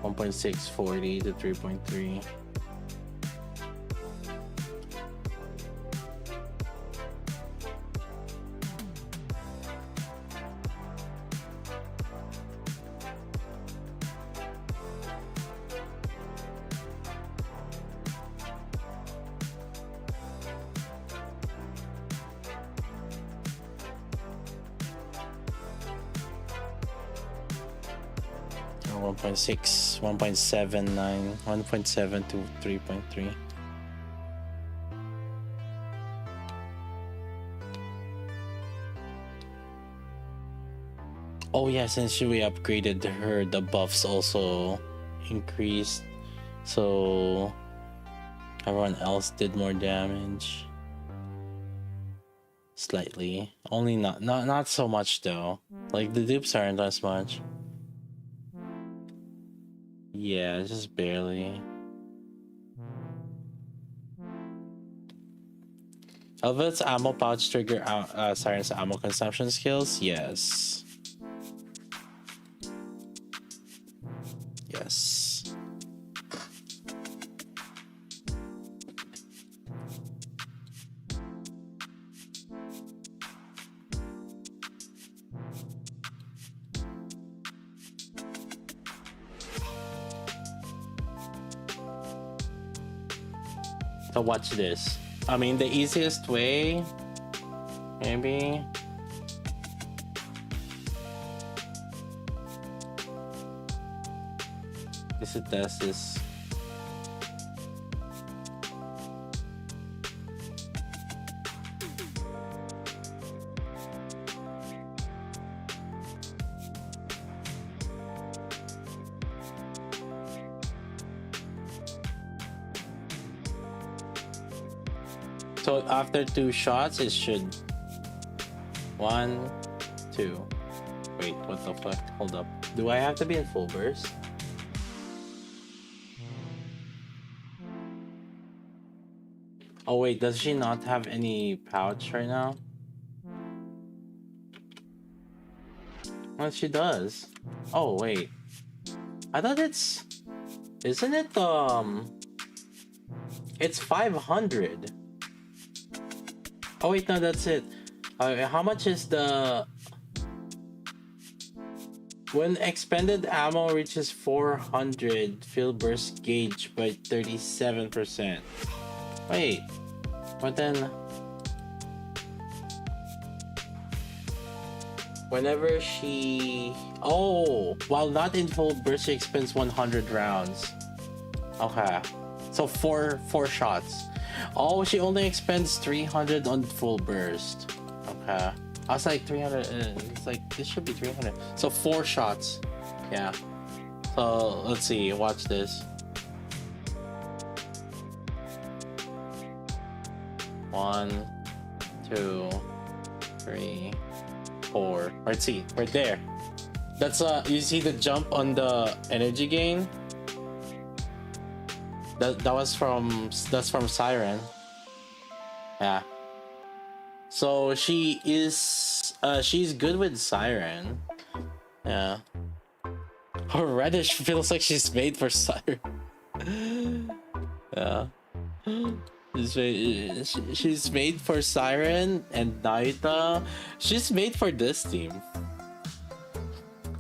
[SPEAKER 1] 1.640 to 3.3. Or 1.6, 1.79, 1.7 to 3.3. Oh yeah, since we upgraded her, the buffs also increased, so everyone else did more damage. Slightly, only not so much though. Like the dupes aren't as much. Yeah, just barely. Velvet's ammo pouch trigger Siren's ammo consumption skills? Yes. Yes. So watch this. I mean, the easiest way, maybe. Is to test this. So after 2 shots, it should 1, 2. Wait, what the fuck? Hold up. Do I have to be in full burst? Oh wait, does she not have any pouch right now? Well, she does. Oh wait. I thought it's... Isn't it, it's 500. Oh wait, no, that's it. How much is the... When expended ammo reaches 400, fill burst gauge by 37%. Wait, but then... Whenever she... Oh, while not in full burst, she expends 100 rounds. Okay. So four shots. Oh, she only expends 300 on full burst. Okay. I was like 300. It's like, this should be 300. So 4 shots. Yeah. So let's see. Watch this. 1, 2, 3, 4. Let's see. Right there. That's you see the jump on the energy gain? That's from Siren. Yeah. So she's good with Siren. Yeah. Her reddish feels like she's made for Siren. Yeah. She's made for Siren and Naita. She's made for this team.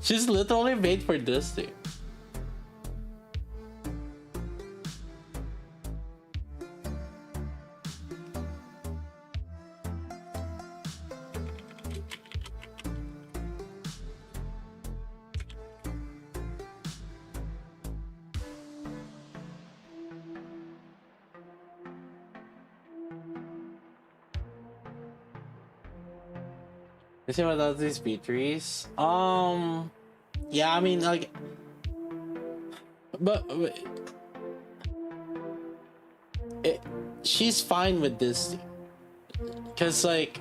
[SPEAKER 1] She's literally made for this team. You see what does these B3s? Yeah, I mean, like, but she's fine with this, cause like,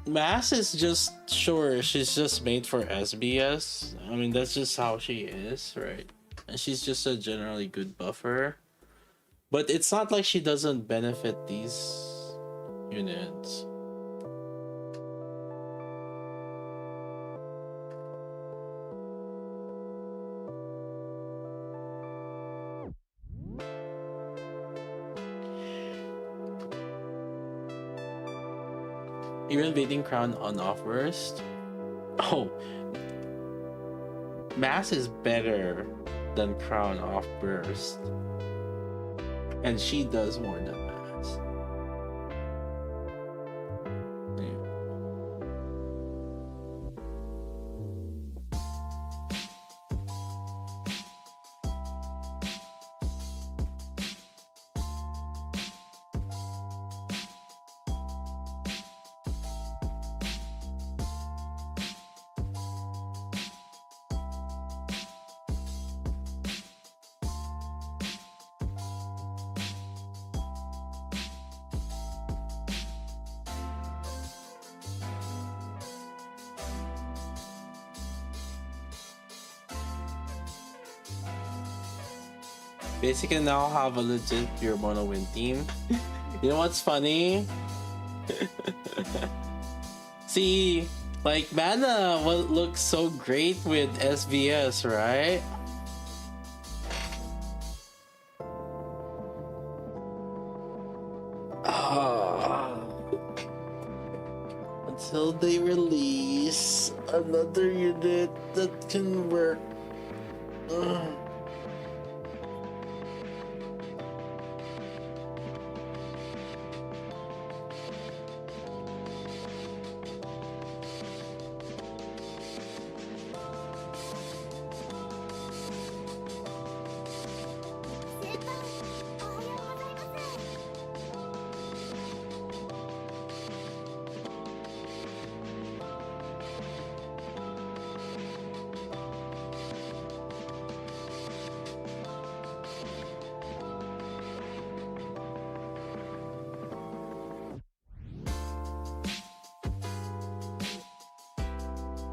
[SPEAKER 1] Mass is just sure she's just made for SBS. I mean, that's just how she is, right? And she's just a generally good buffer. But it's not like she doesn't benefit these units. Even beating Crown on off burst. Oh, Mass is better than Crown off burst. And she does more than Mass. Yeah. Basically now have a legit pure mono win team. You know what's funny? See, like Mana looks so great with SBS, right? Until they release another unit that can work.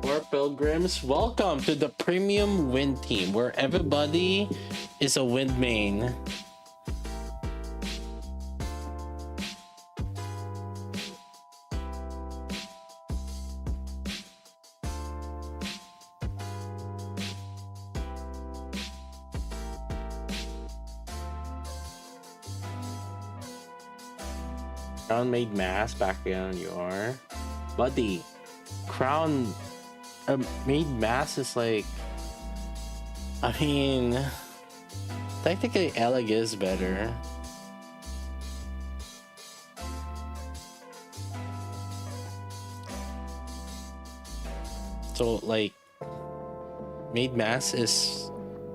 [SPEAKER 1] War Pilgrims, welcome to the Premium Wind Team, where everybody is a wind main. Crown made mass back on you are. Buddy, Crown made mass is like, I mean, technically Eleg is better. So like, made mass is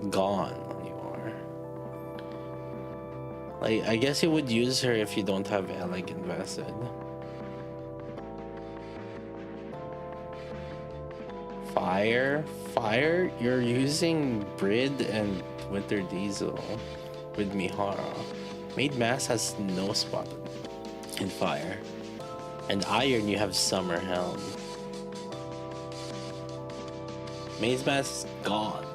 [SPEAKER 1] gone on you are. Like, I guess you would use her if you don't have Eleg invested. Fire, you're using Brid and Winter Diesel with Mihara. Made Mass has no spot in fire. And Iron, you have Summer Helm. Maze Mass gone.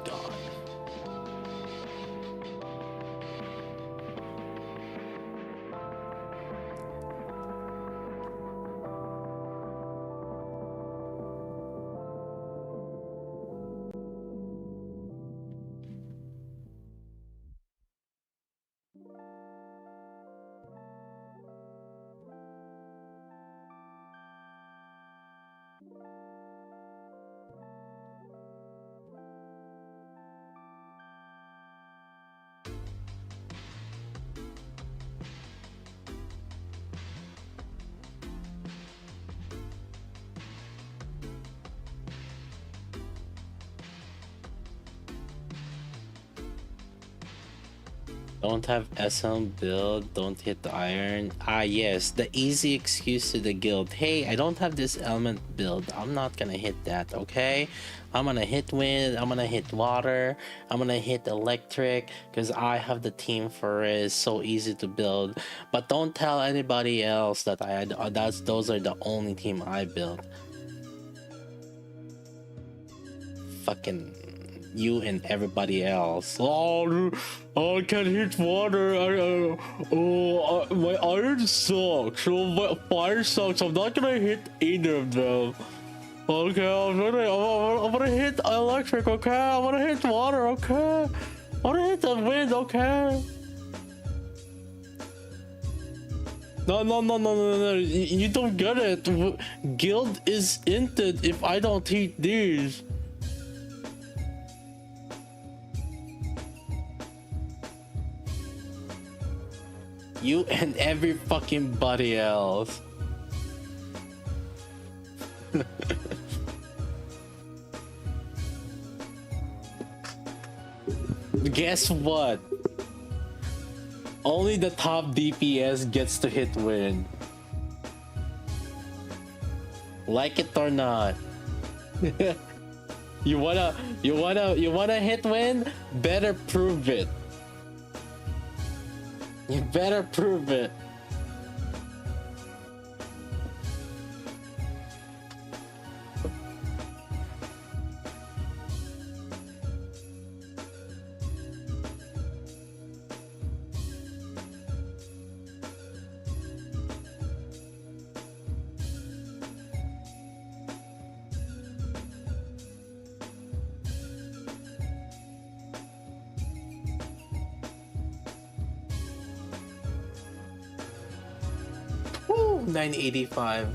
[SPEAKER 1] Don't have SM build, don't hit the iron. Ah yes, the easy excuse to the guild. Hey, I don't have this element build. I'm not gonna hit that, okay? I'm gonna hit wind, I'm gonna hit water, I'm gonna hit electric, because I have the team for it. It's so easy to build. But don't tell anybody else that those are the only team I built. Fucking you and everybody else. Oh, I can't hit water. My iron sucks. So my fire sucks. I'm not gonna hit either of them. Okay, I'm gonna hit electric. Okay, I'm gonna hit water. Okay, I'm gonna hit the wind. Okay. No. You don't get it. Guild is inted if I don't hit these. You and every fucking body else. Guess what? Only the top DPS gets to hit win. Like it or not. You wanna hit win? Better prove it. You better prove it. Woo, 985.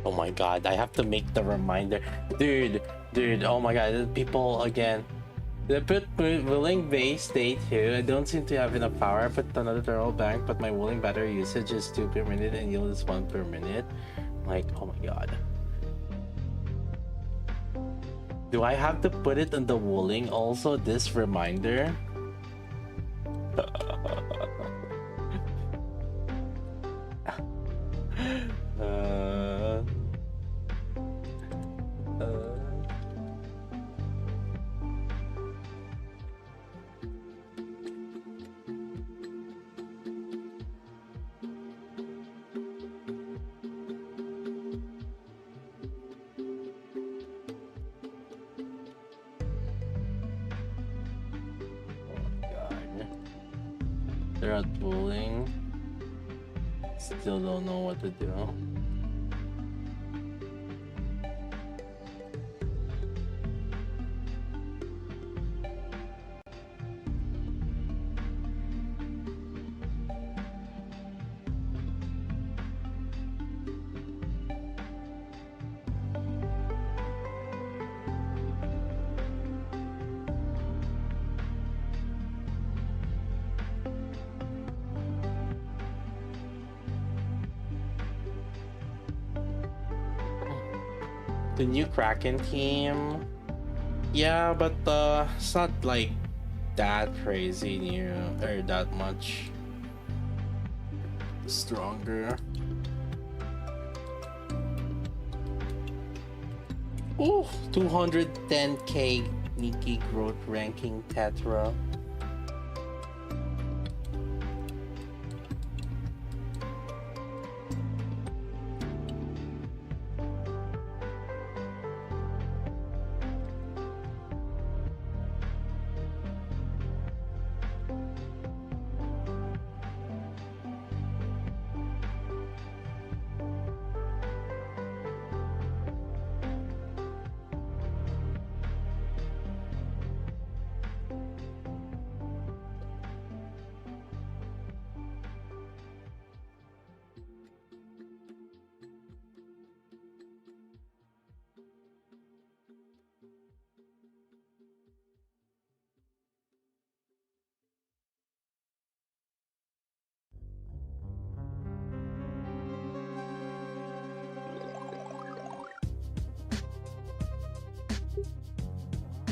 [SPEAKER 1] Oh my god, I have to make the reminder. Dude, oh my god, people again. They put willing base day 2. I don't seem to have enough power. I put another thermal bank, but my willing battery usage is 2 per minute and yield is 1 per minute. Like, oh my god. Do I have to put it on the willing also, this reminder? They're at bowling. Still don't know what to do. The new Kraken team, yeah, but it's not like that crazy new or that much stronger. Ooh, 210k Nikke growth ranking Tetra.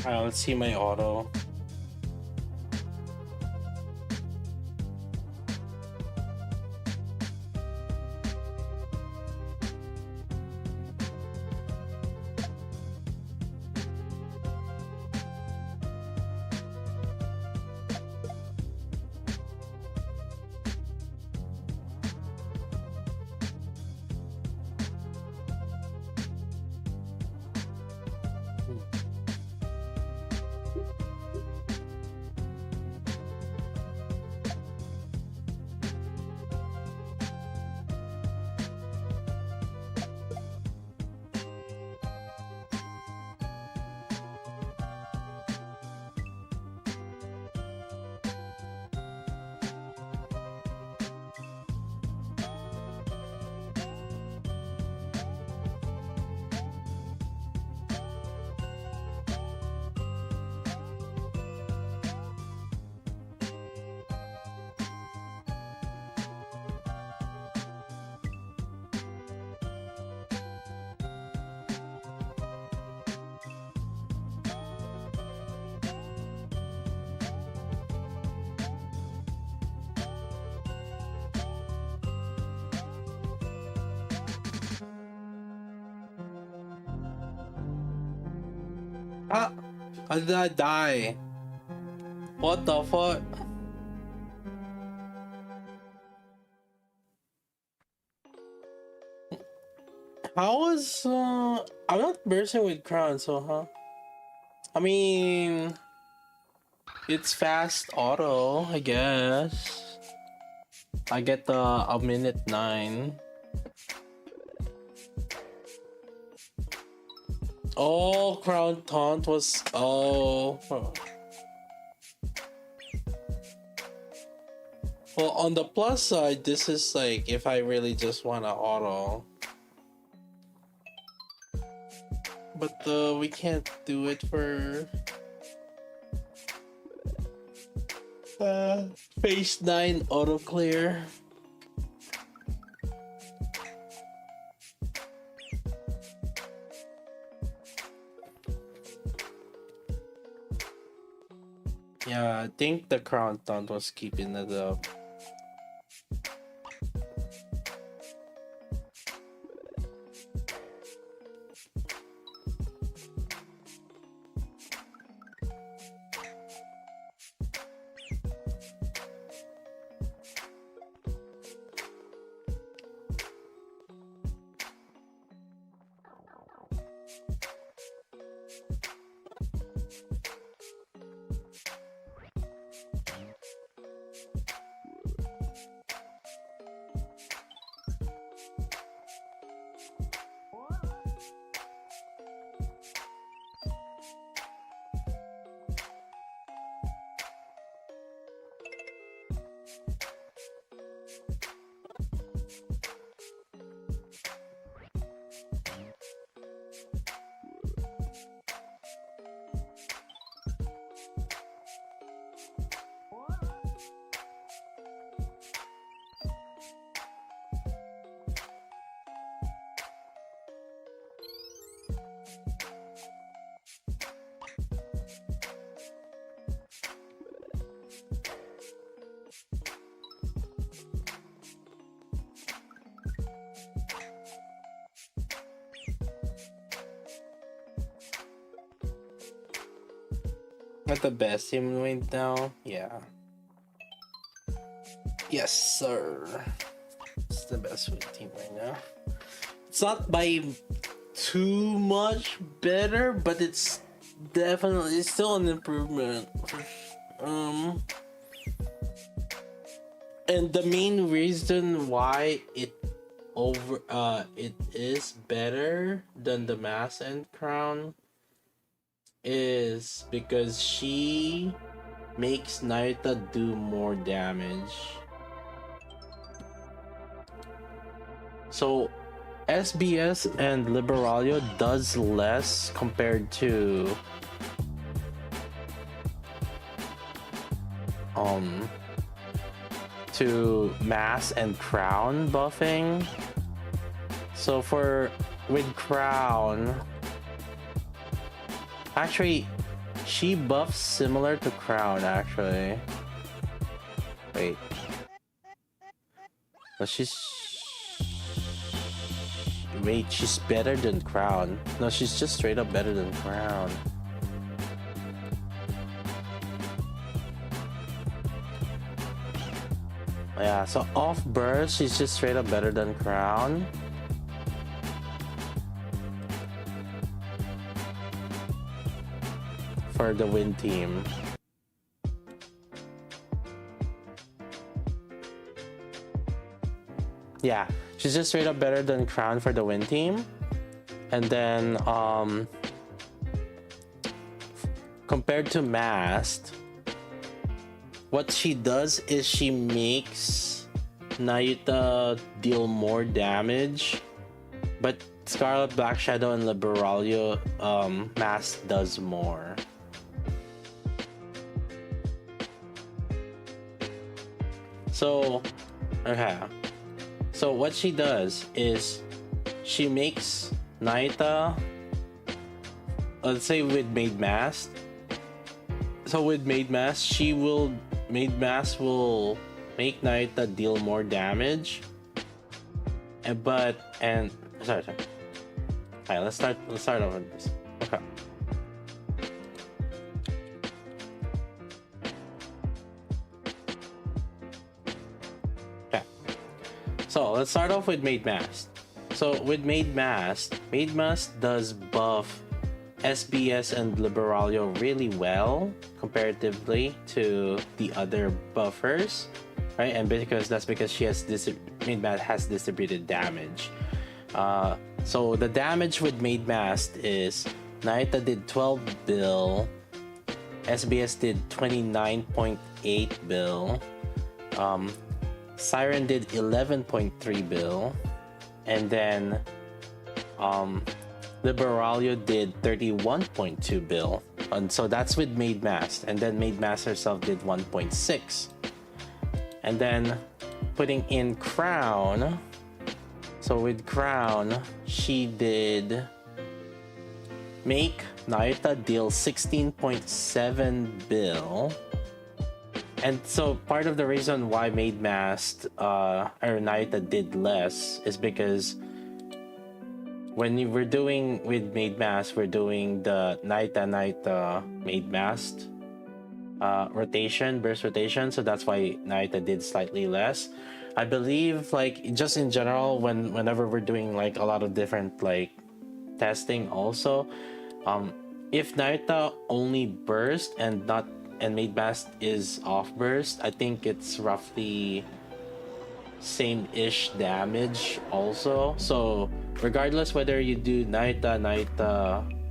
[SPEAKER 1] Alright, let's see my auto. Ah! How did I die? What the fuck? How is I'm not bursting with crown, so huh? I mean, it's fast auto, I guess. I get a minute 9. Oh, crown taunt was oh. Well, on the plus side, this is like if I really just want to auto. But we can't do it for phase 9 auto clear. Yeah, I think the crown taunt was keeping it up. Not the best team right now, yeah. Yes, sir. It's the best team right now. It's not by too much better, but it's definitely still an improvement. And the main reason why it is better than the Mask and Crown is because she makes Naruto do more damage. So SBS and Liberalia does less compared to Mass and Crown buffing. So with Crown, actually, she buffs similar to Crown, actually. Wait. No, she's better than Crown. No, she's just straight up better than Crown. Yeah, so off burst, she's just straight up better than Crown. For the win team. Yeah, she's just straight up better than Crown for the win team. And then compared to Masked, what she does is she makes Naruto deal more damage, but Scarlet, Black Shadow, and Liberalia Mask does more. So, okay. So what she does is she makes Naruto, let's say with Made Mask. So with Made Mask, Made Mask will make Naruto deal more damage. Sorry. Alright, let's start over this. Okay. So let's start off with Made Mask. So with Made Mask does buff SBS and Liberalia really well comparatively to the other buffers, right? And that's because Made Mask has distributed damage. So the damage with Made Mask is Naruto did 12 bill, SBS did 29.8 bill, Siren did 11.3 bill, and then Liberalia did 31.2 bill, and so that's with Maid Mask, and then Maid Mask herself did 1.6. And then putting in Crown, so with Crown, she did make Naita deal 16.7 bill. And so part of the reason why Maid Mask or Naita did less is because when you were doing with Maid Mask, we're doing the Naita Maid Mask burst rotation, so that's why Naita did slightly less. I believe, like, just in general, whenever we're doing like a lot of different like testing also, if Naita only burst and Maid Mask is off burst, I think it's roughly same-ish damage also. So regardless whether you do Naita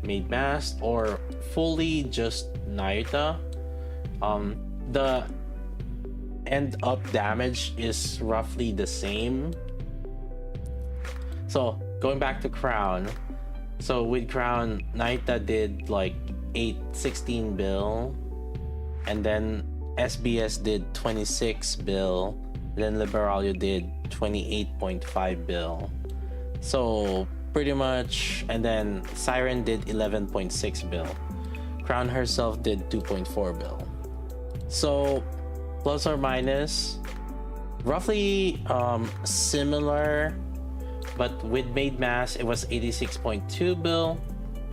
[SPEAKER 1] Maid Mask or fully just Naita, the end up damage is roughly the same. So going back to Crown, so with Crown, Naita did like 16 bill, and then SBS did 26 bill, then Liberalia did 28.5 bill. So pretty much, and then Siren did 11.6 bill. Crown herself did 2.4 bill. So plus or minus roughly similar, but with Maid Mask it was 86.2 bill,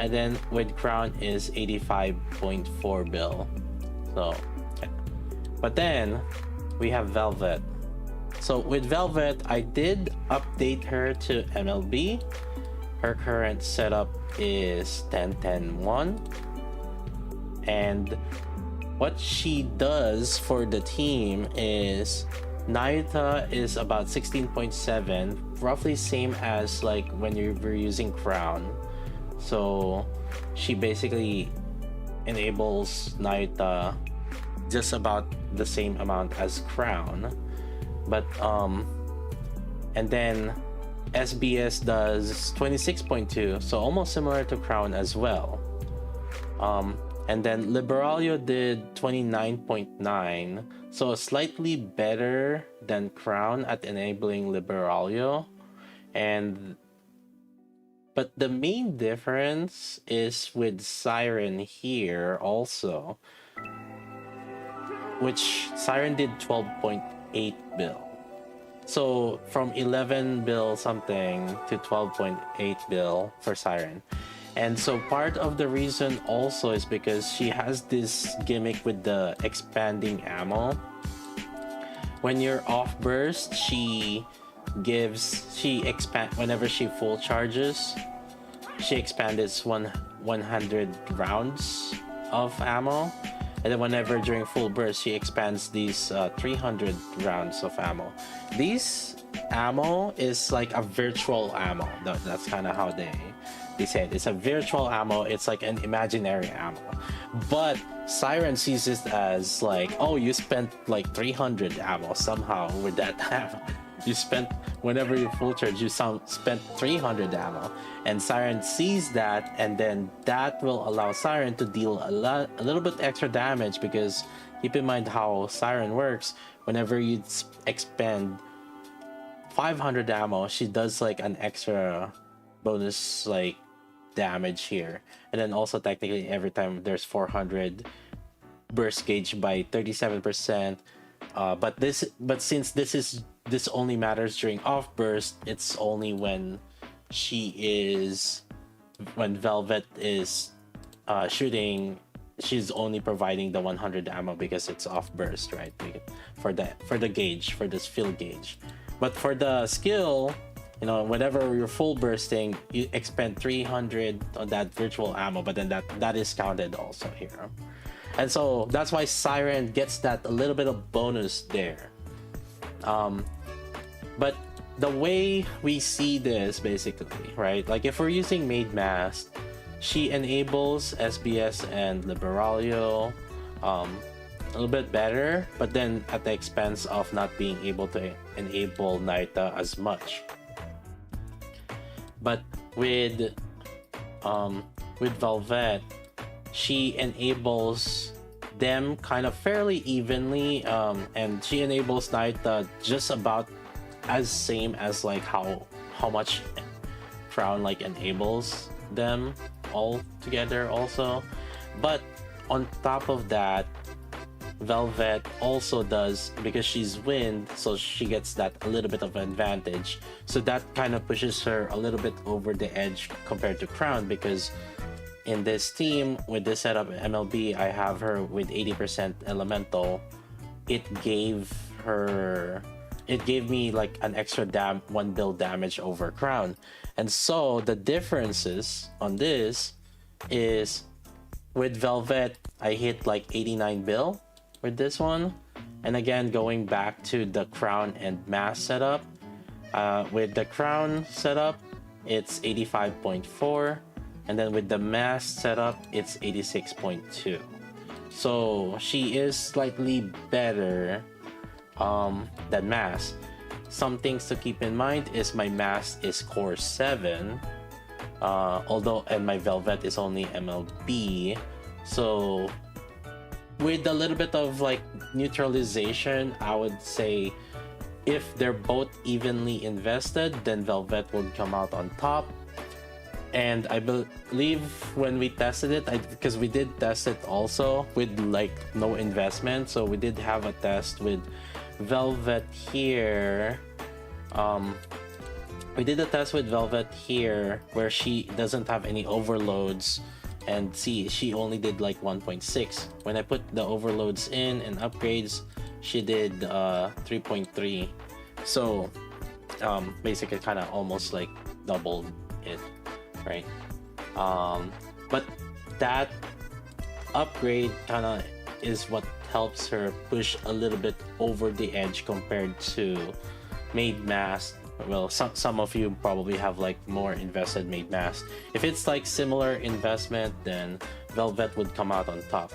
[SPEAKER 1] and then with Crown is 85.4 bill. So but then we have Velvet. So with Velvet, I did update her to MLB. Her current setup is 10-10-1, and what she does for the team is Naita is about 16.7, roughly same as like when you were using Crown. So she basically enables Naita just about the same amount as Crown, but and then SBS does 26.2, so almost similar to Crown as well. And then Liberalia did 29.9, so slightly better than Crown at enabling Liberalia. But the main difference is with Siren here also, which Siren did 12.8 bill. So from 11 bill something to 12.8 bill for Siren. And so part of the reason also is because she has this gimmick with the expanding ammo. When you're off burst, whenever she full charges, she expands 100 rounds of ammo. And then whenever during full burst, she expands these 300 rounds of ammo. These ammo is like a virtual ammo. That's kind of how they say it. It's a virtual ammo. It's like an imaginary ammo. But Siren sees it as like, oh, you spent like 300 ammo somehow with that ammo. You spent, whenever you full charge, you spent 300 ammo. And Siren sees that, and then that will allow Siren to deal a little bit extra damage, because keep in mind how Siren works. Whenever you expend 500 ammo, she does like an extra bonus like damage here. And then also technically every time there's 400 burst gauge by 37%. But since this only matters during off burst, it's only when Velvet is shooting, she's only providing the 100 ammo because it's off burst, right? For the gauge, for this field gauge. But for the skill, whenever you're full bursting, you expend 300 on that virtual ammo, but then that is counted also here. And so that's why Siren gets that a little bit of bonus there. But the way we see this basically, right? Like if we're using Maid Mask, she enables SBS and Liberalia a little bit better, but then at the expense of not being able to enable Naita as much. But with with Velvet, she enables them kind of fairly evenly, and she enables Naita just about as same as like how much Crown like enables them all together also. But on top of that, Velvet also does, because she's wind, so she gets that a little bit of advantage. So that kind of pushes her a little bit over the edge compared to Crown, because in this team with this setup MLB, I have her with 80% elemental. It gave me like an extra 1 build damage over Crown. And so the differences on this is, with Velvet I hit like 89 bill with this one, and again going back to the Crown and Mask setup, with the Crown setup it's 85.4, and then with the Mask setup it's 86.2. So she is slightly better than Mask. Some things to keep in mind is my Mask is core 7, and my Velvet is only MLB. So with a little bit of like neutralization, I would say if they're both evenly invested, then Velvet would come out on top. And I believe when we tested it, because we did test it also with like no investment, so we did have a test with Velvet here. We did a test with Velvet here where she doesn't have any overloads, and see, she only did like 1.6. When I put the overloads in and upgrades, she did 3.3. So basically kind of almost like doubled it, right? But that upgrade kind of is what helps her push a little bit over the edge compared to Maid Mask. Well, some of you probably have like more invested Maid Mask. If it's like similar investment, then Velvet would come out on top.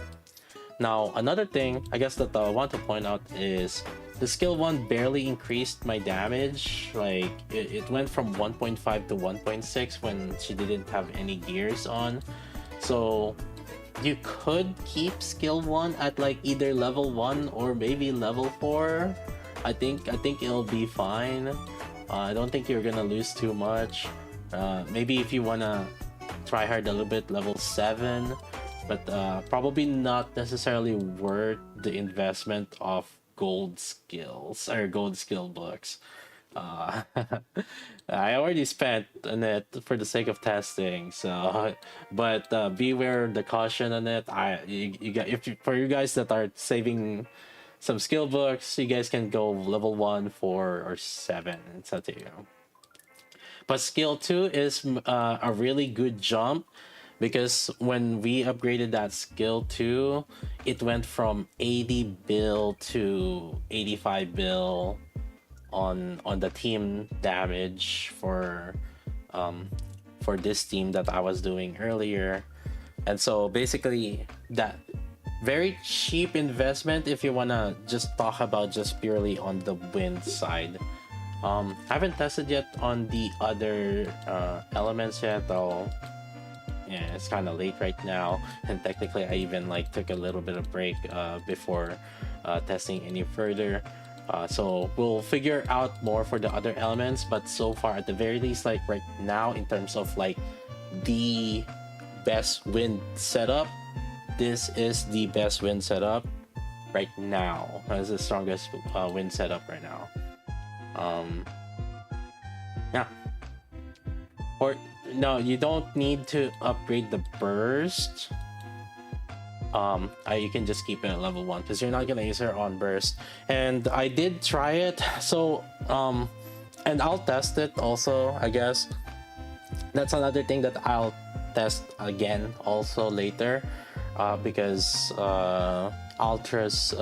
[SPEAKER 1] Now another thing I guess that I want to point out is the skill 1 barely increased my damage. Like it went from 1.5 to 1.6 when she didn't have any gears on. So you could keep skill 1 at like either level 1 or maybe level 4. I think it'll be fine. I don't think you're gonna lose too much. Maybe if you wanna try hard a little bit, level 7, but probably not necessarily worth the investment of gold skills or gold skill books. I already spent on it for the sake of testing, so but beware the caution on it. For you guys that are saving some skill books, you guys can go level 1, 4, or 7. It's up to you. But skill 2 is a really good jump, because when we upgraded that skill 2, it went from 80 bill to 85 bill on the team damage for this team that I was doing earlier. And so basically that very cheap investment if you wanna just talk about just purely on the wind side. I haven't tested yet on the other elements yet, though. Yeah, it's kind of late right now, and technically I even like took a little bit of break before testing any further. So we'll figure out more for the other elements, but so far at the very least, like right now, in terms of like the best wind setup, this is the best wind setup right now. It's the strongest wind setup right now. Yeah. Or no, you don't need to upgrade the burst. You can just keep it at level 1 because you're not gonna use her on burst. And I did try it, so and I'll test it also, I guess. That's another thing that I'll test again also later, because Altras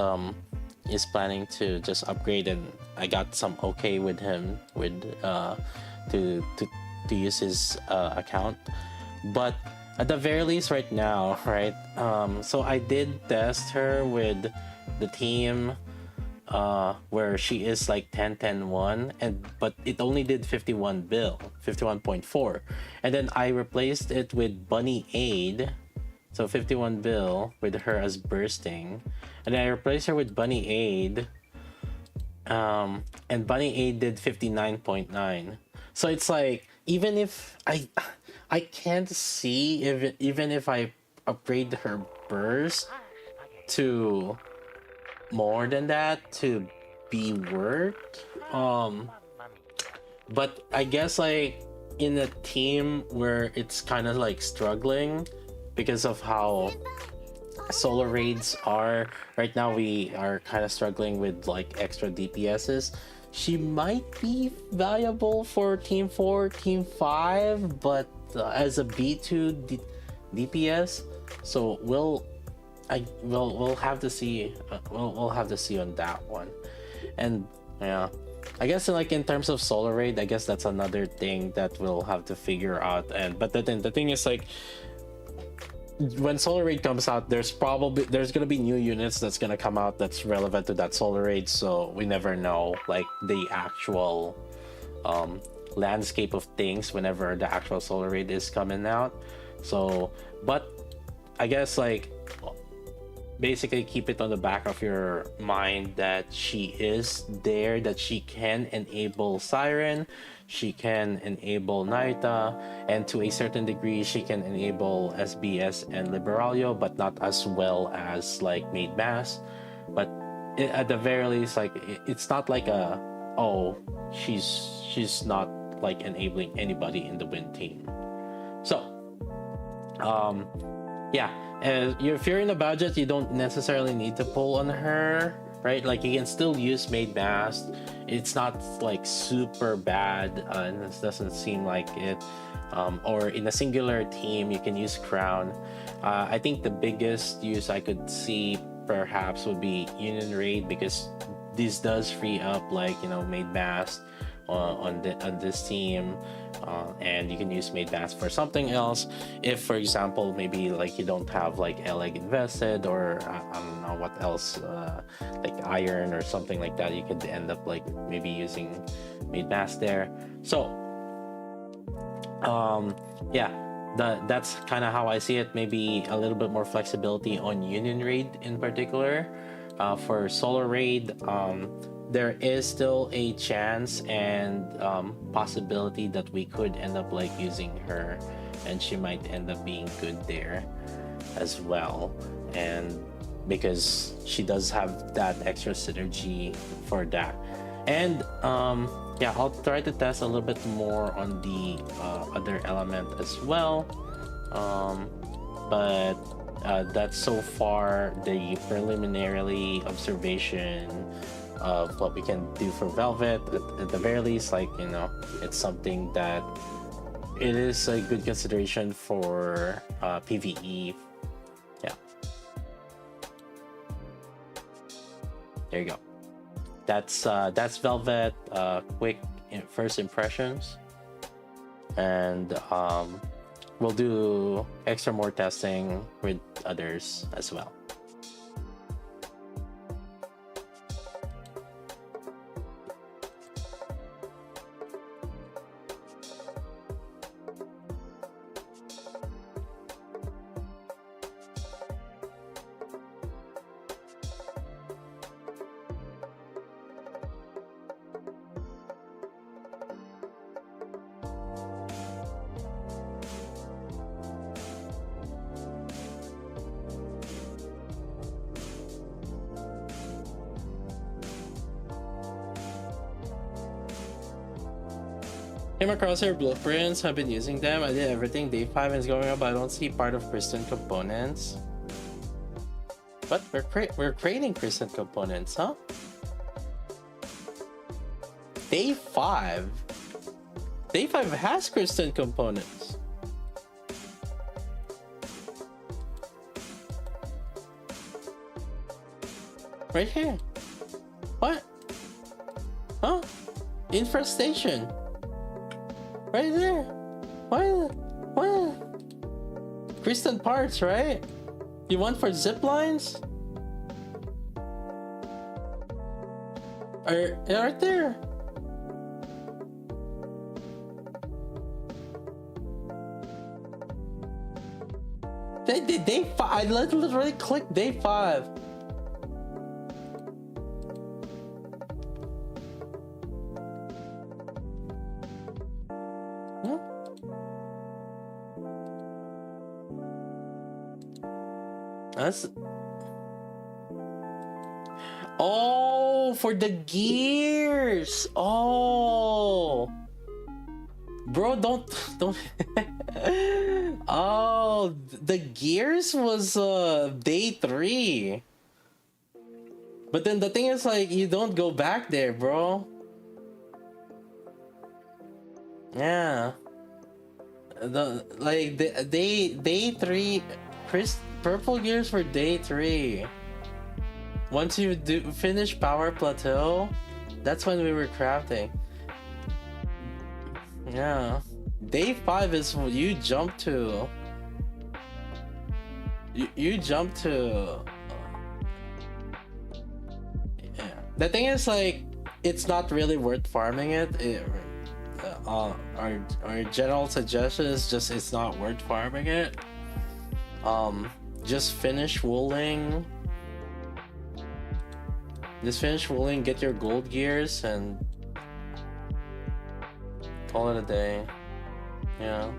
[SPEAKER 1] is planning to just upgrade, and I got some okay with him with to use his account. But at the very least right now, right, so I did test her with the team where she is like 10-10-1, and but it only did 51.4, and then I replaced it with Bunny Aid, so 51 bill with her as bursting, and then I replaced her with Bunny Aid, and Bunny Aid did 59.9. So it's like, even if I can't see if even if I upgrade her burst to more than that to be worth. But I guess like in a team where it's kind of like struggling because of how solar raids are right now, we are kind of struggling with like extra DPSs. She might be valuable for team 4, team 5, but as a B2 DPS, so we'll have to see. We'll have to see on that one. And yeah, I guess in terms of solar raid, I guess that's another thing that we'll have to figure out. And but the thing is, like, when solar raid comes out, there's gonna be new units that's gonna come out that's relevant to that solar raid, so we never know like the actual landscape of things whenever the actual solar raid is coming out. So, but I guess like basically keep it on the back of your mind that she is there, that she can enable Siren, she can enable Naita, and to a certain degree she can enable SBS and Liberalia, but not as well as like Maid Mass. But at the very least, like it's not like she's not like enabling anybody in the win team. So yeah, if you're in a budget, you don't necessarily need to pull on her, right? Like you can still use Maid Mask. It's not like super bad, and it doesn't seem like it. Or in a singular team, you can use Crown. I think the biggest use I could see perhaps would be Union Raid, because this does free up like Maid Mask on this team. And you can use Maid Mask for something else if, for example, maybe like you don't have like LEG invested, or I don't know what else, like Iron or something like that. You could end up like maybe using Maid Mask there. So yeah, that's kind of how I see it. Maybe a little bit more flexibility on Union Raid in particular. For Solar Raid, there is still a chance and possibility that we could end up like using her, and she might end up being good there as well, and because she does have that extra synergy for that. And yeah, I'll try to test a little bit more on the other element as well, but that's so far the preliminary observation of what we can do for Velvet. At the very least, like it's something that it is a good consideration for PvE. Yeah, there you go. That's Velvet. Quick first impressions, and we'll do extra more testing with others as well. Came across your blueprints, have been using them. I did everything. Day 5 is going up, but I don't see part of Kristen components. But we're creating Kristen components, huh? Day 5? Day 5 has Kristen components. Right here. What? Huh? Infestation. Right there. What? Kristen parts, right? You want for zip lines? Right there. Day 5. I literally clicked day 5. Hmm? That's. Oh, for the gears. Oh. Bro, don't. Oh, the gears was day 3. But then the thing is, like, you don't go back there, bro. Yeah. The day 3, purple gears for day 3. Once you finish power plateau, that's when we were crafting. Yeah. Day 5 is what you jump to. You jump to. Yeah. The thing is, like, it's not really worth farming it. Our general suggestion is just it's not worth farming it. Just finish wooling. Just finish wooling, get your gold gears, and call it a day. Yeah.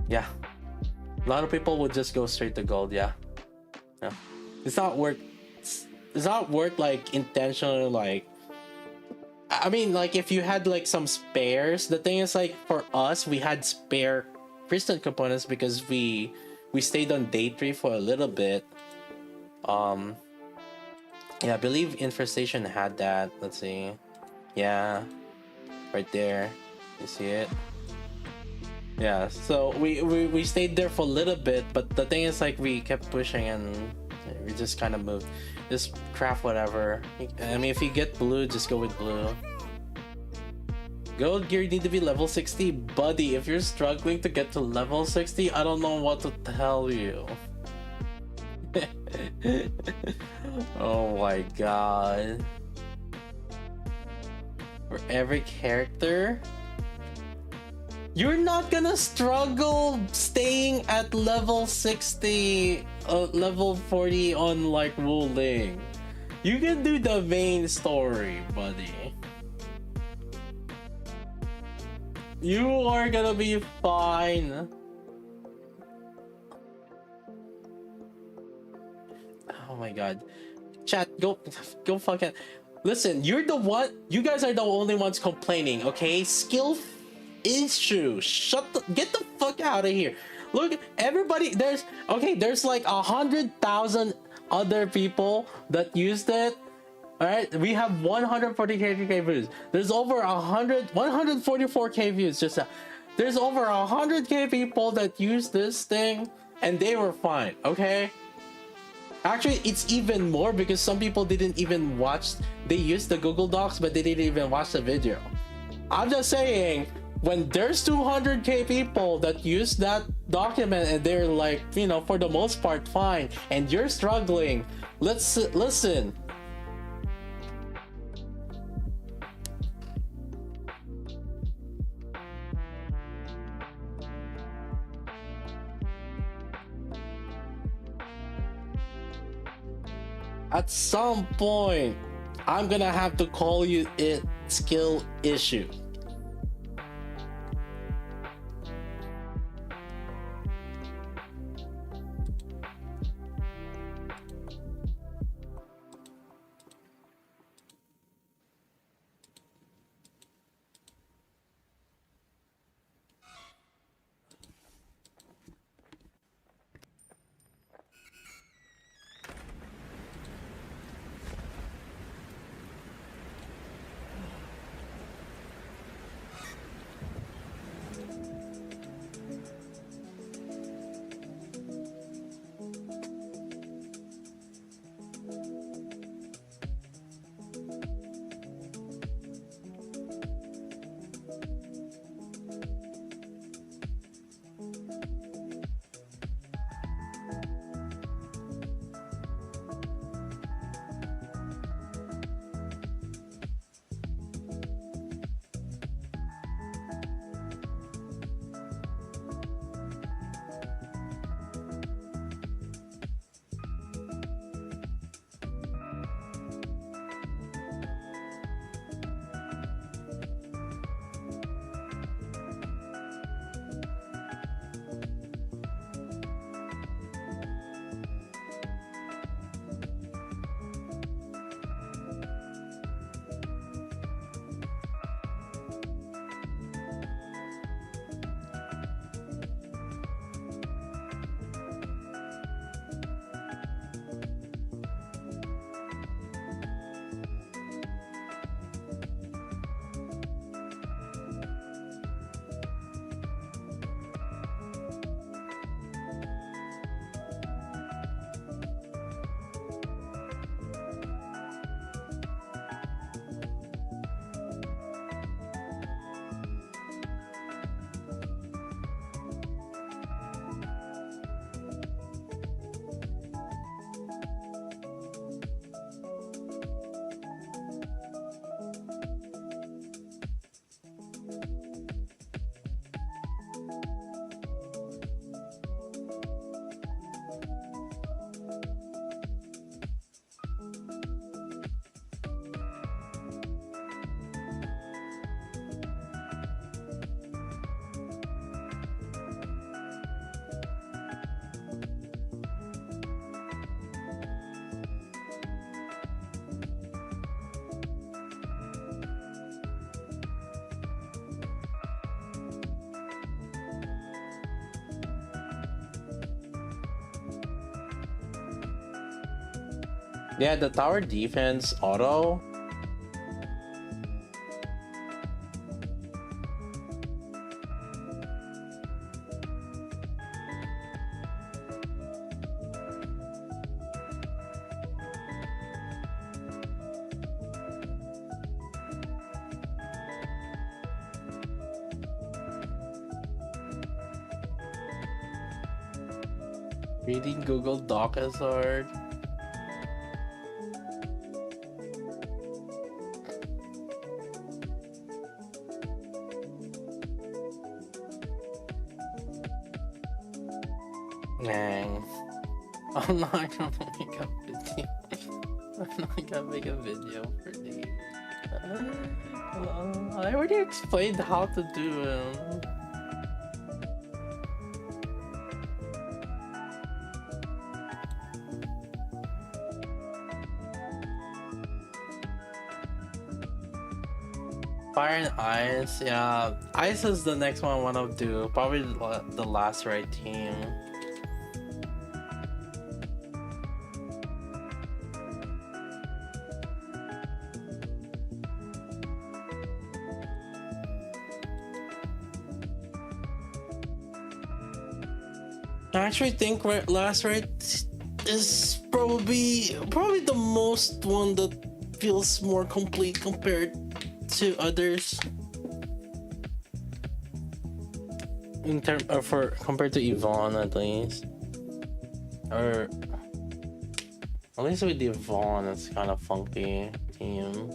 [SPEAKER 1] Yeah. A lot of people would just go straight to gold, yeah. Yeah. It's not worth like intentionally, like, I mean, like, if you had like some spares. The thing is, like, for us, we had spare crystal components because we stayed on day 3 for a little bit. Yeah, I believe Infestation had that. Let's see. Yeah, right there. You see it? Yeah. So we stayed there for a little bit, but the thing is, like, we kept pushing and we just kind of moved. Just craft whatever. I mean, if you get blue, just go with blue. Gold gear need to be level 60, buddy. If you're struggling to get to level 60, I don't know what to tell you. Oh my god. For every character, you're not gonna struggle staying at level 60, level 40 on like Wuling. You can do the main story, buddy. You are gonna be fine. Oh my god. Chat, go fucking listen. You're the one. You guys are the only ones complaining, okay? Skill issue. Get the fuck out of here. Look, everybody, there's like 100,000 other people that used it. All right, we have 140k views. There's over 144k views. Just there's over 100k people that use this thing and they were fine. Okay. Actually, it's even more because some people didn't even watch. They used the Google Docs, but they didn't even watch the video. I'm just saying, when there's 200k people that use that document and they're like, you know, for the most part fine, and you're struggling, let's listen. At some point, I'm gonna have to call you it skill issue. Yeah, the tower defense auto. Reading Google Doc is hard. Dang. I'm not gonna make a video. I'm not gonna make a video for these. I already explained how to do them. Fire and Ice, yeah. Ice is the next one I want to do. Probably the last right team. I actually think last right is probably the most one that feels more complete compared to others. In term for compared to Yvonne at least. Or at least with Yvonne it's kind of funky team.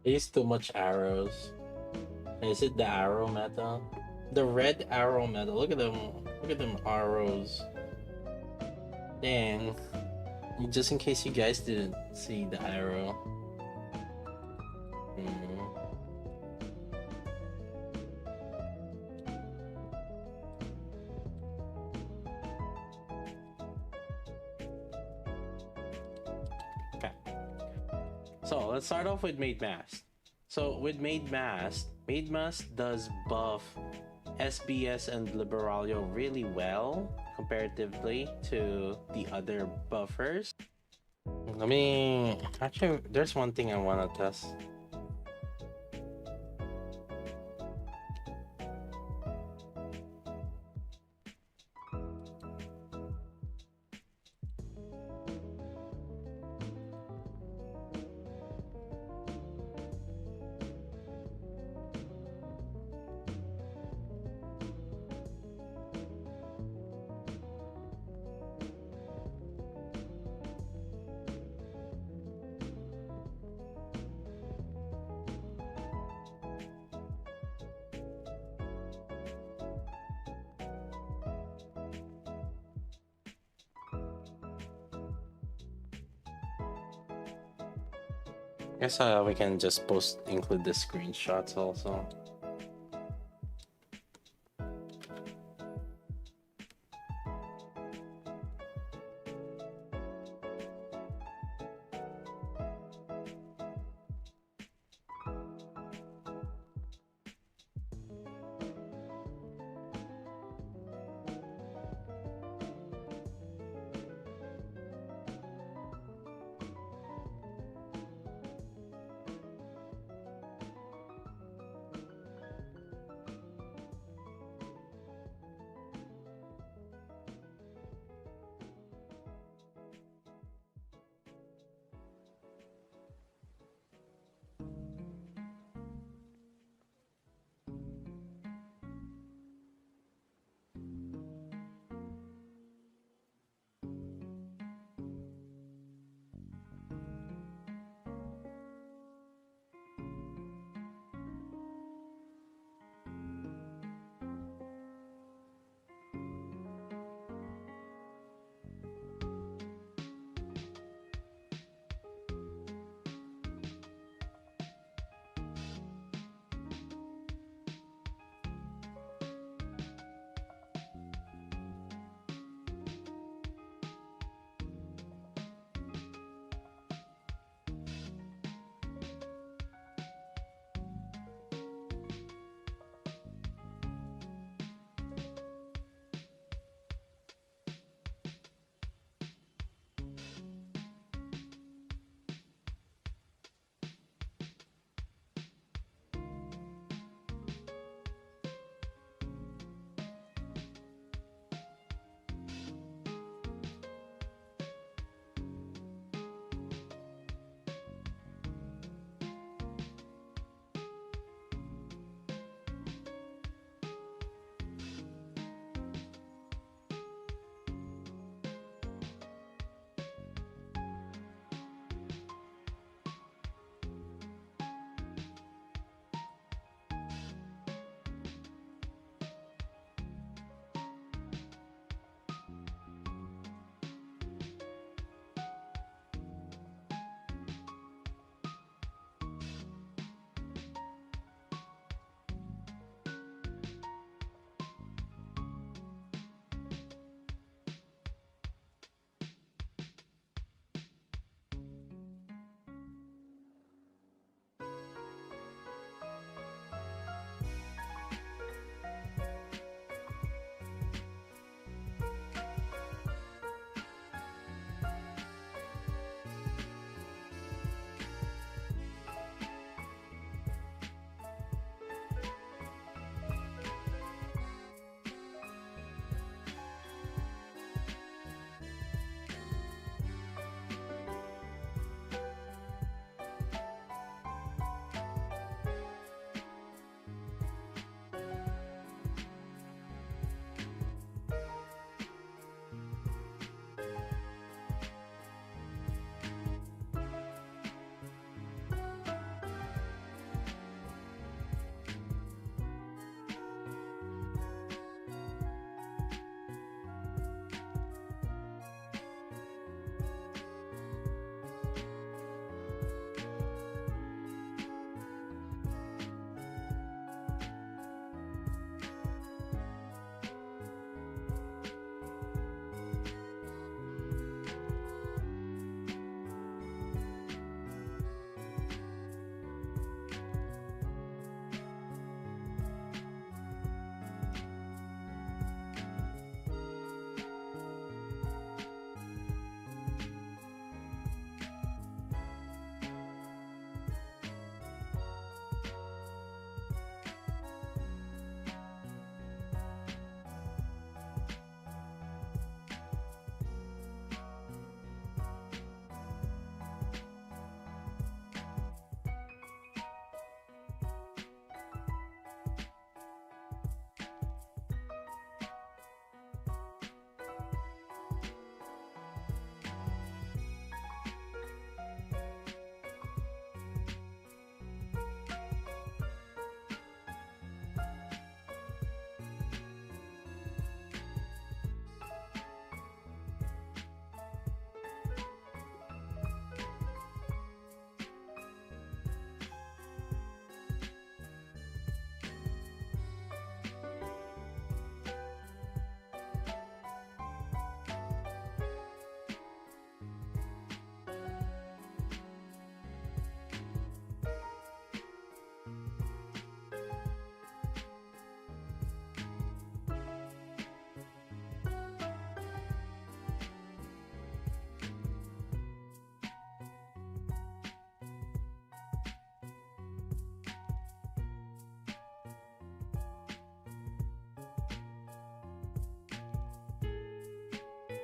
[SPEAKER 1] I use too much arrows. Is it the arrow meta? The red arrow meta. Look at them. Look at them arrows. Dang. Just in case you guys didn't see the arrow. Okay. So let's start off with Made Mask. So with Made Mask does buff SBS and Liberalia really well comparatively to the other buffers. Let me actually, there's one thing I want to test. I guess we can just include the screenshots also.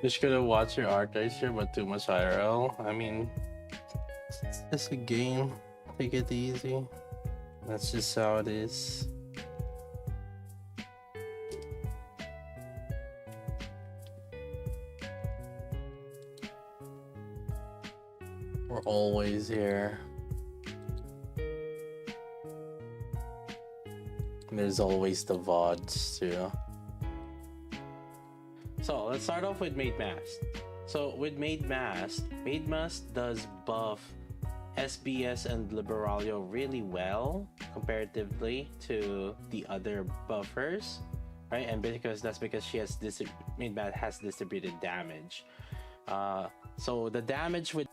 [SPEAKER 1] Just gonna watch your arcade stream, but too much IRL. I mean, it's a game. Take it easy. That's just how it is. We're always here. And there's always the VODs too. So let's start off with Maid Mask. So with Maid Mask does buff SBS and Liberalia really well comparatively to the other buffers, right? And because she has Maid Mask has distributed damage. So the damage with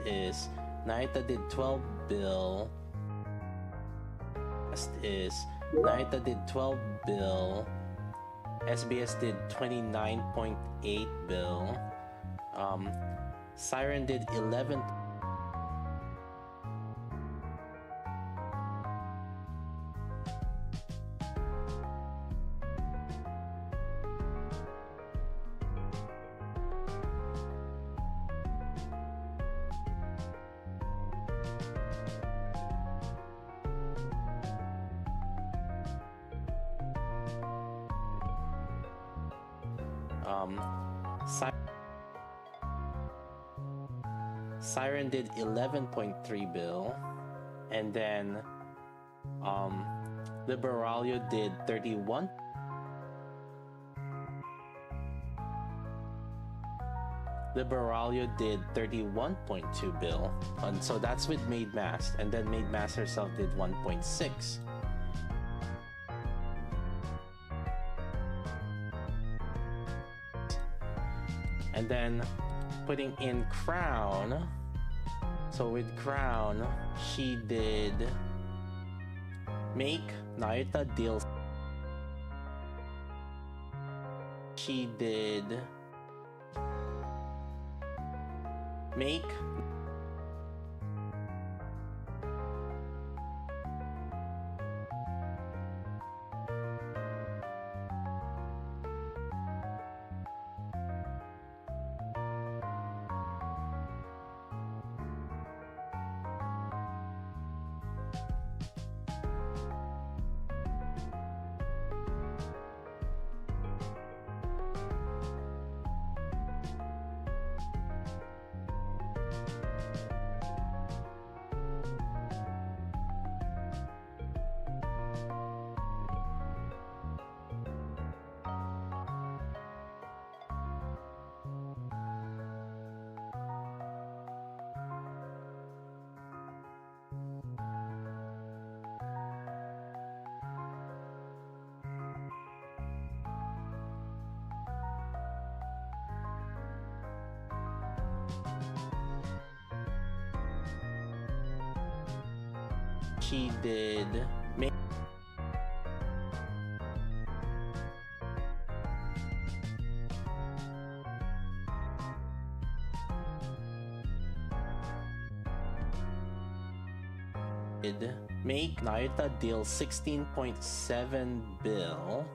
[SPEAKER 1] is Naita did 12 bill. Naita did 12 bill. SBS did 29.8 bill. Siren did 11. Siren did 11.3 bill, and then Liberalia did 31. Liberalia did 31.2 bill, and so that's with Maid Mask, and then Maid Mask herself did 1.6. And then putting in Crown, so with Crown, she did make Naruto deal. She did make she did make Naruto deal 16.7 bill.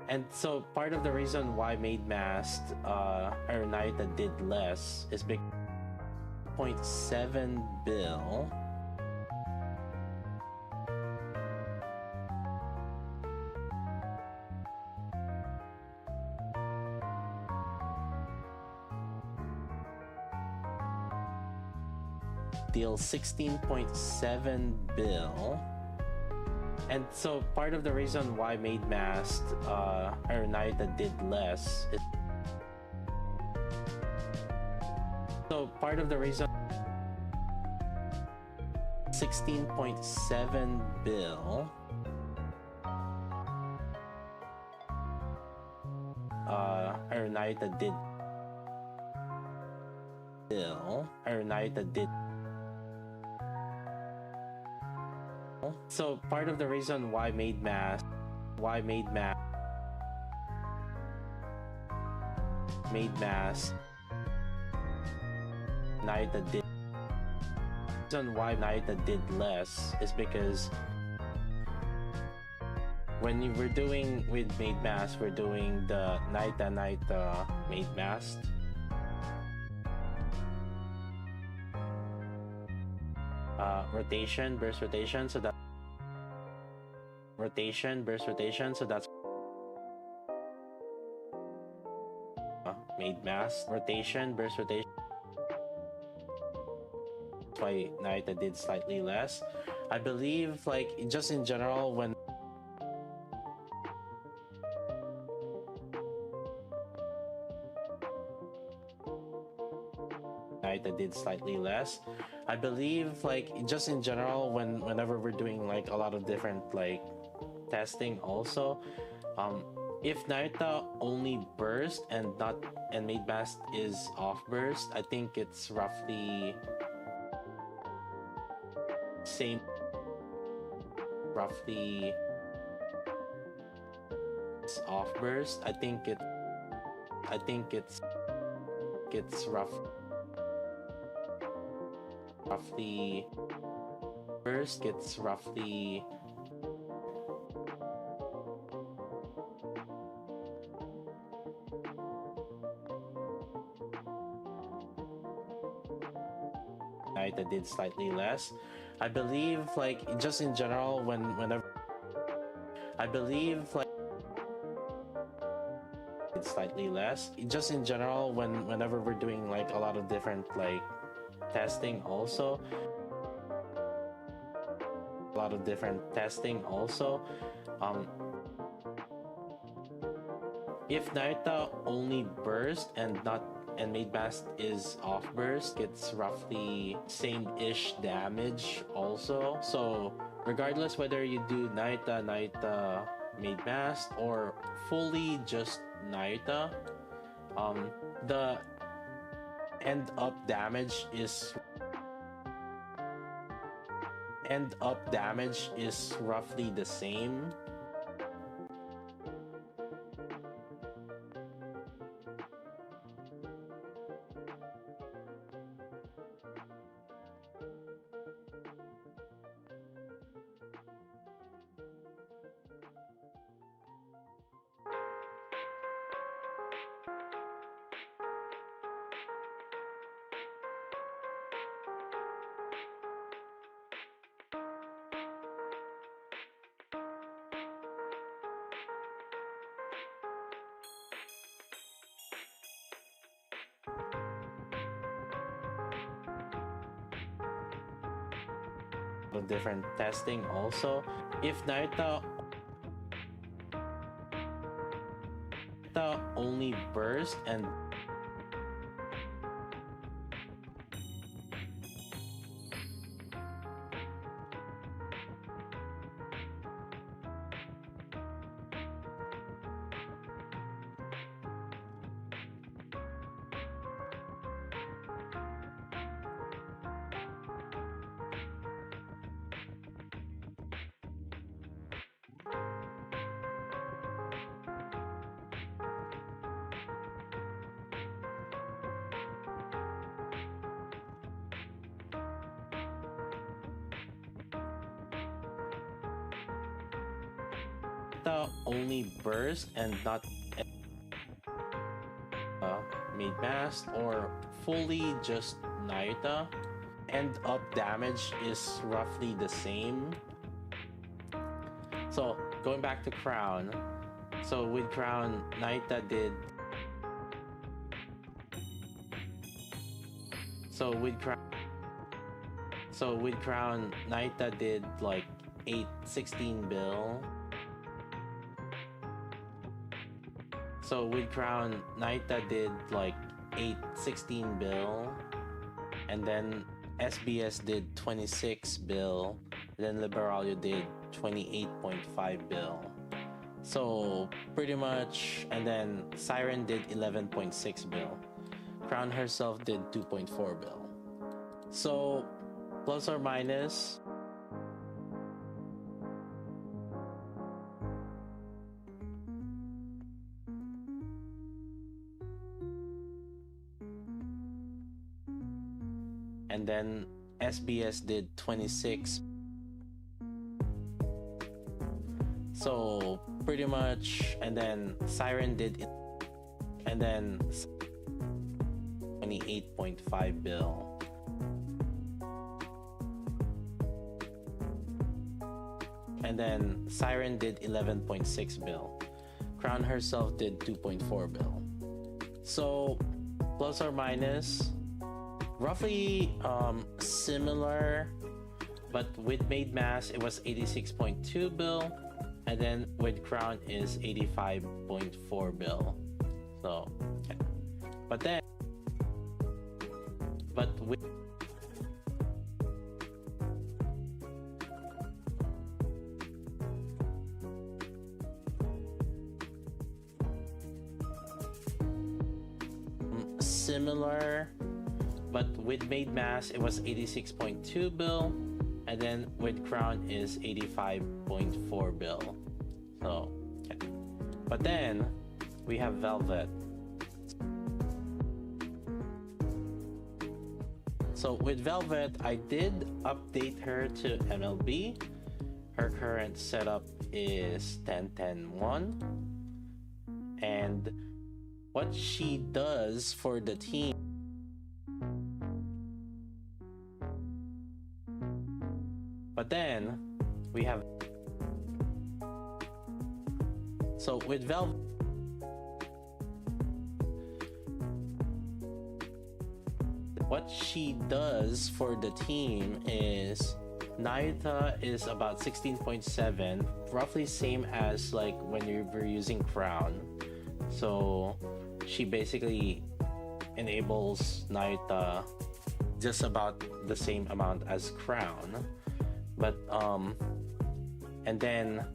[SPEAKER 1] And so part of the reason why Maid Mask or Naruto did less is because 0.7 bill deal 16.7 bill. And so part of the reason why Maid Mask or Naruto did less is so part of the reason 16.7 bill or Naruto did so part of the reason why Maid Mask Naruto did reason why Naruto did less is because when you were doing with Maid Mask, we're doing the Naruto Maid Mask. Rotation, burst rotation, so that rotation, burst rotation, so that's Maid Mask, rotation, burst rotation. That's why Naruto did slightly less. I believe, like, just in general, when Naruto did slightly less. I believe, like, just in general, whenever we're doing like a lot of different like testing also, if Naruto only burst and Maid Mask is off burst, I think it's roughly same it's off burst. I think it's roughly burst gets roughly Naruto did slightly less. I believe, like, just in general, whenever I believe, like, it's slightly less. Just in general, whenever we're doing like a lot of different like testing also, if Naruto only burst and Maid Mask is off burst, it's roughly same-ish damage also. So regardless whether you do Naruto Maid Mask or fully just Naruto, the end up damage is roughly the same. Of different testing also. If Naruto only burst and Naita only burst and not made mass, or fully just Naita. End up damage is roughly the same. So going back to Crown, so with Crown, Naita did. So with Crown, Naita did like 16 bill. So with Crown, Naita did like 16 bill, and then SBS did 26 bill, then Liberalia did 28.5 bill. So pretty much, and then Siren did 11.6 bill. Crown herself did 2.4 bill. So plus or minus. And then SBS did 26. So pretty much, and then Siren did it, and then 28.5 bill. And then Siren did 11.6 bill. Crown herself did 2.4 bill. So plus or minus, roughly similar, but with Made Mass it was 86.2 bill, and then with Crown is 85.4 bill. So okay. But with similar, but with Made Mass it was 86.2 bill, and then with Crown is 85.4 bill. So okay. But then we have Velvet. So with Velvet, I did update her to MLB. Her current setup is 10-10-1, and what she does for the team. But then we have, so with Velvet, what she does for the team is Naita is about 16.7, roughly same as like when you were using Crown. So she basically enables Naita just about the same amount as Crown. But and then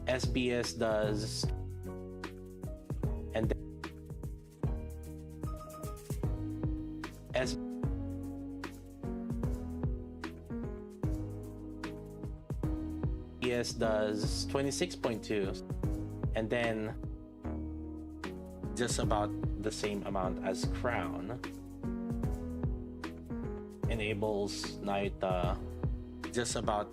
[SPEAKER 1] SBS does, and then SBS does 26.2, and then just about the same amount as Crown. Enables Naita just about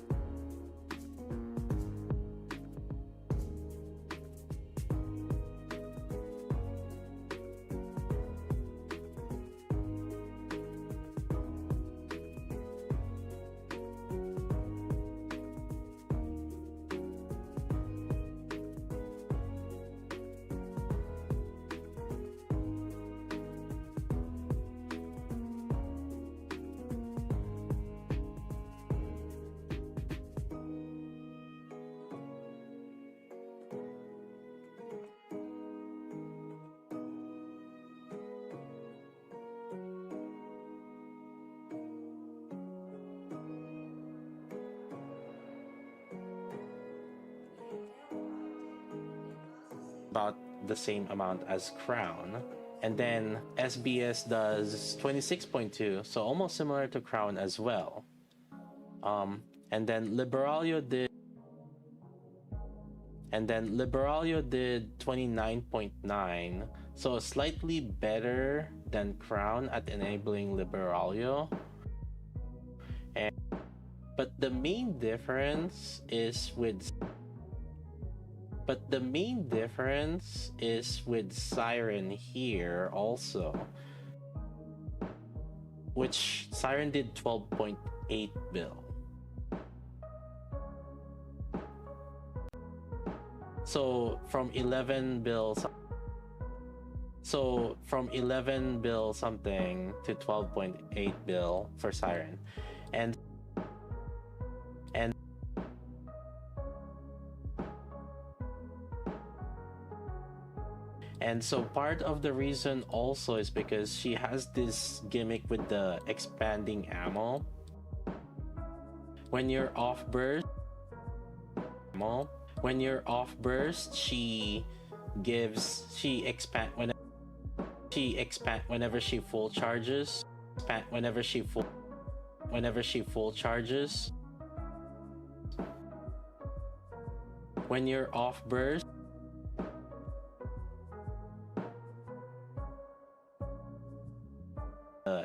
[SPEAKER 1] about the same amount as Crown. And then SBS does 26.2, so almost similar to Crown as well. And then Liberalia did 29.9, so slightly better than Crown at enabling Liberalia. But the main difference is with But the main difference is with Siren here also, which Siren did 12.8 bill. So from 11 bill something to 12.8 bill for Siren. And so part of the reason also is because she has this gimmick with the expanding ammo. When you're off burst, she expand whenever she full charges. When you're off burst,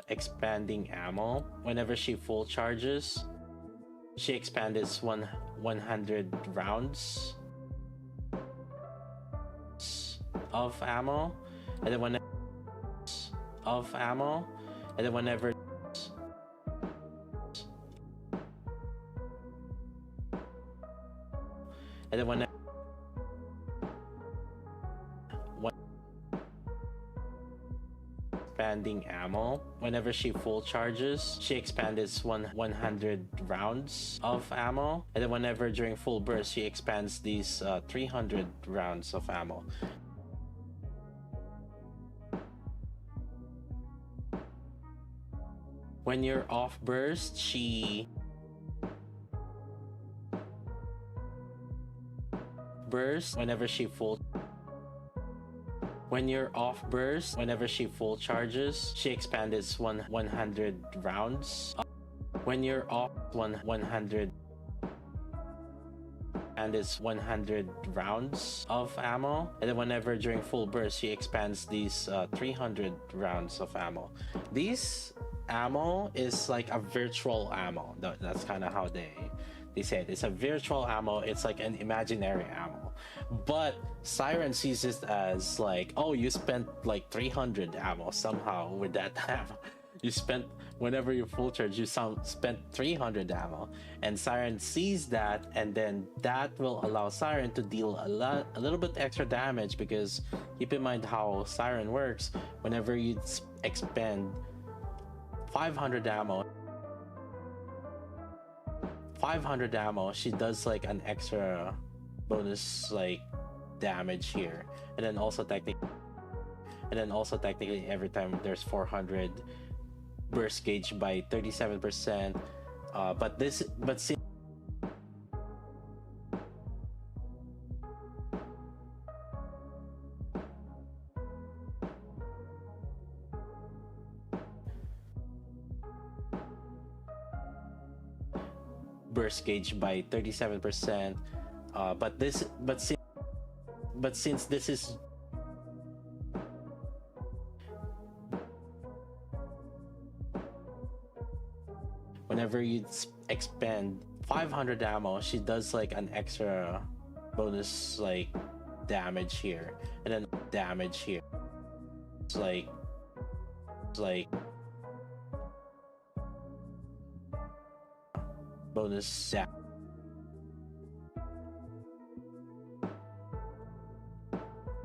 [SPEAKER 1] expanding ammo. Whenever she full charges, she expanded 100 rounds of ammo, and then whenever expanding ammo. Whenever she full charges, she expanded 100 rounds of ammo, and then whenever during full burst, she expands these 300 rounds of ammo. When you're off burst, whenever she full charges, she expanded 100 rounds. When you're off 100 and it's 100 rounds of ammo, and then whenever during full burst, she expands these 300 rounds of ammo. These ammo is like a virtual ammo. That's kind of how they say it. It's a virtual ammo. It's like an imaginary ammo. But Siren sees it as like, oh, you spent like 300 ammo somehow with that ammo. You spent, whenever you full charge, you spent 300 ammo. And Siren sees that, and then that will allow Siren to deal a little bit extra damage, because keep in mind how Siren works. Whenever you expend 500 ammo, she does like an extra bonus like damage here, and then also technically every time there's 400 burst gauge by 37%. But since burst gauge by 37%, but since this is whenever you expend 500 ammo, she does like an extra bonus like damage here, and then damage here. It's like bonus damage.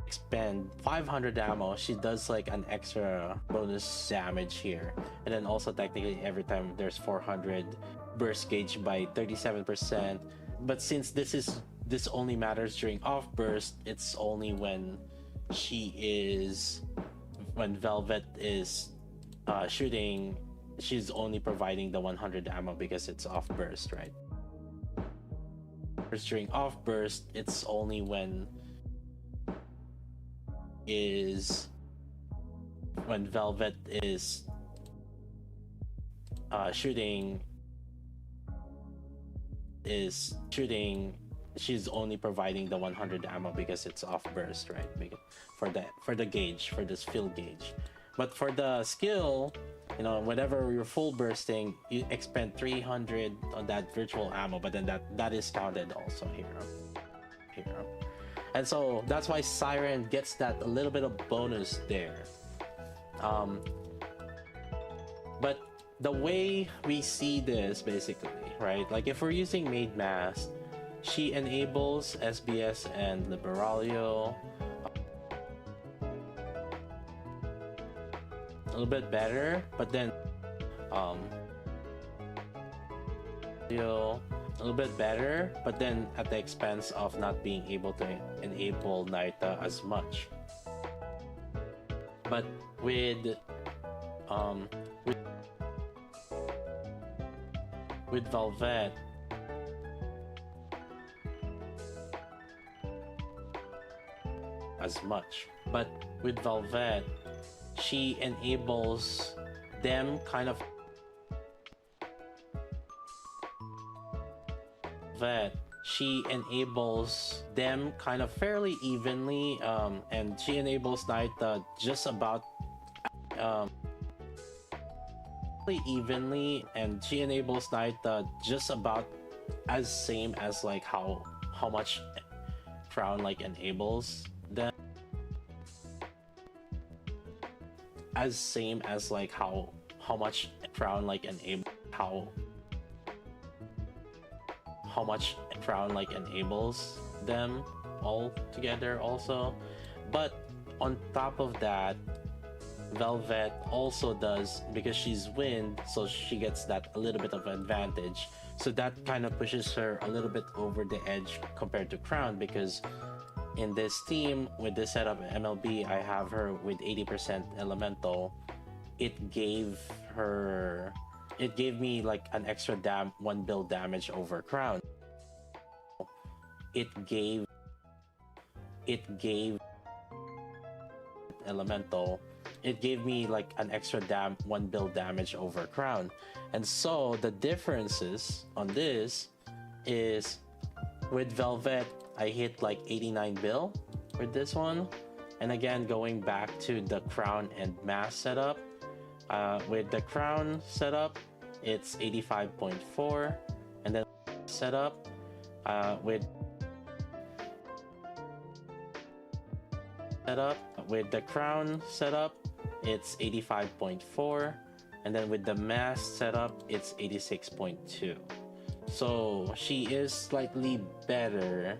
[SPEAKER 1] Expend 500 ammo, she does like an extra bonus damage here, and then also technically every time there's 400 burst gauge by 37%. But since this only matters during off burst, it's only when Velvet is shooting, she's only providing the 100 ammo because it's off burst, right? During off burst, it's only when Velvet is shooting, she's only providing the 100 ammo because it's off burst, right? For the gauge, for this field gauge. But for the skill, you know, whenever you're full bursting, you expend 300 on that virtual ammo, but then that is counted also here. And so that's why Siren gets that a little bit of bonus there. But the way we see this basically, right? Like if we're using Maid Mask, she enables SBS and Liberalia a little bit better, but then a little bit better, but then at the expense of not being able to enable Naita as much. But with Velvet, as much. But with Velvet, she enables them kind of fairly evenly, and she enables Naita just about as same as like how much Crown like enables them, as same as like how much Crown like enables them all together also. But on top of that, Velvet also does, because she's wind, so she gets that a little bit of advantage. So that kind of pushes her a little bit over the edge compared to Crown, because in this team with this setup MLB, I have her with 80% elemental. It gave me like an extra 1 build damage over Crown. It gave elemental. It gave me like an extra 1 build damage over Crown. And so the differences on this is with Velvet, I hit like 89 bill with this one. And again, going back to the Crown and Mask setup, with the Crown setup, it's 85.4, and then setup with the Crown setup, it's 85.4, and then with the Mask setup, it's 86.2. So she is slightly better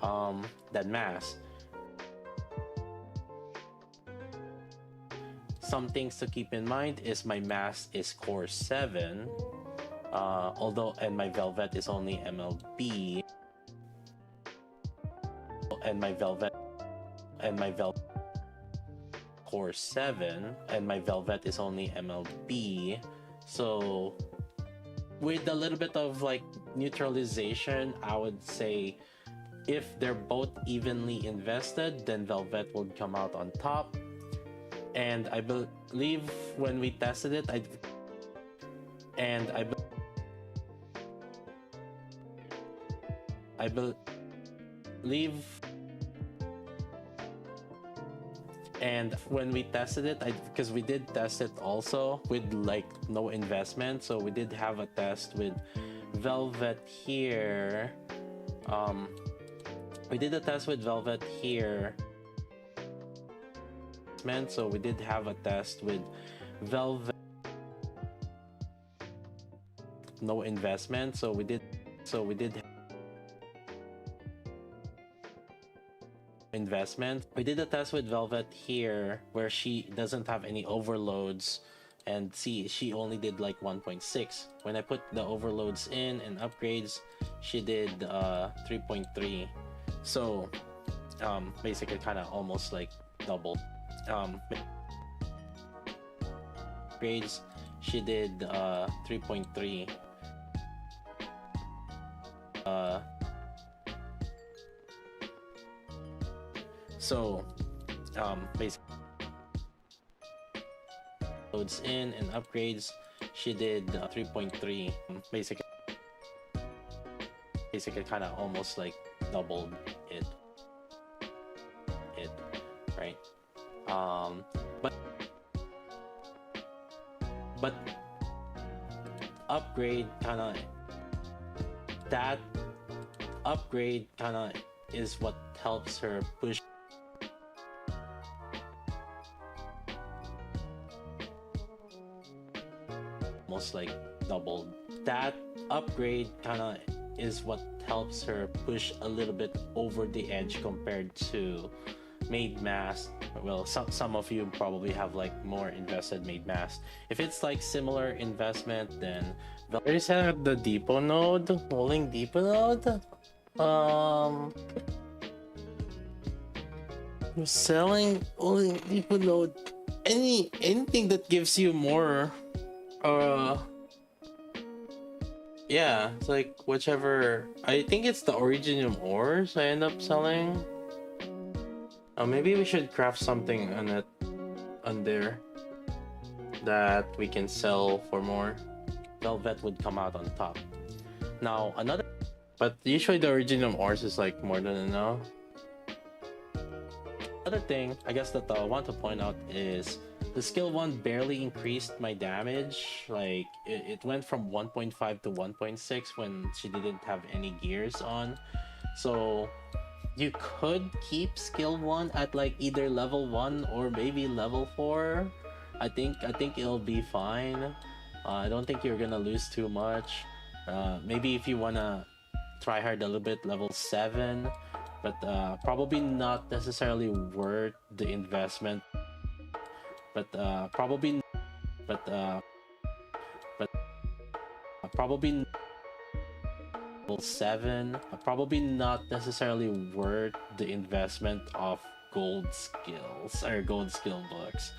[SPEAKER 1] than Mask. Some things to keep in mind is my Mask is core 7, and my Velvet is only MLB, and my Velvet core 7, and my Velvet is only MLB. So with a little bit of like neutralization, I would say if they're both evenly invested, then Velvet would come out on top. And I believe when we tested it, I believe, and when we tested it, because we did test it also with like no investment, so we did have a test with Velvet here. We did a test with Velvet here. So we did have a test with Velvet, no investment, so we did investment. We did a test with Velvet here where she doesn't have any overloads, and see, she only did like 1.6. When I put the overloads in and upgrades, she did 3.3. So basically kind of almost like doubled. Grades, she did 3.3. So basically loads in and upgrades, she did 3.3. Basically kind of almost like doubled it, right? But upgrade kind of is what helps her push almost like doubled. That upgrade kind of is what helps her push a little bit over the edge compared to Made Mask. Well, some of you probably have like more invested Made Mask. If it's like similar investment, then there's the depot node, holding depot node. Selling holding depot node. Anything that gives you more. Yeah, it's like whichever. I think it's the Originium ores I end up selling. Maybe we should craft something on it, on there, that we can sell for more. Velvet would come out on top. Now another, but usually the Originium ores is like more than enough. Another thing I guess that I want to point out is the skill 1 barely increased my damage. Like it went from 1.5 to 1.6 when she didn't have any gears on. So you could keep skill 1 at like either level 1 or maybe level 4. I think it'll be fine. I don't think you're gonna lose too much. Maybe if you wanna try hard a little bit, level 7, but probably not necessarily worth the investment. But probably level 7, probably not necessarily worth the investment of gold skills or gold skill books.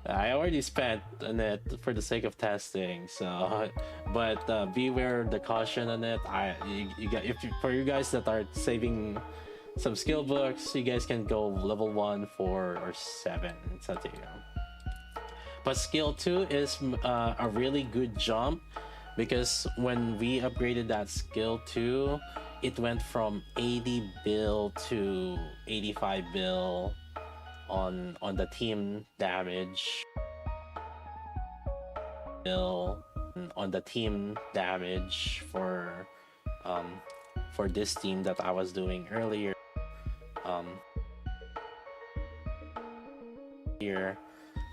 [SPEAKER 1] I already spent on it for the sake of testing, so but beware the caution on it. For you guys that are saving some skill books, you guys can go level 1, 4, or 7. It's up to you. But skill 2 is a really good jump, because when we upgraded that skill 2, it went from 80 bill to 85 bill on the team damage. On the team damage for this team that I was doing earlier. Here,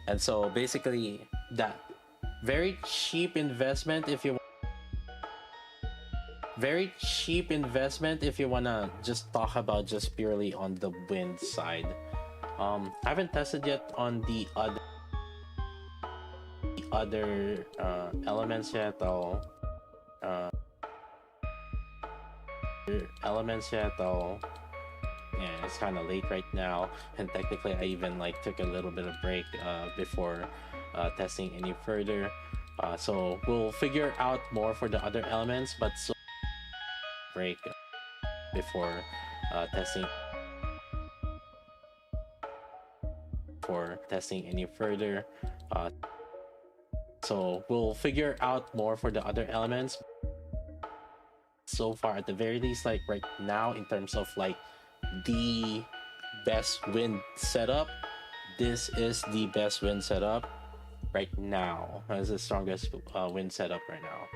[SPEAKER 1] and so basically that very cheap investment if you wanna just talk about just purely on the wind side. I haven't tested yet on the other elements yet, though. Yeah, it's kind of late right now, and technically I even like took a little bit of break before testing any further. So we'll figure out more for the other elements, but so break before testing any further. So we'll figure out more for the other elements. So far, at the very least, like right now, in terms of like the best wind setup, this is the best wind setup right now. It's the strongest wind setup right now.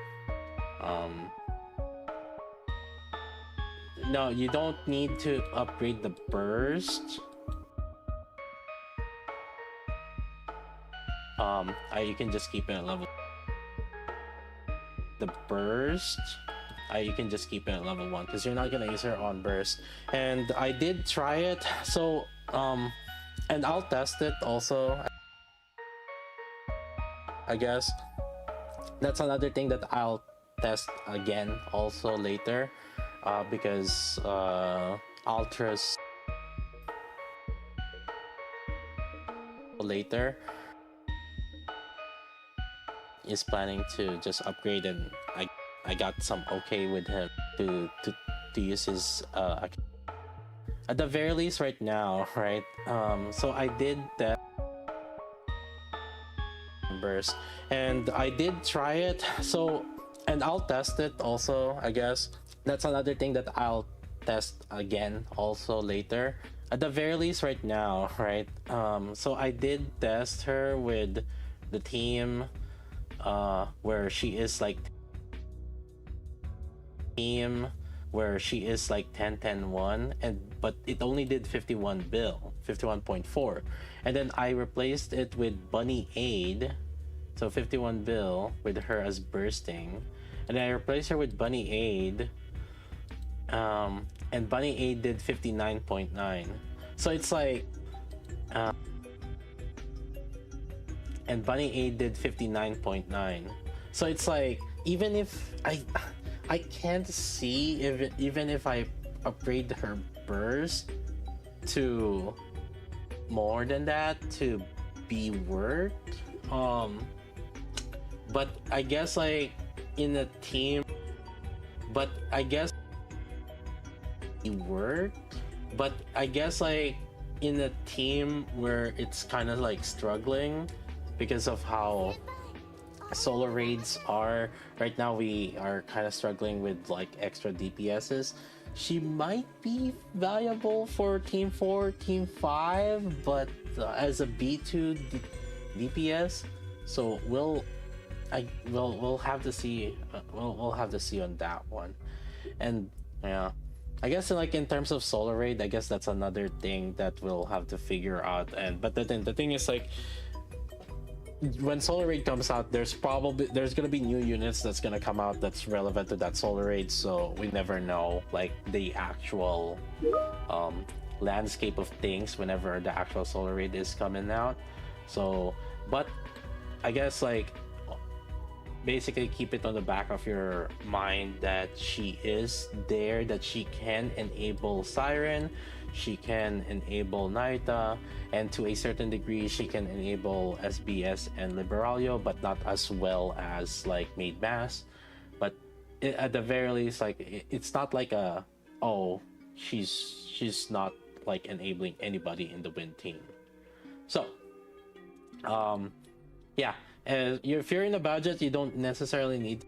[SPEAKER 1] No, you don't need to upgrade the burst. You can just keep it at level. The burst, you can just keep it at level 1 because you're not gonna use her on burst. And I did try it, so and I'll test it also. I guess that's another thing that I'll test again also later, because Ultras later is planning to just upgrade, and I got some okay with him to use his at the very least right now, right? So I did that burst, and I did try it, so and I'll test it also. I guess that's another thing that I'll test again also later. At the very least right now, right? So I did test her with the team where she is like where she is like 10-10-1, and but it only did 51 bill, 51.4, and then I replaced it with Bunny Aid, so 51 bill with her as bursting, and then I replaced her with Bunny Aid, and Bunny Aid did 59.9. So it's like, and Bunny Aid did 59.9. So it's like, even if I can't see if even if I upgrade her burst to more than that to be worth. But I guess like in a team, but I guess worth. But I guess like in a team where it's kind of like struggling because of how solar raids are right now, we are kind of struggling with like extra DPSs. She might be valuable for team 4, team 5, but as a B2 DPS, so we'll have to see. We'll have to see on that one. And yeah, I guess like in terms of solar raid, I guess that's another thing that we'll have to figure out. And but the thing is like, when solar raid comes out, there's gonna be new units that's gonna come out that's relevant to that solar raid, so we never know like the actual landscape of things whenever the actual solar raid is coming out. So but I guess like basically keep it on the back of your mind that she is there, that she can enable Siren, she can enable Naita, and to a certain degree she can enable SBS and Liberalia, but not as well as like Maid Mass. But at the very least, like it's not like a, oh, she's not like enabling anybody in the win team. So yeah, if you're in a budget, you don't necessarily need.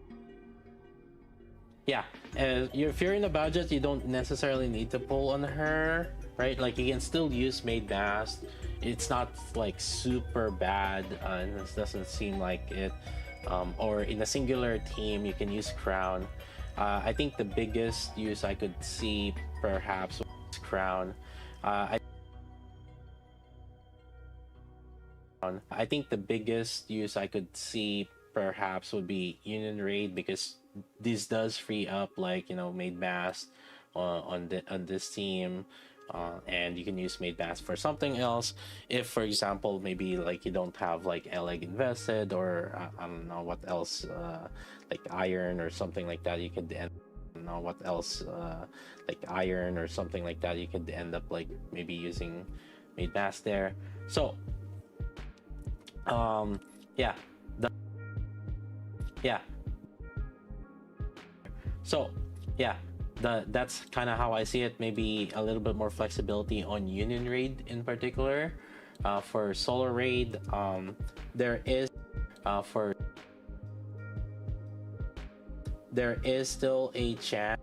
[SPEAKER 1] Yeah, if you're in a budget, you don't necessarily need to pull on her, right? Like you can still use Maid Mass. It's not like super bad, and it doesn't seem like it. Or in a singular team, you can use Crown. I think the biggest use I could see perhaps was Crown. I think the biggest use I could see perhaps would be Union Raid, because this does free up like, you know, Maid Mass on this team, and you can use Maid Mass for something else. If for example maybe like you don't have like LEG invested, or I don't know what else, like Iron or something like that, you could end. I don't know what else, like Iron or something like that, you could end up like maybe using Maid Mass there. So yeah, so yeah, that's kind of how I see it. Maybe a little bit more flexibility on Union Raid in particular. For Solar Raid, there is still a chance.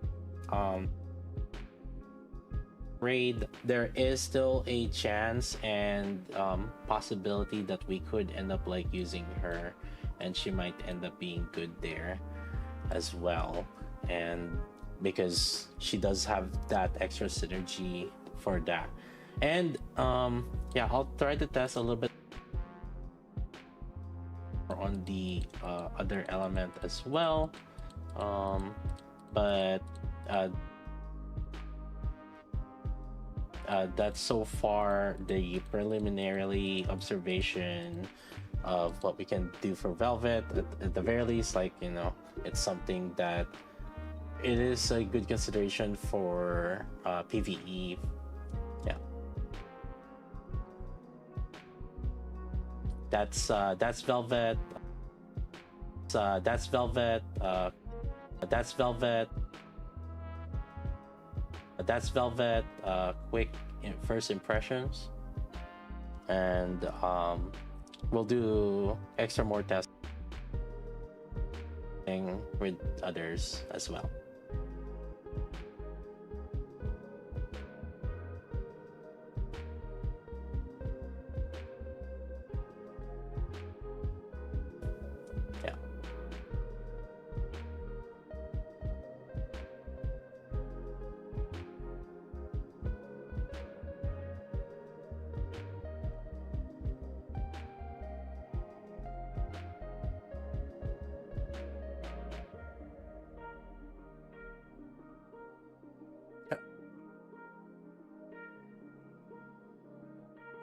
[SPEAKER 1] Raid, there is still a chance and possibility that we could end up like using her, and she might end up being good there as well, and because she does have that extra synergy for that. And yeah, I'll try to test a little bit on the other element as well, but that's so far the preliminary observation of what we can do for Velvet. At the very least, like, you know, it's something that it is a good consideration for PvE. Yeah, that's Velvet. That's Velvet. That's Velvet. Quick first impressions, and we'll do extra more testing with others as well. Yeah.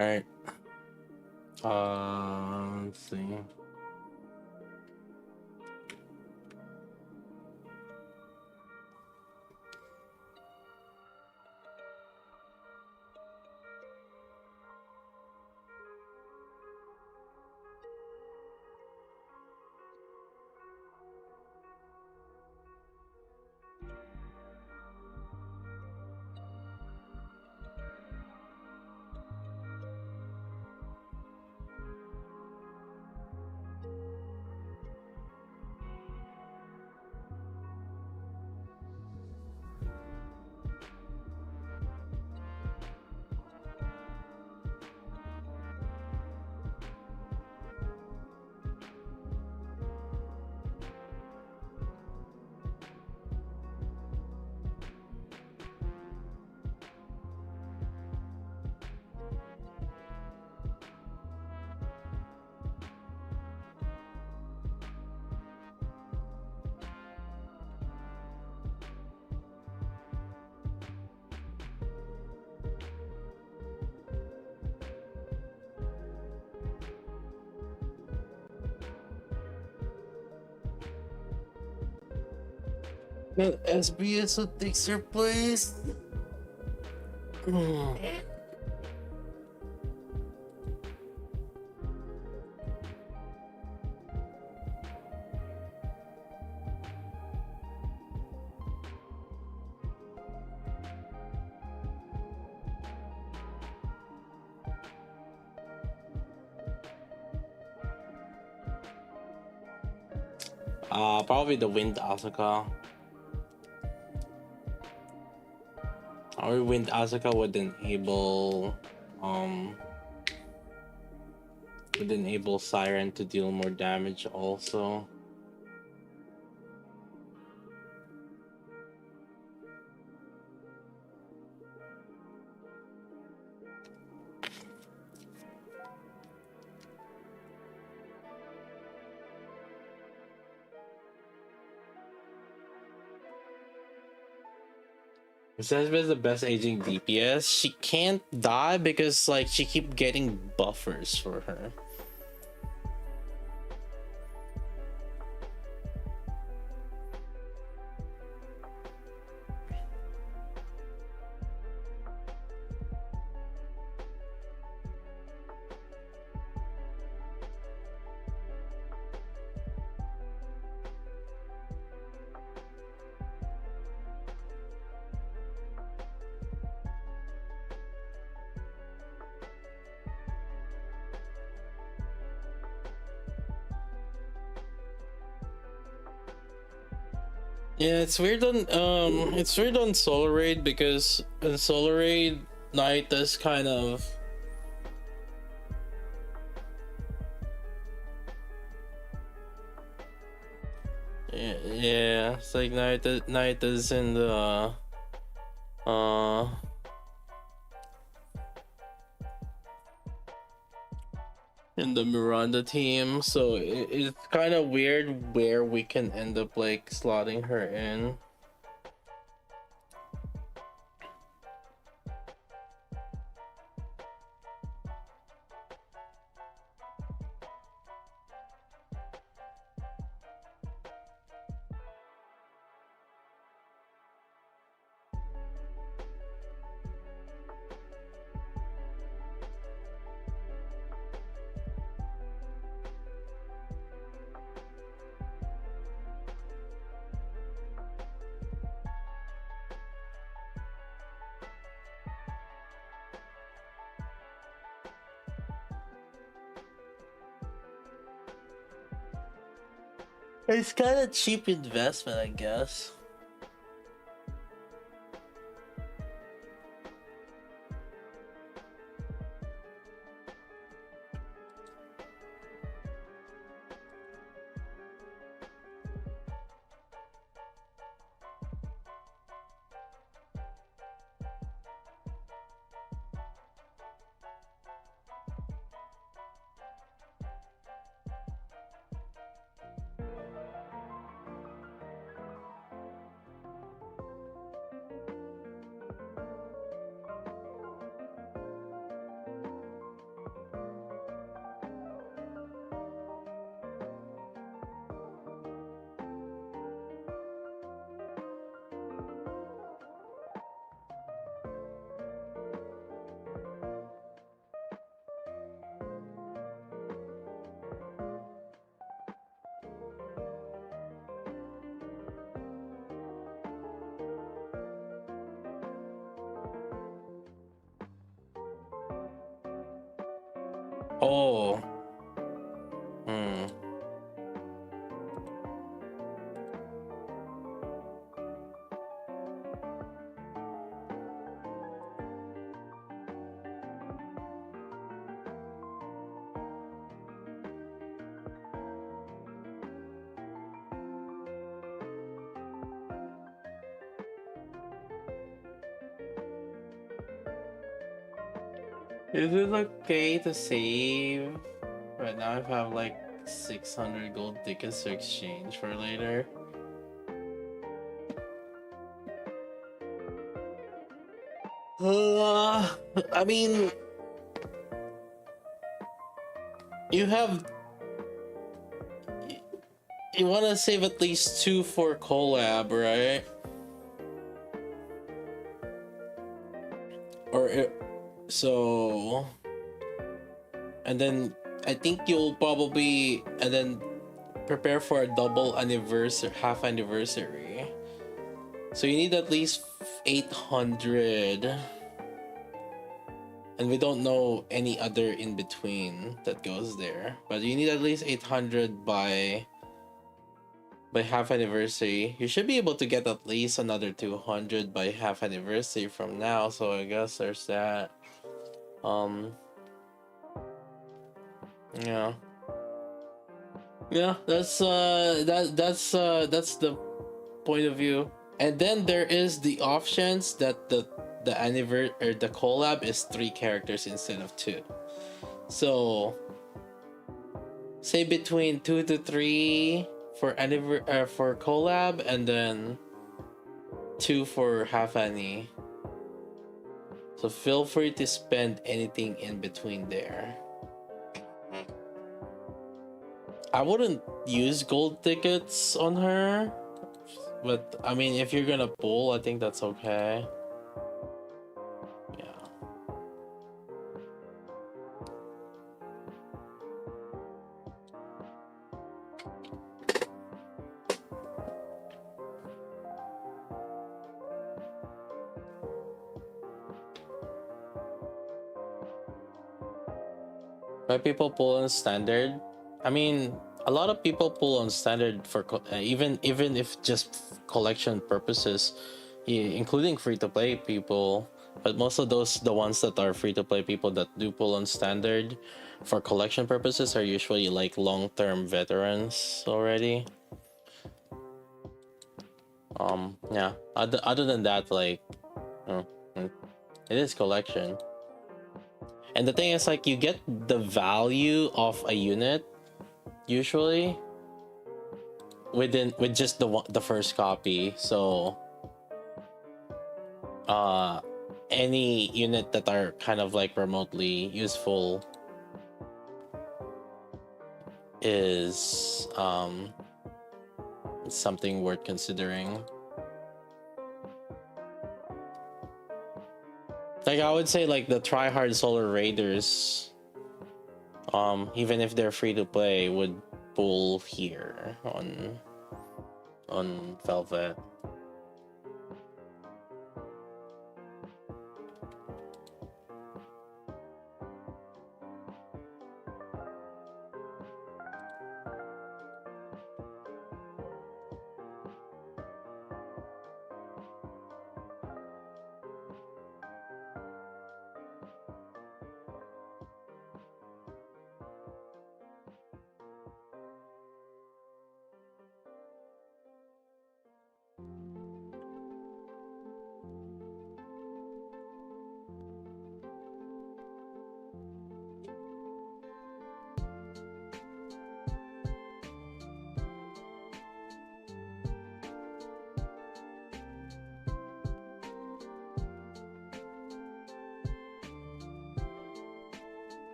[SPEAKER 1] Alright. Let's see. SBS will take their place. Probably the Wind Asuka. Or Wind Asuka would enable Siren to deal more damage also. Sesame is the best aging DPS. She can't die because like she keep getting buffers for her. Yeah, it's weird on Solar Raid because in Solar Raid Night is kind of yeah, it's like Night is in the in the Miranda team, so it's kind of weird where we can end up like slotting her in. It's kind of cheap investment, I guess. Oh. Hmm. Is it okay to save? Right now I have like 600 gold tickets to exchange for later. I mean, you have you want to save at least 2 for collab, right? So, and then I think you'll probably and then prepare for a double anniversary, half anniversary. So you need at least 800, and we don't know any other in between that goes there. But you need at least 800 by half anniversary. You should be able to get at least another 200 by half anniversary from now. So I guess there's that. Yeah. Yeah, that's the point of view. And then there is the options that the anniversary or the collab is 3 characters instead of 2. So say between 2 to 3 for for collab, and then 2 for half annie. So feel free to spend anything in between there. I wouldn't use gold tickets on her, but I mean, if you're gonna pull, I think that's okay. Yeah. Why people pull on standard? I mean, a lot of people pull on standard for even if just collection purposes, including free to play people. But most of the ones that are free to play people that do pull on standard for collection purposes are usually like long-term veterans already. Yeah. Other than that, like, it is collection. And the thing is, like, you get the value of a unit usually with just the first copy. So any unit that are kind of like remotely useful is something worth considering. Like, I would say, like, the tryhard solar raiders, even if they're free to play, would pull here on Velvet.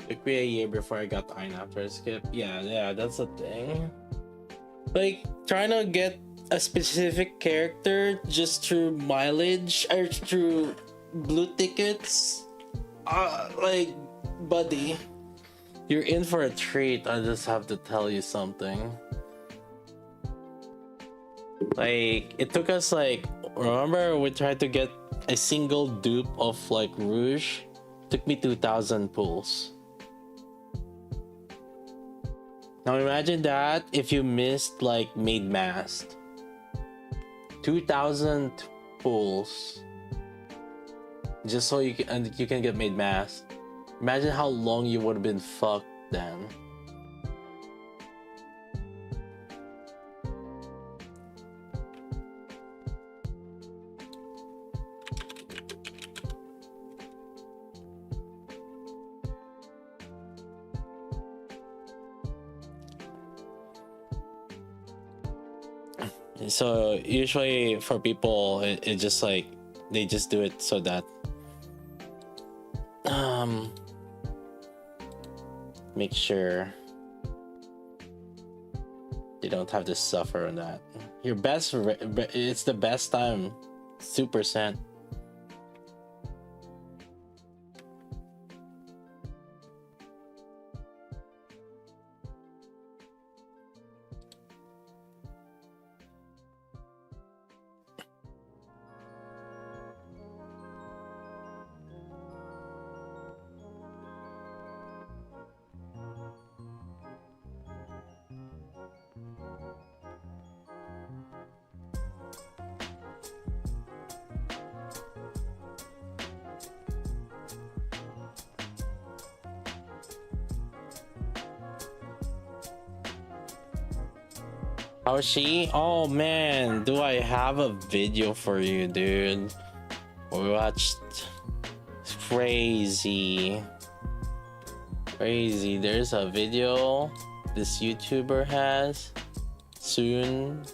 [SPEAKER 1] Took me a year before I got Ein after a skip. Yeah, that's a thing. Like, trying to get a specific character just through mileage or through blue tickets, like, buddy, you're in for a treat. I just have to tell you something. Like, it took us, like, remember we tried to get a single dupe of like Rouge? Took me 2,000 pulls. Now imagine that if you missed like Made Masked. 2,000 pulls just so you can get Made Masked. Imagine how long you would have been fucked then. So usually for people, it just like they just do it so that make sure they don't have to suffer on that. Your best, it's the best time, 2%. How's she? Oh man, do I have a video for you, dude? We watched. It's crazy. Crazy. There's a video this YouTuber has soon.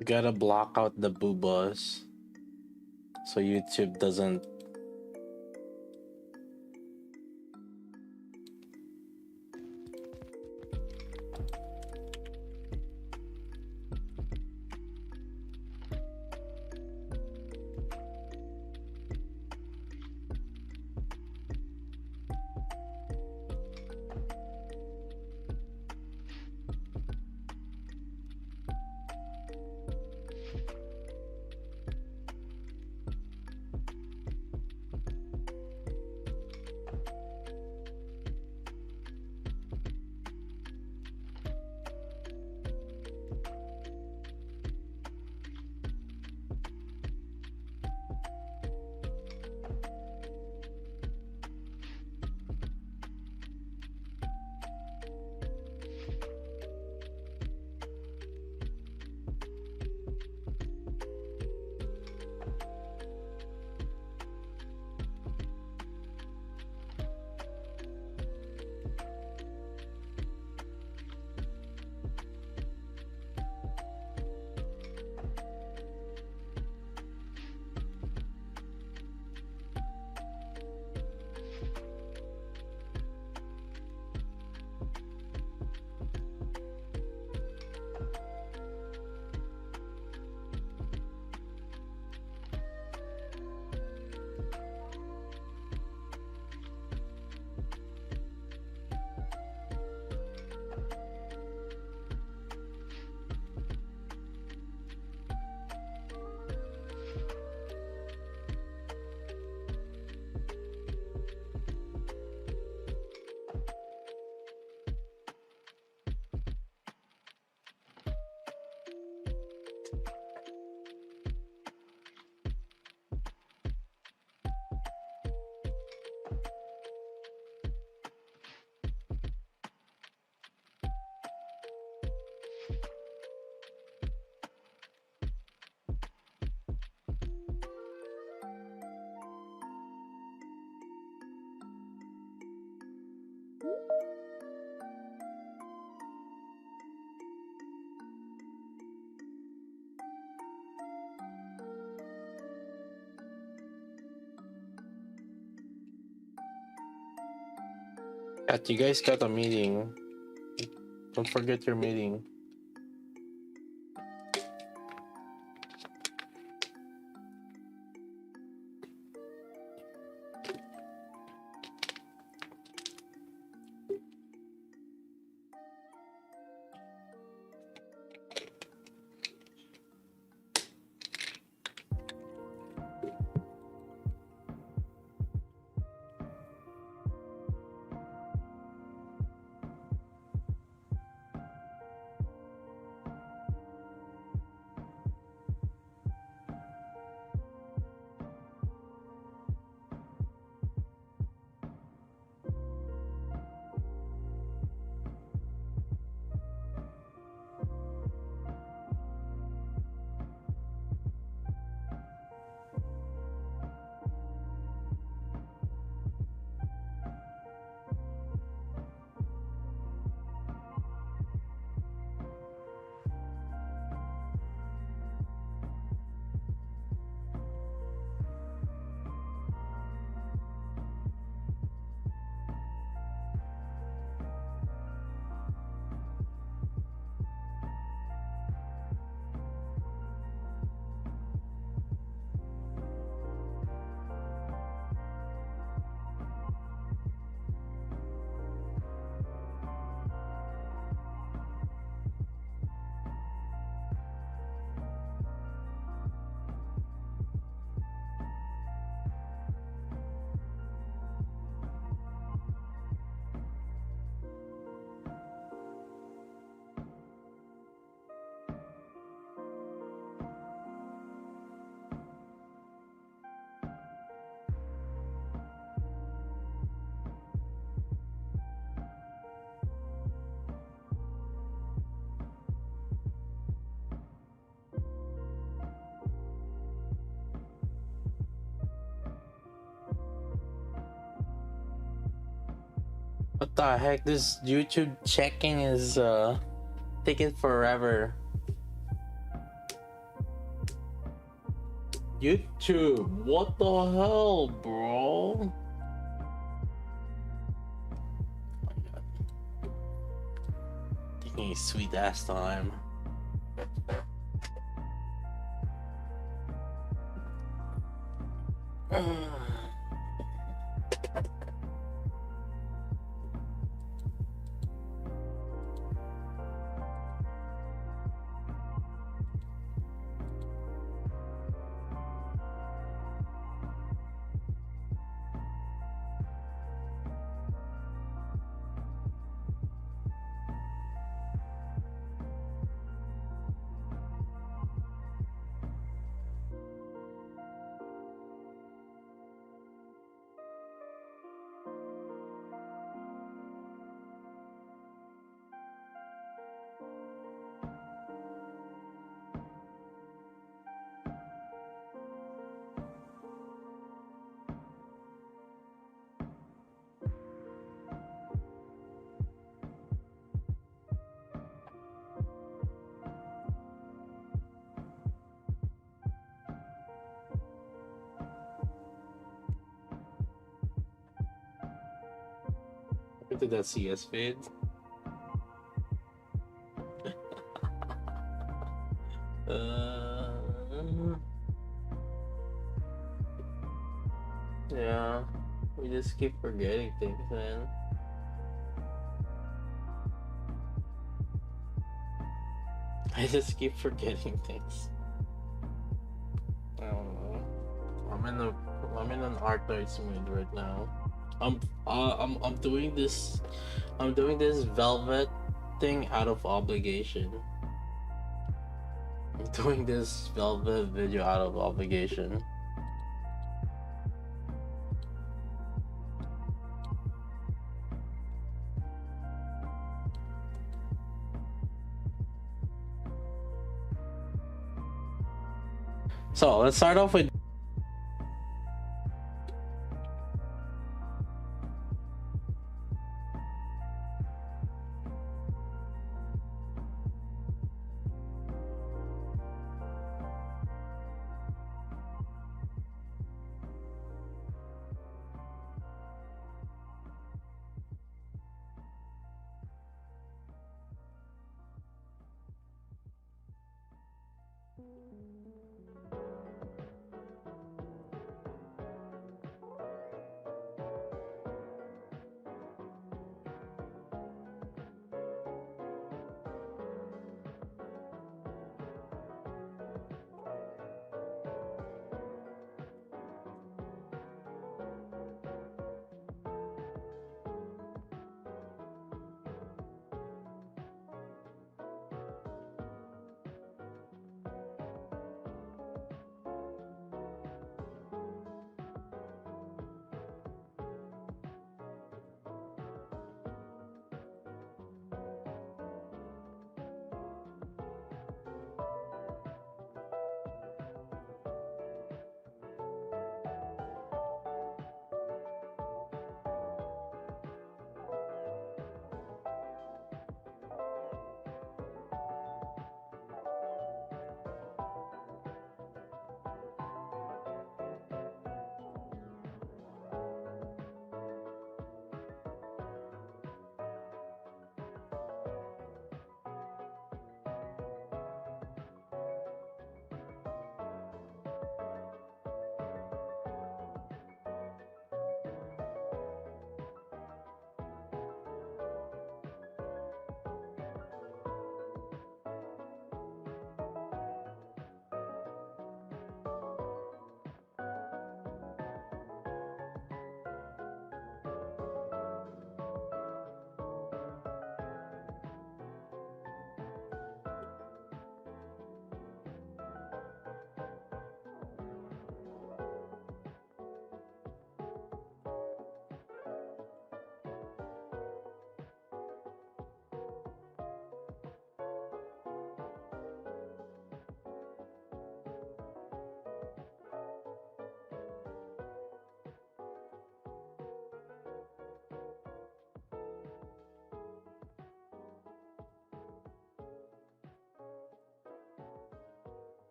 [SPEAKER 1] You gotta block out the boobas so YouTube doesn't. Kat, you guys got a meeting. Don't forget your meeting. What the heck? This YouTube checking is taking forever. YouTube, what the hell, bro? Taking a sweet ass time. Did that CS fade? Yeah, we just keep forgetting things, man. I just keep forgetting things. I don't know. I'm in an arcade mood right now. I'm doing this. I'm doing this velvet thing out of obligation. I'm doing this velvet video out of obligation. So let's start off with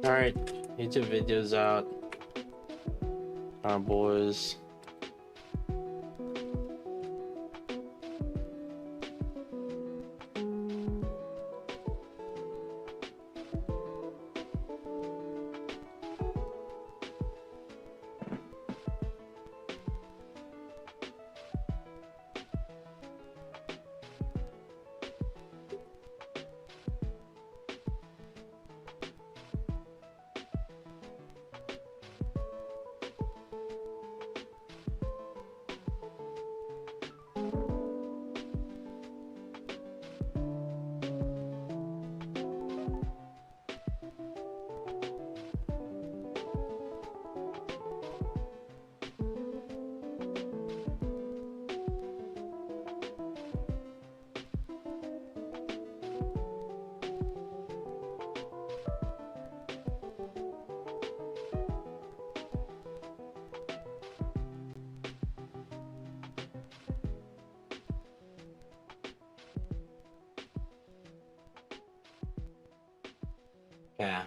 [SPEAKER 1] Alright, YouTube videos out. Our boys. Yeah.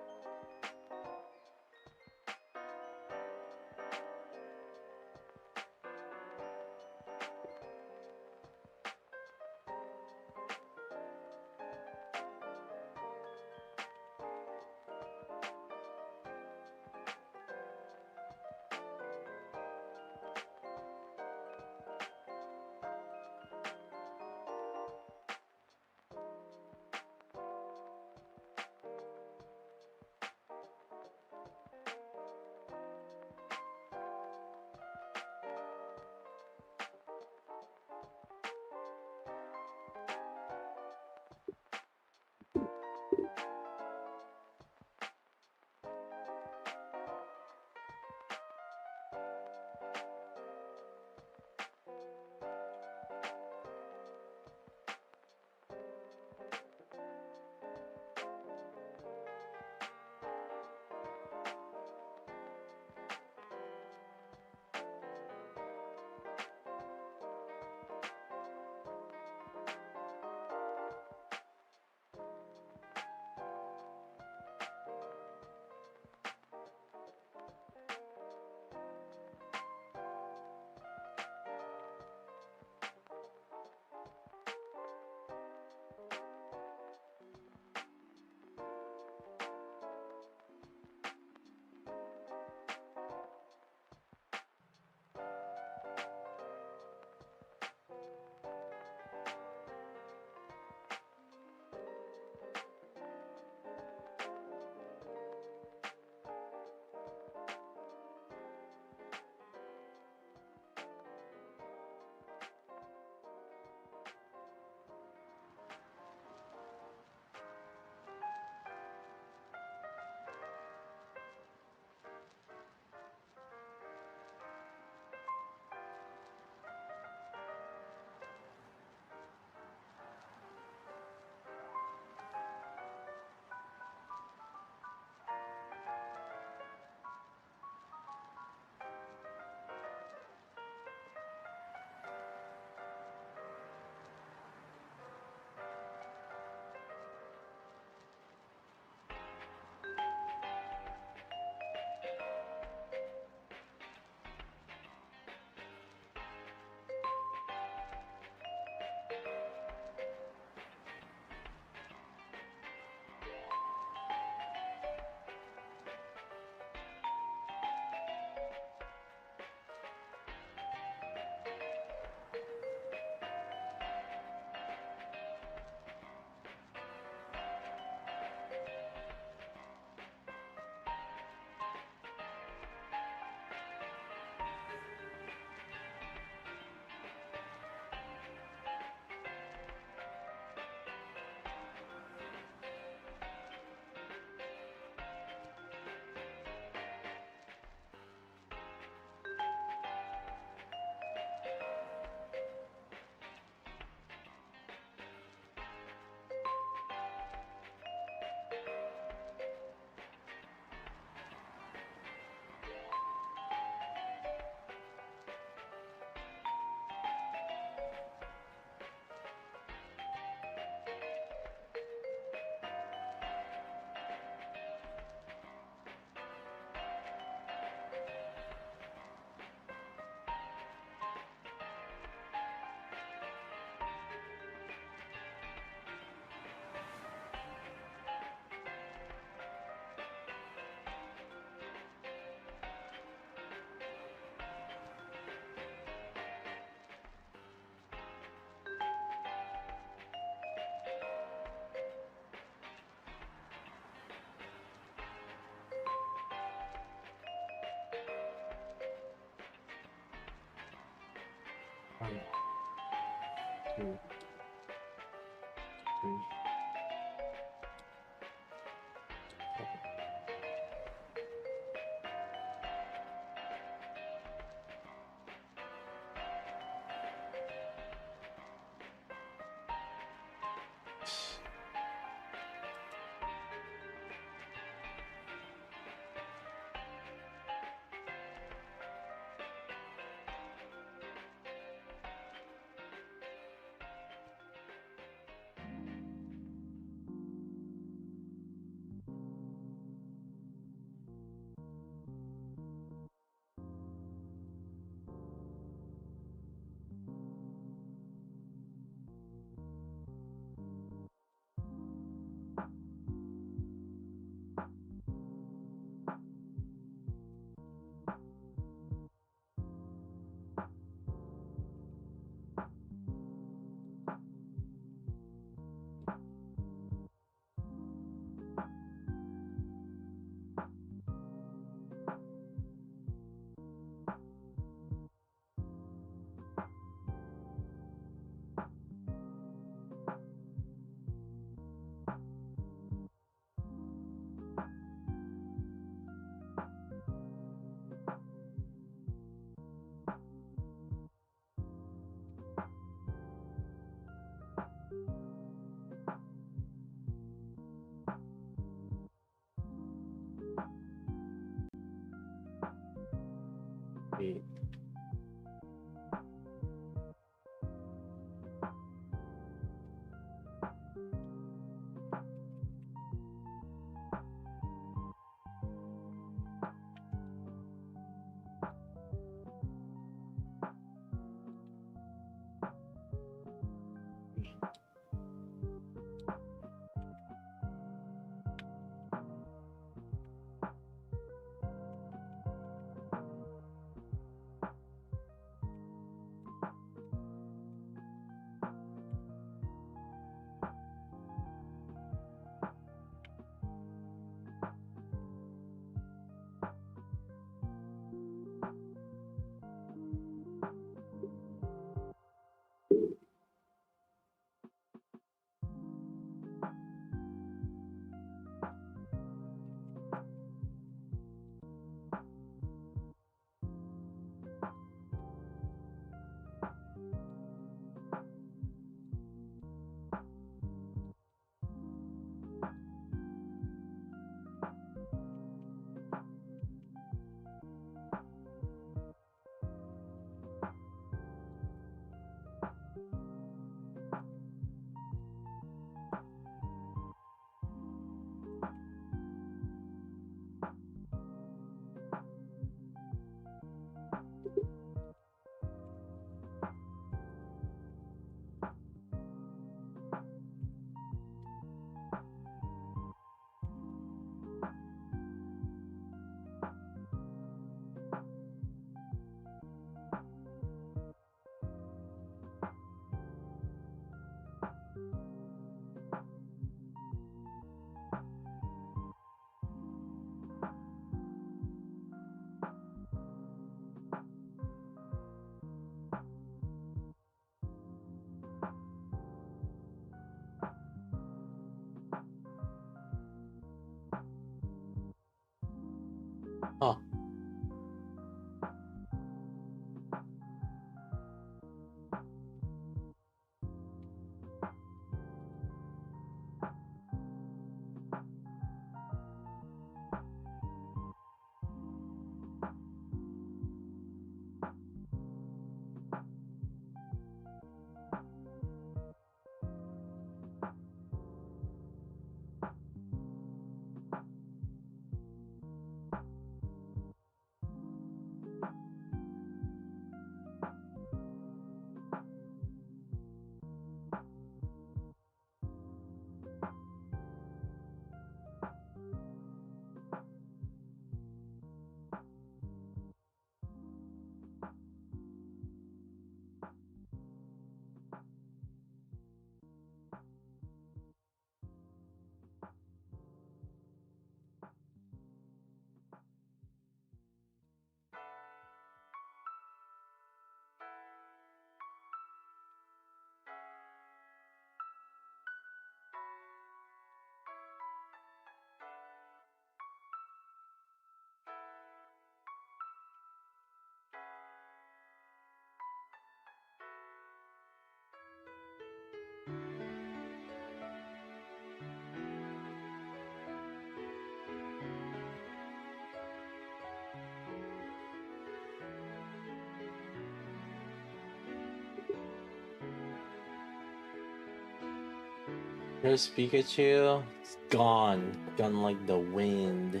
[SPEAKER 1] Here's Pikachu. It's gone. Gone like the wind.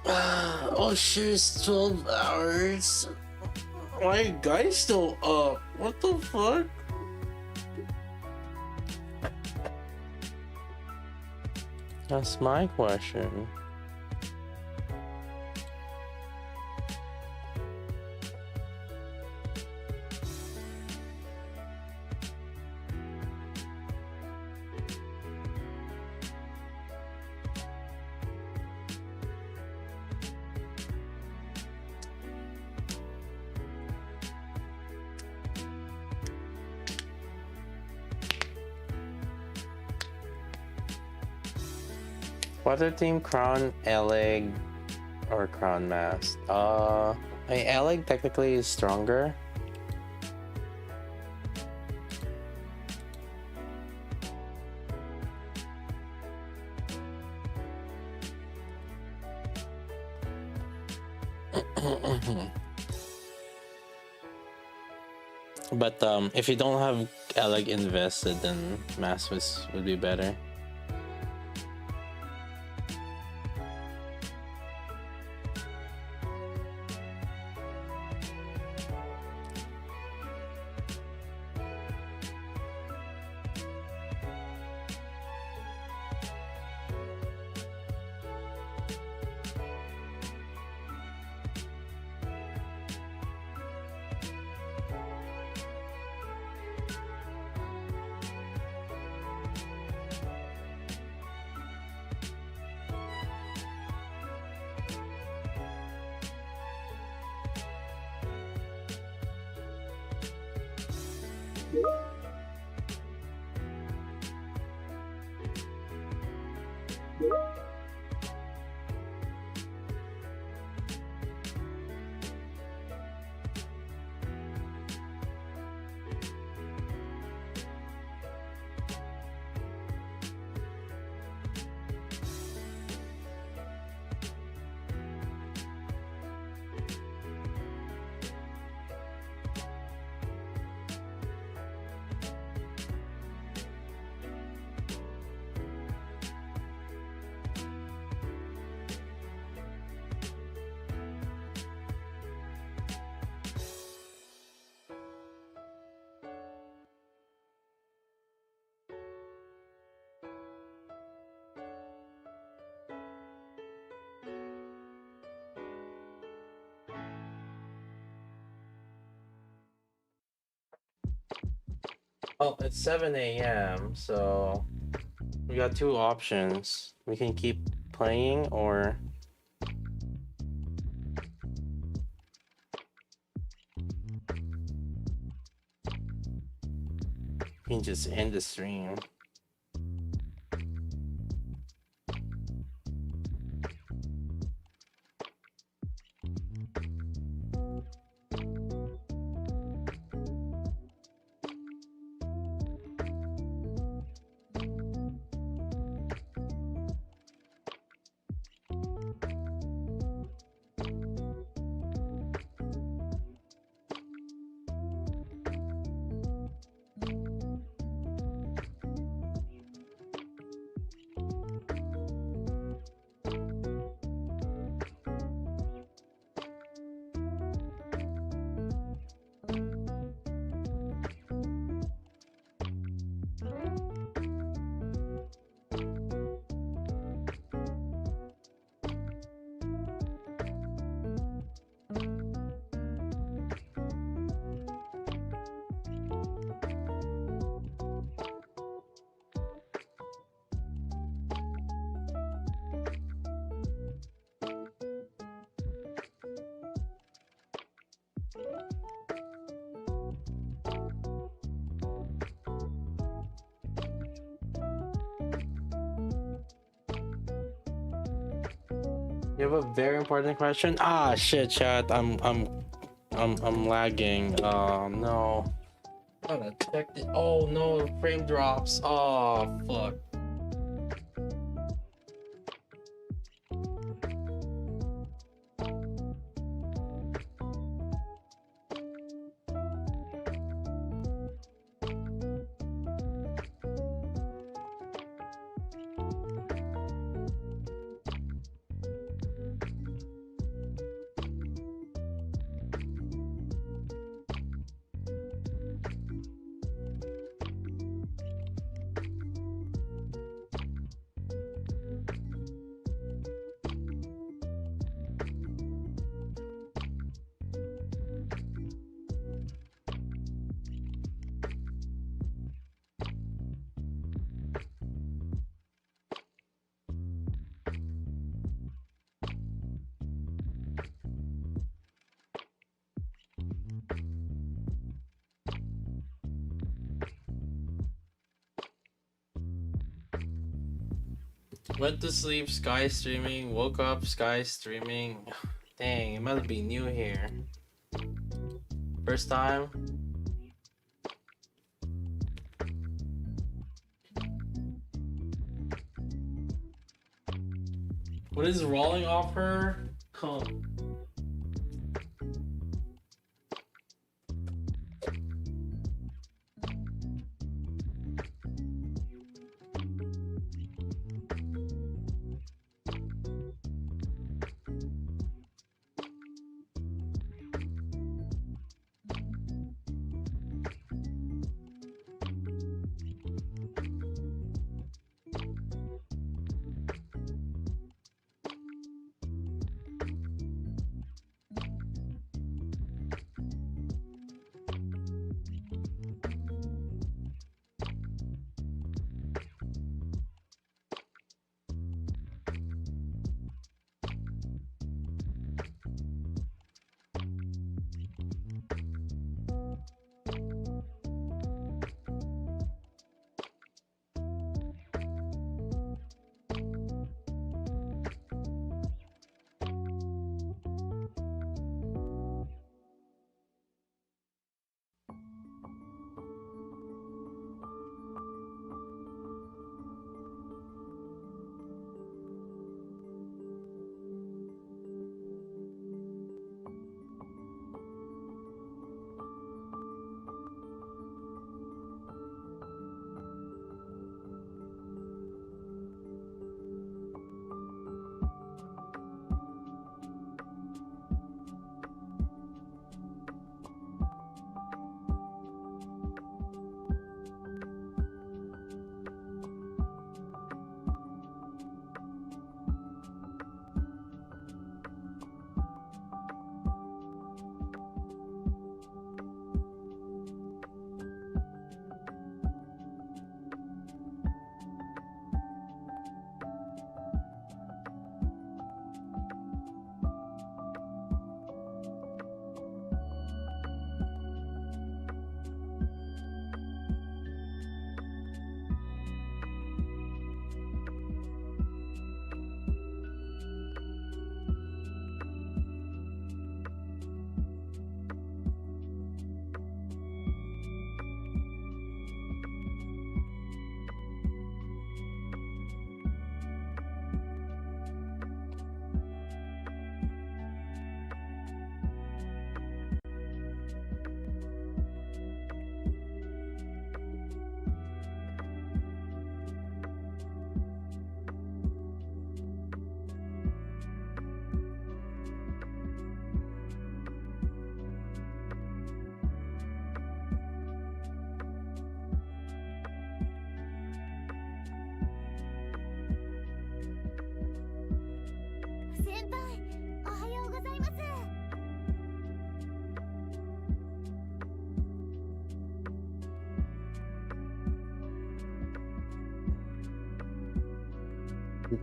[SPEAKER 1] Oh shit, it's 12 hours. Why are you guys still up? What the fuck? That's my question. Water team, Crown, Elig, or Crown Mask? Elig technically is stronger. But if you don't have Elig invested, then Mask would be better. Well, it's 7 a.m., so we got two options. We can keep playing, or we can just end the stream. You have a very important question. Ah, shit, chat. I'm lagging. No. I gotta check it. Oh no, frame drops. Oh fuck. Went to sleep, Sky streaming. Woke up, Sky streaming. Dang, it must be new here. First time. What is rolling off her? Huh.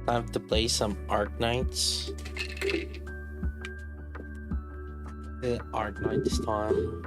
[SPEAKER 1] Time to play some Arc Knights. The Arc Knight this time.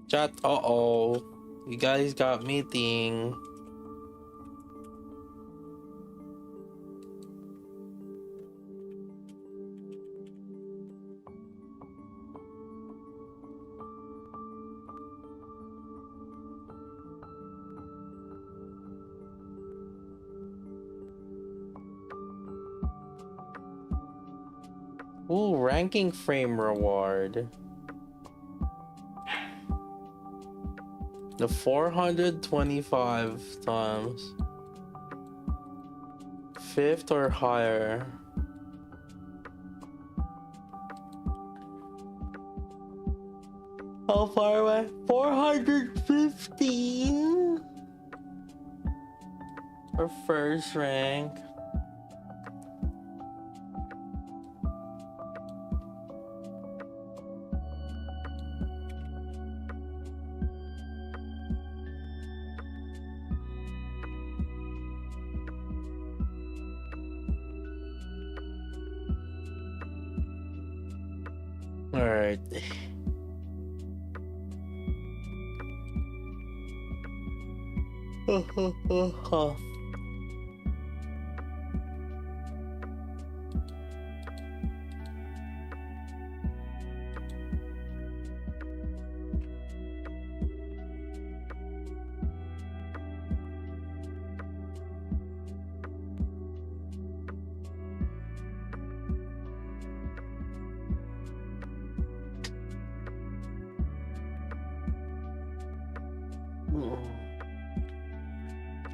[SPEAKER 1] Chat, uh-oh. You guys got meeting. Ooh, ranking frame reward. The 425 times. 5th or higher. How far away? 415 for first rank. Alright.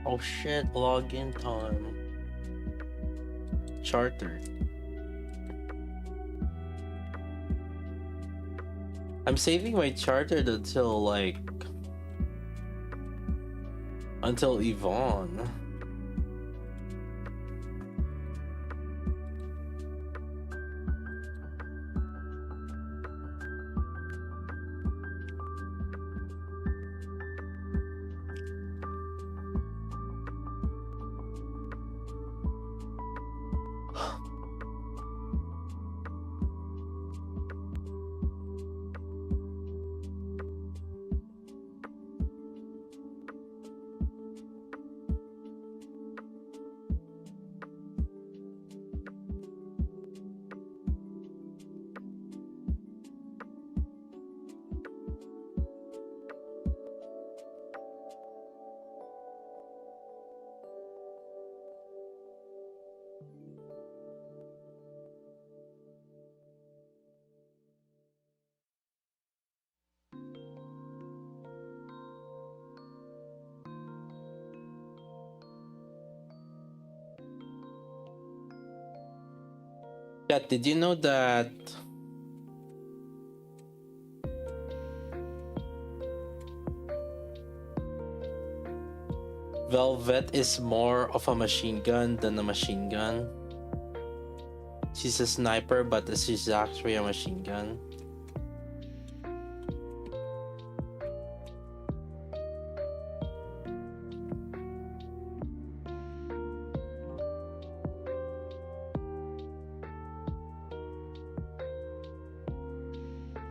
[SPEAKER 1] Oh shit, login time. Charter. I'm saving my charter until like until Yvonne. Yeah, did you know that Velvet is more of a machine gun than a machine gun? She's a sniper, but she's actually a machine gun.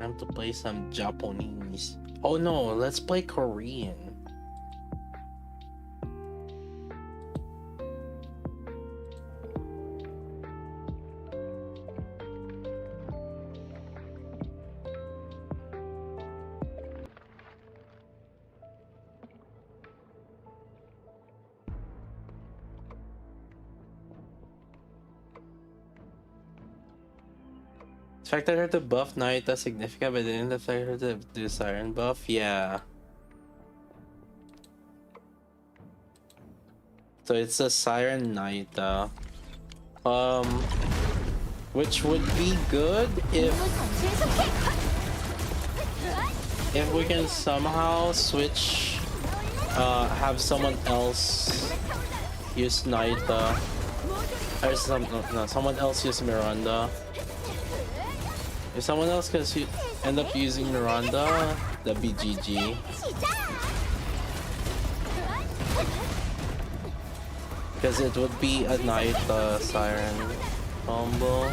[SPEAKER 1] Time to play some Japanese. Oh no, let's play Korean. Expected her to buff Naruto significant, but didn't expect her to do Siren buff. Yeah. So it's a Siren Naruto. Which would be good if we can somehow switch, have someone else use Naruto, or someone else use Miranda. If someone else can end up using Miranda, that'd be GG. Because it would be a night Siren combo.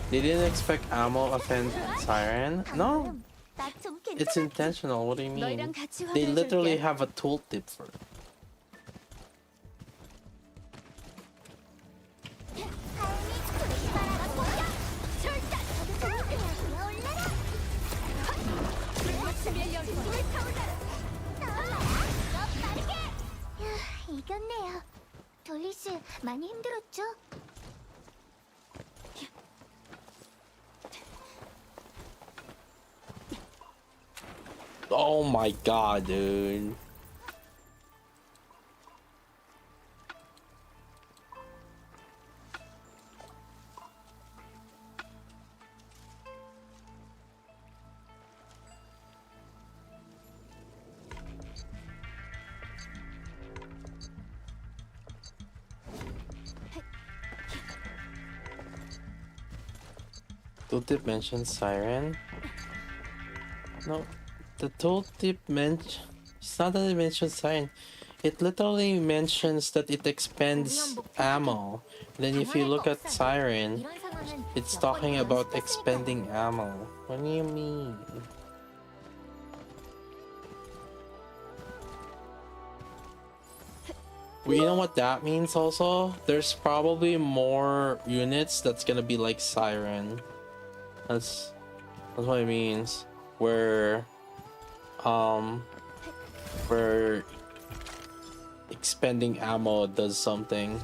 [SPEAKER 1] They didn't expect ammo offend Siren? No, it's intentional. What do you mean? They literally have a tooltip for it.
[SPEAKER 4] 이겼네요. 돌리 씨 많이 힘들었죠?
[SPEAKER 1] Oh my god, dude. Tooltip mentions Siren? No, the tooltip it's not that it mentions Siren. It literally mentions that it expends ammo. Then if you look at Siren, it's talking about expending ammo. What do you mean? Well, you know what that means also? There's probably more units that's gonna be like Siren. That's what it means. Where expending ammo does something.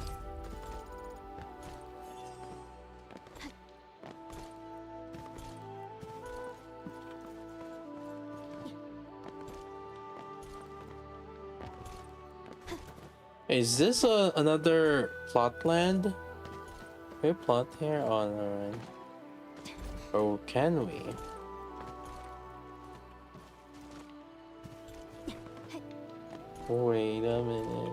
[SPEAKER 1] Is this another plot land? Can we plot here? Oh, alright. Or can we? Wait a minute.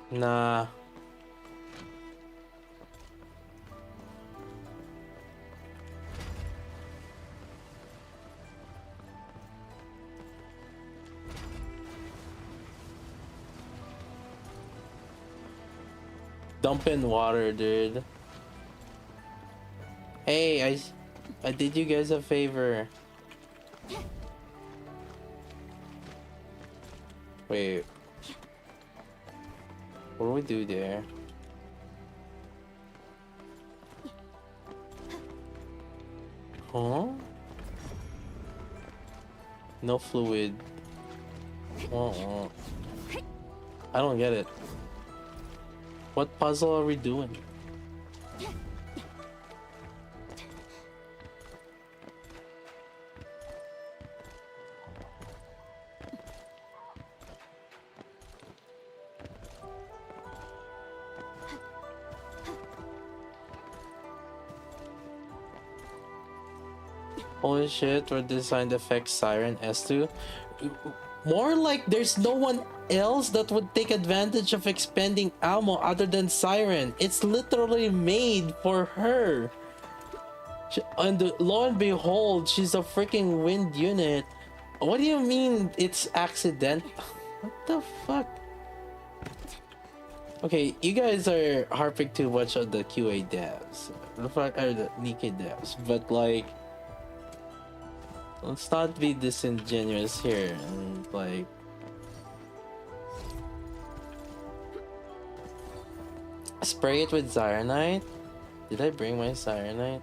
[SPEAKER 1] Nah. Dump in water, dude. Hey, I did you guys a favor. Wait. What do we do there? Huh? No fluid. I don't get it. What puzzle are we doing? Holy shit, we're designed to affect Siren S2. More like there's no one else that would take advantage of expending ammo other than Siren. It's literally made for her. And lo and behold, she's a freaking wind unit. What do you mean it's accident? What the fuck? Okay, you guys are harping too much on the QA devs. The fuck are the Nikke devs, but like, let's not be disingenuous here and like spray it with cyanide. Did I bring my cyanide?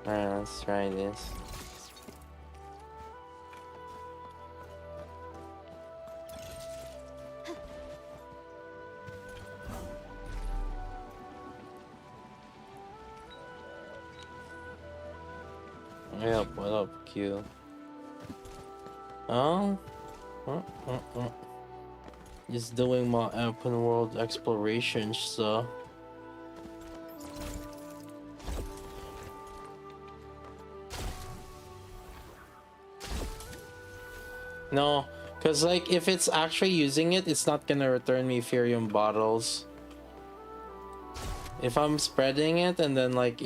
[SPEAKER 1] Alright, let's try this. Yep, what up, Q? Oh? Just doing my open world exploration, so. No, because like if it's actually using it, it's not gonna return me Ethereum bottles. If I'm spreading it and then like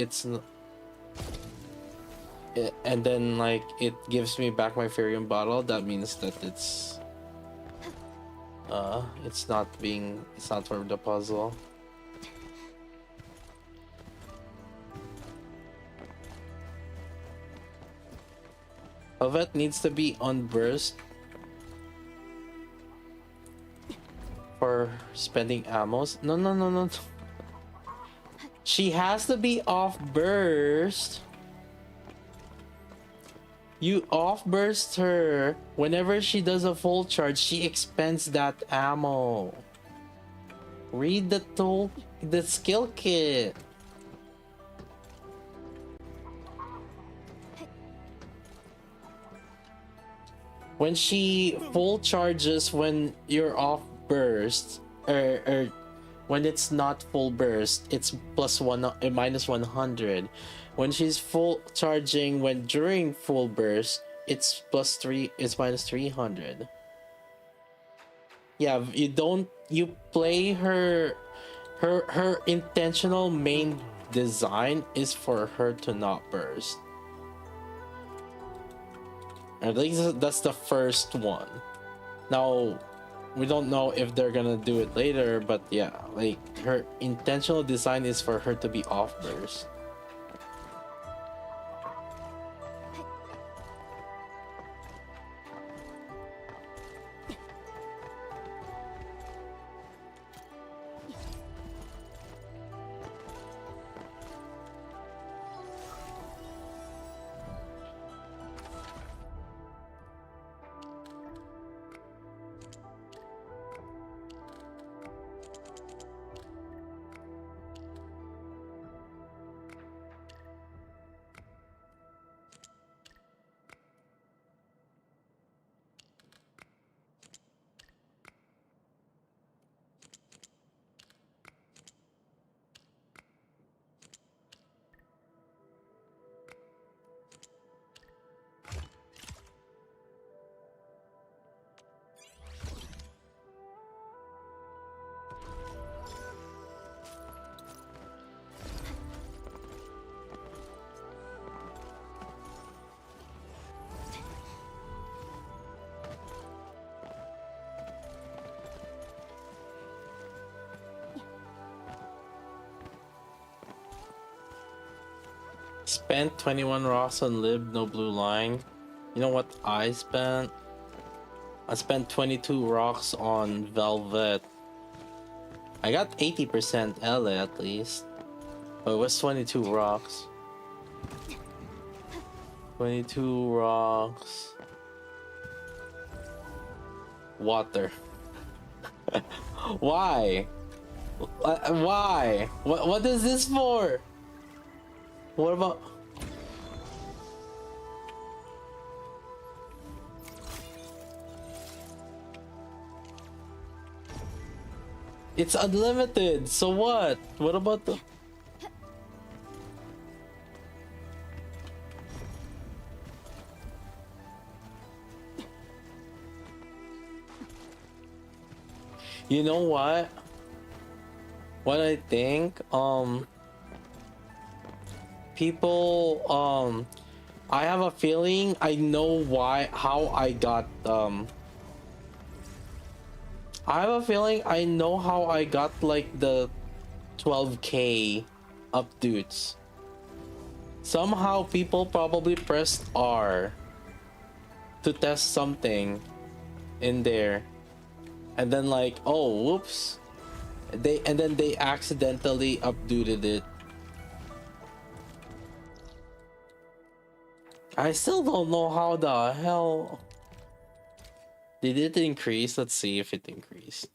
[SPEAKER 1] and then like it gives me back my Ethereum bottle, that means that it's not for the puzzle. Ovet needs to be on burst for spending ammos. No. She has to be off burst. You off burst her whenever she does a full charge. She expends that ammo. Read the skill kit. when she full charges when you're off burst, or when it's not full burst, it's plus one, minus 100. When she's full charging when during full burst, it's plus 3, it's minus 300. Yeah, you play her intentional main design is for her to not burst. At least that's the first one. Now, we don't know if they're gonna do it later, but yeah, like her intentional design is for her to be off burst. Spent 21 rocks on lib, no blue line. You know what I spent? I spent 22 rocks on velvet. I got 80% L at least. But it was 22 rocks. 22 rocks. Water. Why? Why? What is this for? What about... It's unlimited, so what? What about the... You know what? What I think, people, I have a feeling I know how I got, I have a feeling I know how I got like the 12k updates. Somehow people probably pressed R to test something in there. And then like, oh, whoops. And then they accidentally updated it. I still don't know how the hell did it increase. Let's see if it increased.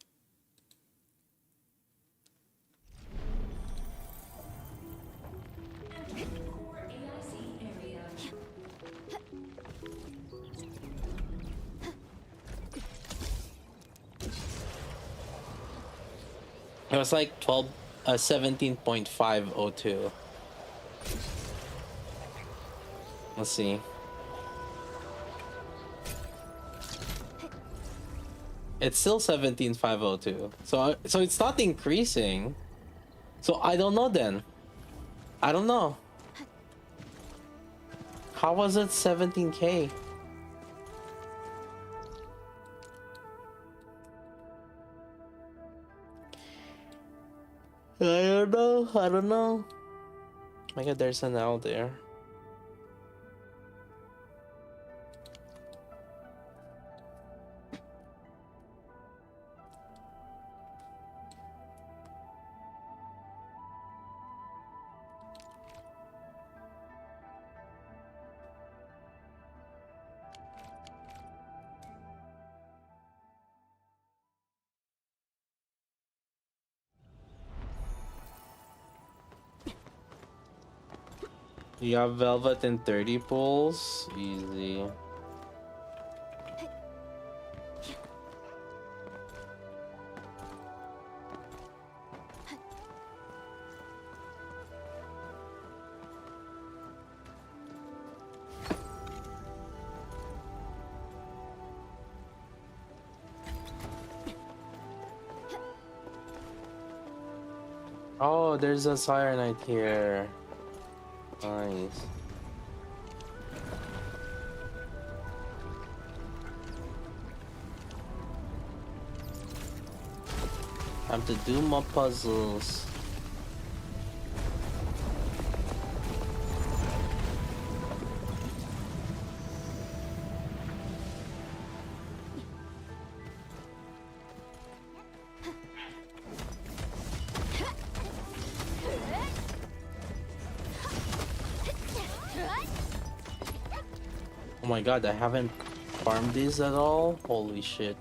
[SPEAKER 1] It was like 17.502. Let's see. It's still 17.502. So it's not increasing. So I don't know then. I don't know. How was it 17k? I don't know. I don't know. My God, there's an L there. You have velvet and 30 pulls. Easy. Oh, there's a cyanide here. Nice. Time to do my puzzles. Oh my god, I haven't farmed these at all? Holy shit.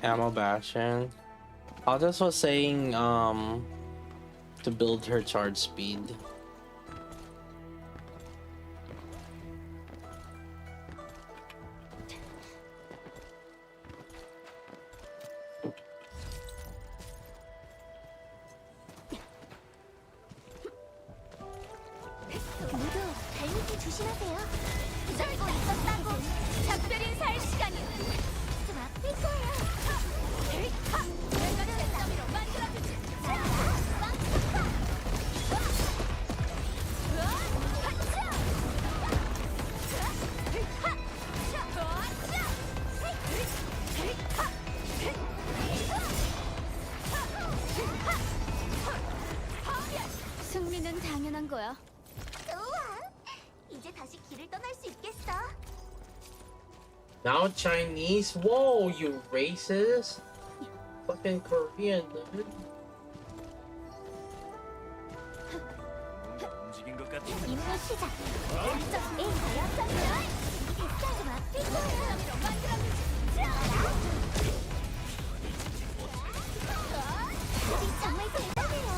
[SPEAKER 1] Ammo bastion. Aldous was saying to build her charge speed.
[SPEAKER 4] 모두 발밑을 조심하세요. 잡고 있었다고. 작별 인사할 시간이야. 좀 아플 거야. 내가 셋더미로 만들어주지. 승리는 당연한 거야. 좋아. 이제 다시 길을 떠날 수 있겠어.
[SPEAKER 1] Now Chinese? Whoa, you racist! Fucking Korean, dude.
[SPEAKER 4] 임무 시작. 안쪽 A 가야점이야. 됐어. 좀 아플 거야. 우리 정말 대단해요.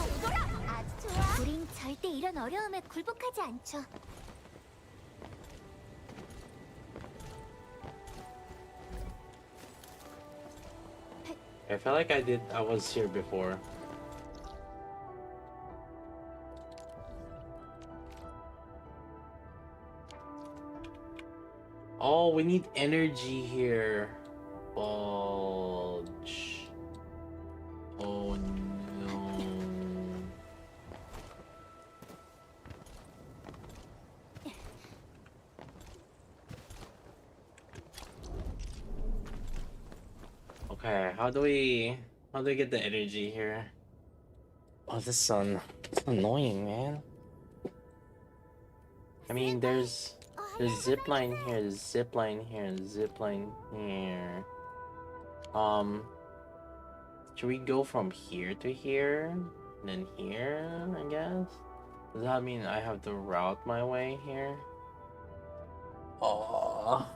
[SPEAKER 4] 아주 좋아. 우린 절대 이런 어려움에 굴복하지 않죠.
[SPEAKER 1] I feel like I was here before. Oh, we need energy here. Fudge. Oh no. Okay, how do we get the energy here? Oh, this sun. It's annoying, man. I mean, there's zip line here, there's zip line here, there's zip line here. Should we go from here to here, and then here? I guess. Does that mean I have to route my way here? Oh.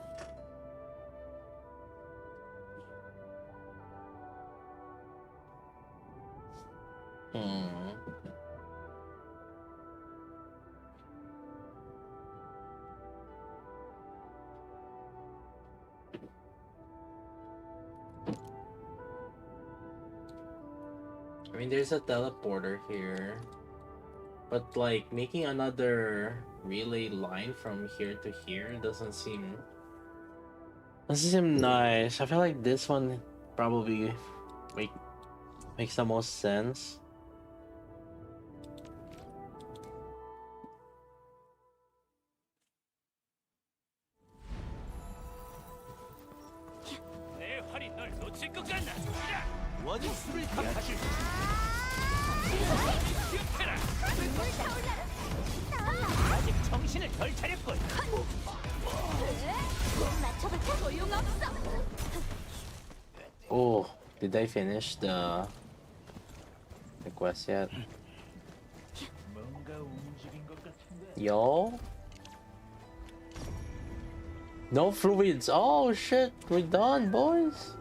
[SPEAKER 1] I mean, there's a teleporter here, but like making another relay line from here to here doesn't seem nice. I feel like this one probably makes the most sense. Oh, did I finish the quest yet? Yo? No fluids. Oh shit, we're done, boys.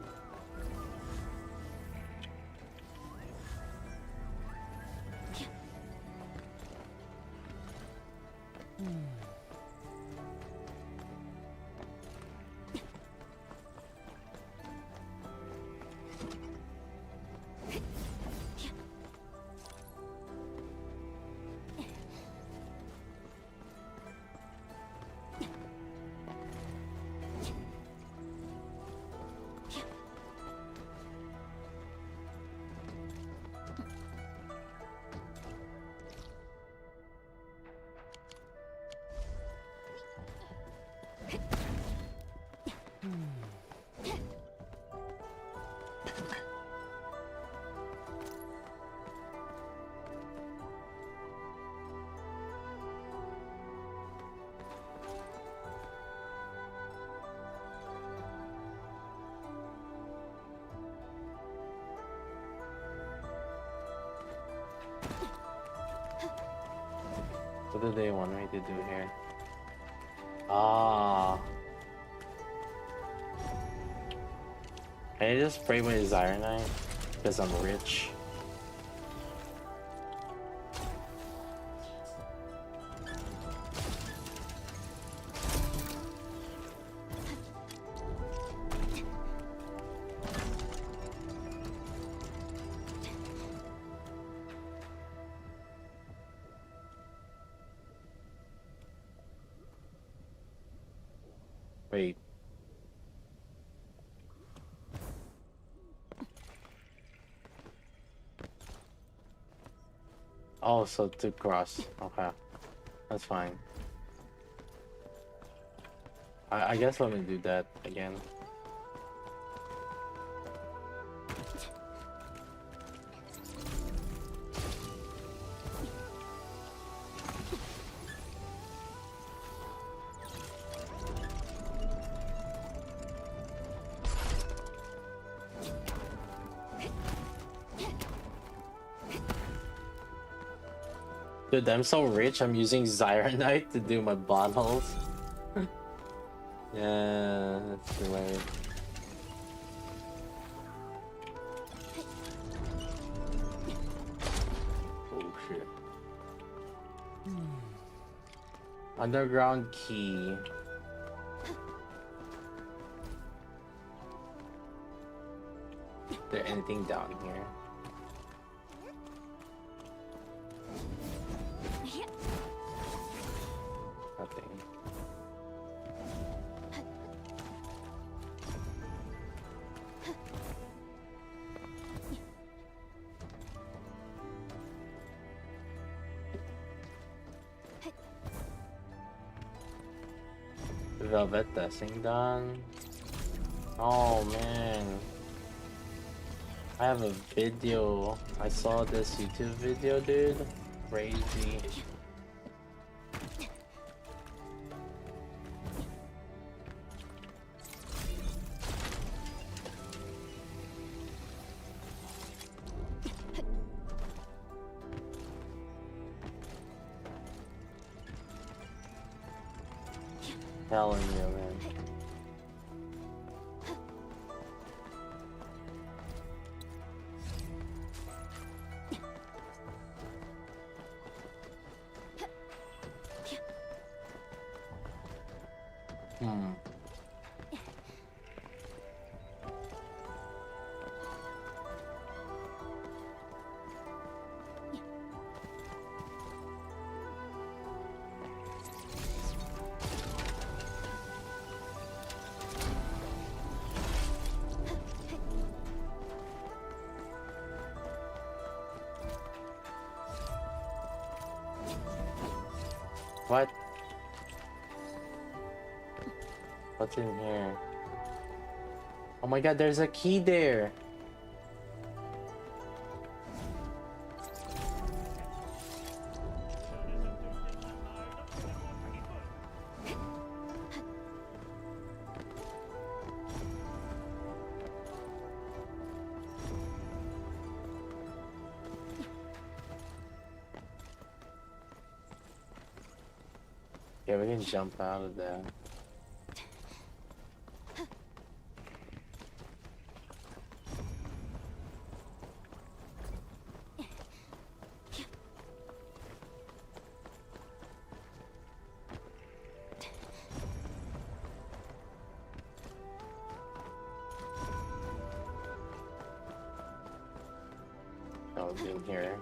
[SPEAKER 1] What do they want me to do here? Ah. Can I just spray my Zyronite? Because I'm rich. Wait. Oh, so to cross. Okay. That's fine. I guess let me do that again. Dude, I'm so rich, I'm using Zyronite to do my bottles. Yeah, that's the way. Oh shit. Underground key. Is there anything down here? Nothing. Velvet testing done. Oh man. I have a video. I saw this YouTube video, dude. Crazy. Telling you, man. What? What's in here? Oh my god, there's a key there. Yeah, we can jump out of there. Oh, in here.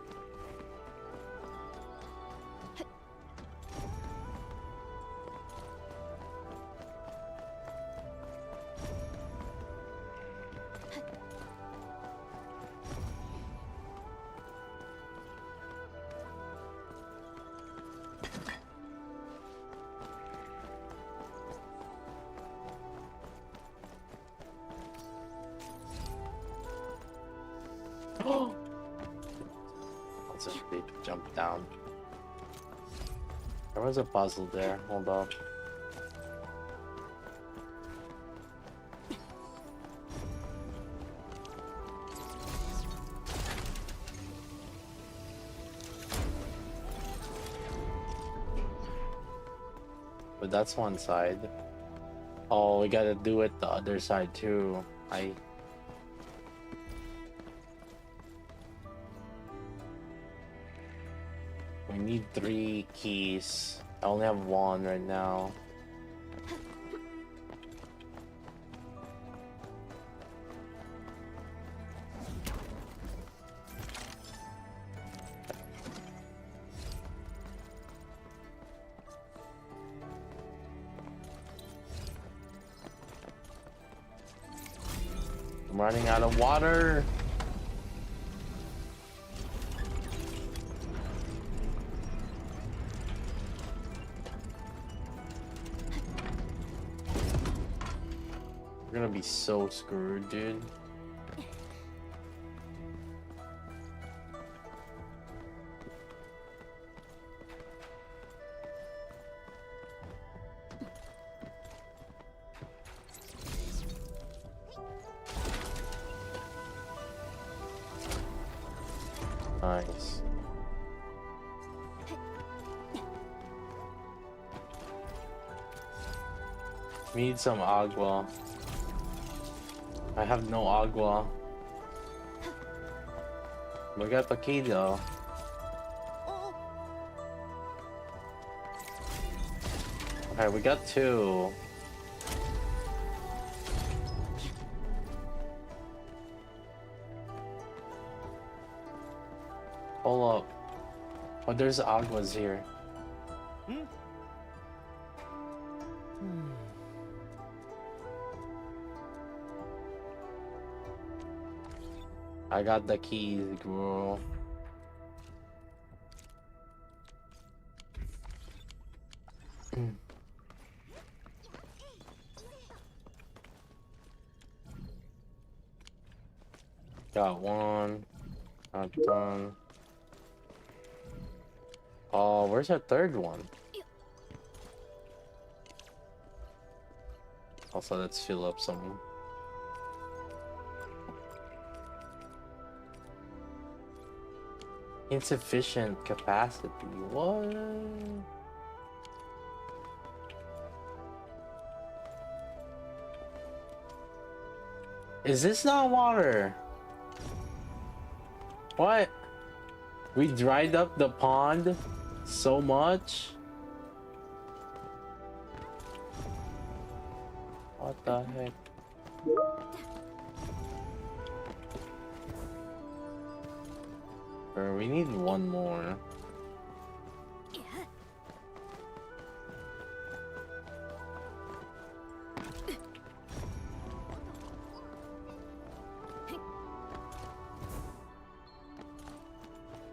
[SPEAKER 1] Let's just jump down. There was a puzzle there. Hold up. But that's one side. Oh, we gotta do it the other side too. We need 3 keys. I only have 1 right now. I'm running out of water. We're gonna be so screwed, dude. Nice. Need some agua. I have no agua. We got the key though. Okay, we got 2. Hold up. Oh, there's aguas here. I got the keys, bro. Got 1. Not done. Oh, where's our 3rd one? Also, let's fill up some. Insufficient capacity. What? Is this not water? What? We dried up the pond so much? What the heck? Bro, we need 1 more.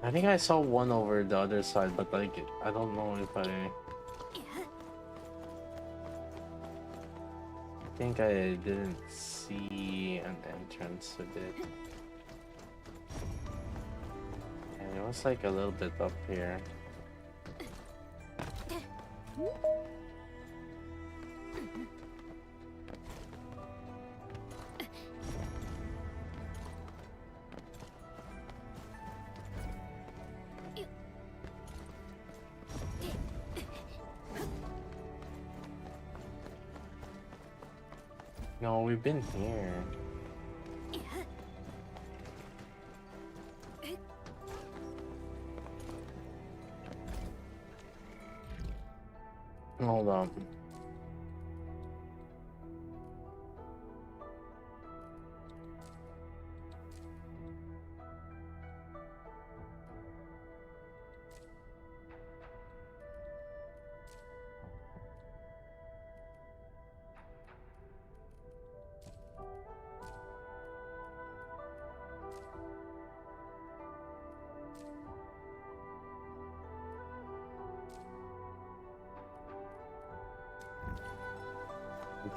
[SPEAKER 1] I think I saw 1 over the other side, but like, I don't know if I think I didn't see an entrance with it. And it was like a little bit up here. No, we've been here. Hold on.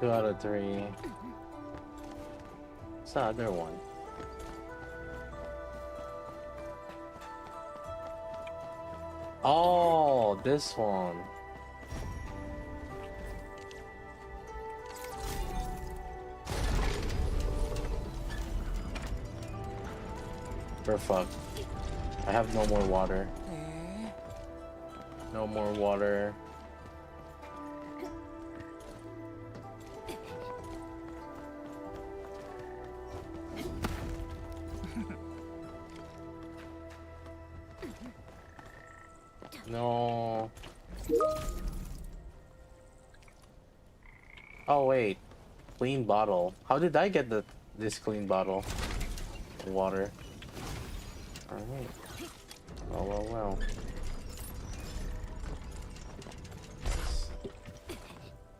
[SPEAKER 1] Two out of 3. What's the other one? Oh, this one. We're fucked. I have no more water. No more water. Oh wait, clean bottle. How did I get this clean bottle? Water. Alright. Well.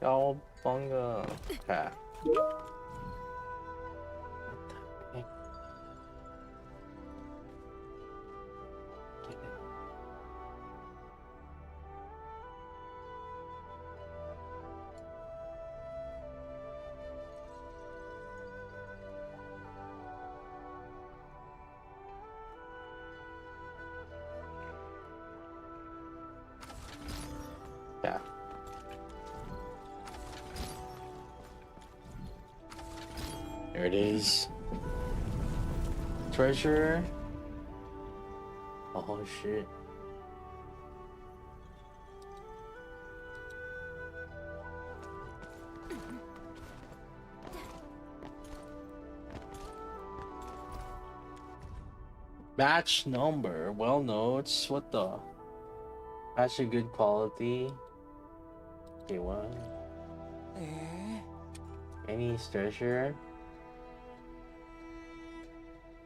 [SPEAKER 1] Cowabunga. Okay. Yeah. There it is. Treasure. Oh shit. Batch number. Well notes. What the? Batch of good quality. Okay, what? Any treasure?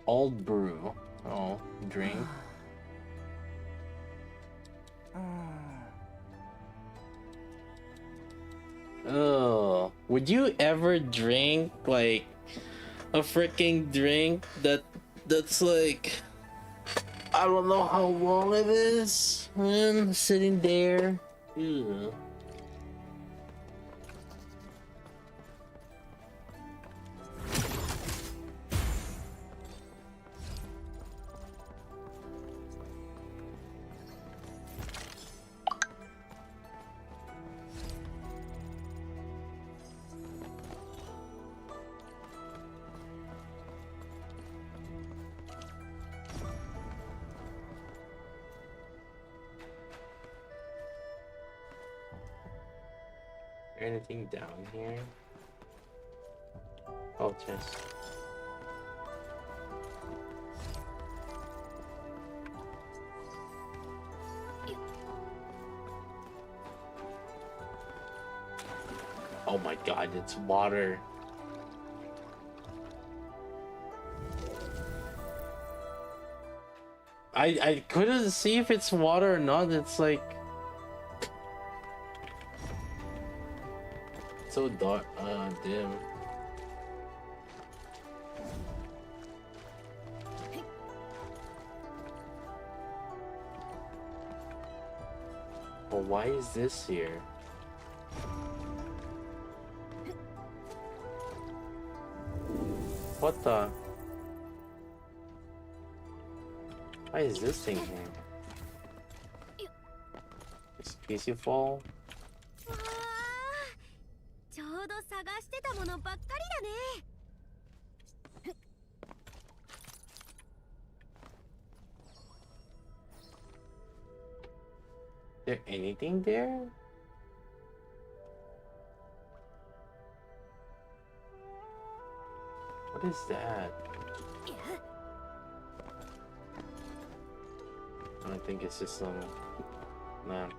[SPEAKER 1] Old brew. Oh, drink. Ugh. Would you ever drink like a freaking drink that's like I don't know how long it is, man, sitting there? Ew. Anything down here? Oh, chest. Oh my god, it's water. I couldn't see if it's water or not. It's like so dark, dim. Well, why is this here? What the? Why is this thing here? It's peaceful.
[SPEAKER 4] ちょうど探してたものばっかりだね。
[SPEAKER 1] Is there anything there? What is that? I think it's just some lamp.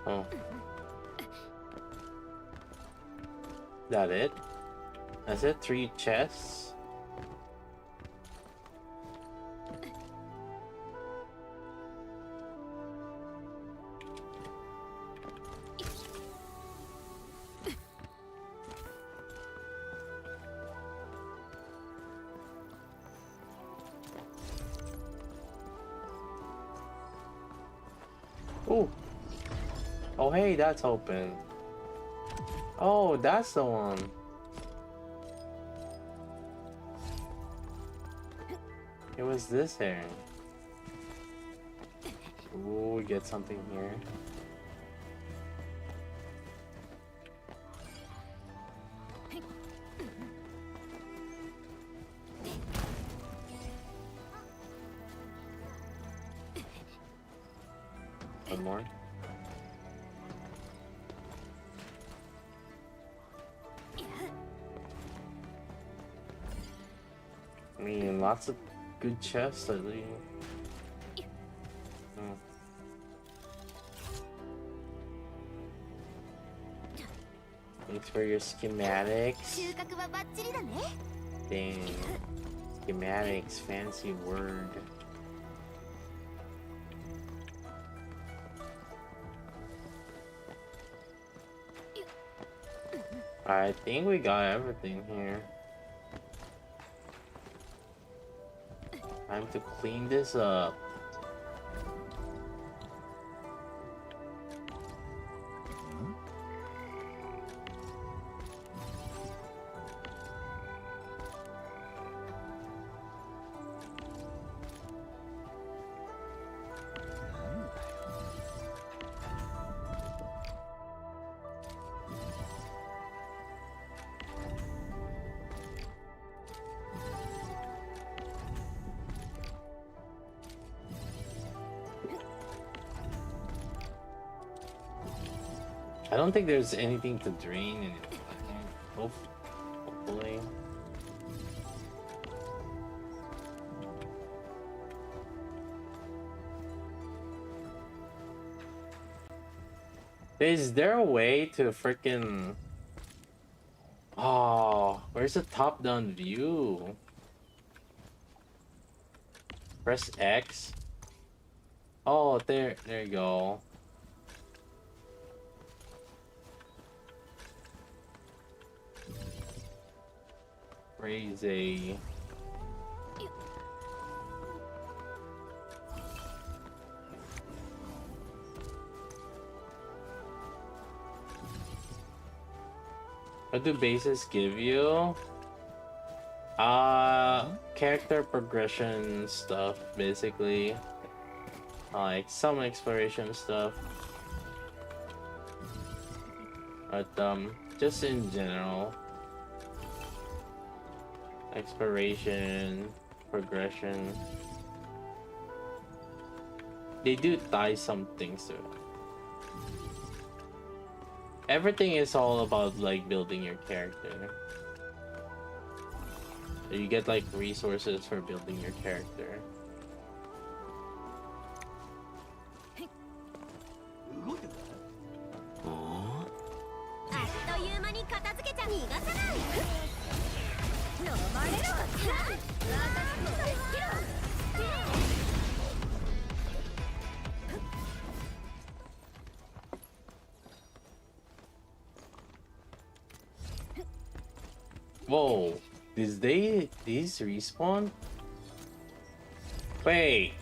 [SPEAKER 1] Oh. That it? That's it? 3 chests? Ooh. Oh, hey, that's open. Oh, that's the one. It was this hair. Ooh, we get something here. One more. I mean, lots of good chests lately. Hmm. Thanks for your schematics.
[SPEAKER 4] 収穫はバッチリだね。
[SPEAKER 1] Dang. Schematics, fancy word. I think we got everything here. Time to clean this up. I don't think there's anything to drain in it. Hopefully. Is there a way to freaking... Oh, where's the top-down view? Press X. Oh, there you go. Crazy. What do bases give you? Character progression stuff, basically. Like some exploration stuff. But just in general. Exploration, progression. They do tie some things to it. Everything is all about like building your character. So you get like resources for building your character.
[SPEAKER 4] あっという間に片付けちゃ逃がさない。飲まれろ。私も大好きだ。
[SPEAKER 1] Whoa, these respawn? Wait,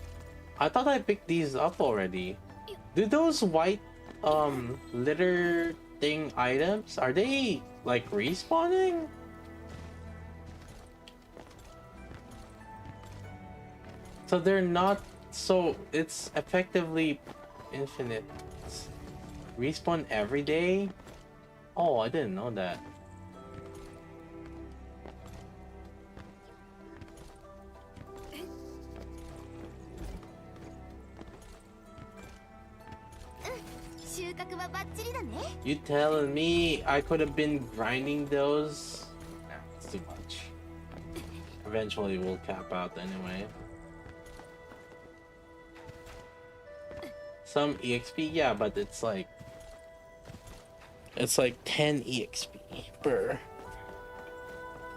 [SPEAKER 1] I thought I picked these up already. Do those white litter thing items, are they like respawning? So they're not, so it's effectively infinite. Respawn every day? Oh, I didn't know that. You telling me I could have been grinding those? Nah, it's too much. Eventually we'll cap out anyway. Some EXP, yeah, but it's like 10 EXP per.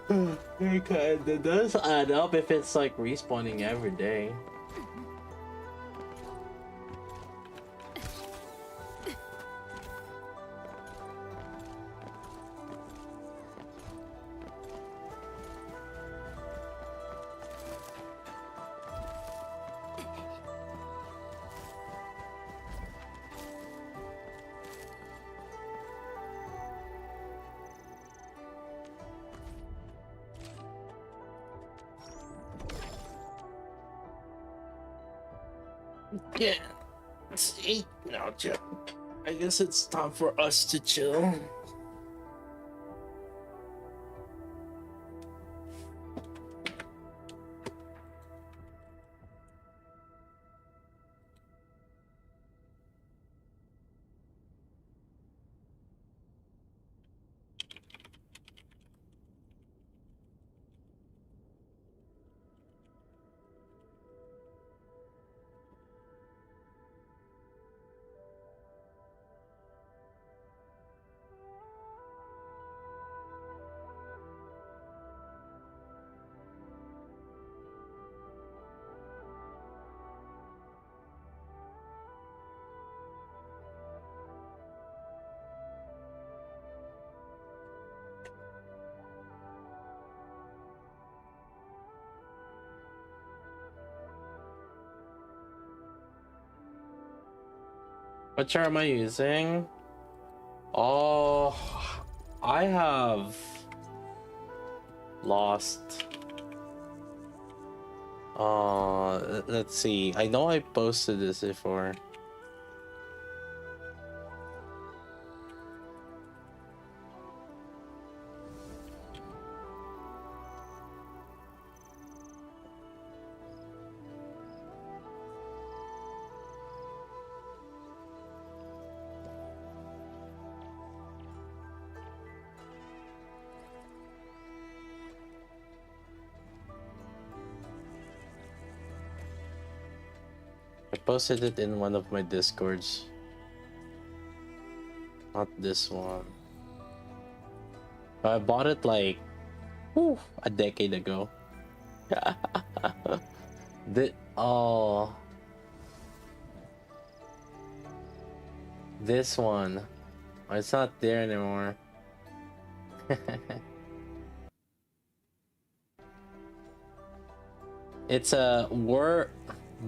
[SPEAKER 1] It does add up if it's like respawning every day. Yeah, it's 8 now, Jeff. I guess it's time for us to chill. What chair am I using? Oh, I have lost. Let's see. I know I posted this before. I posted it in one of my discords. Not this one. I bought it like a decade ago. Oh, this one. Oh, it's not there anymore. It's a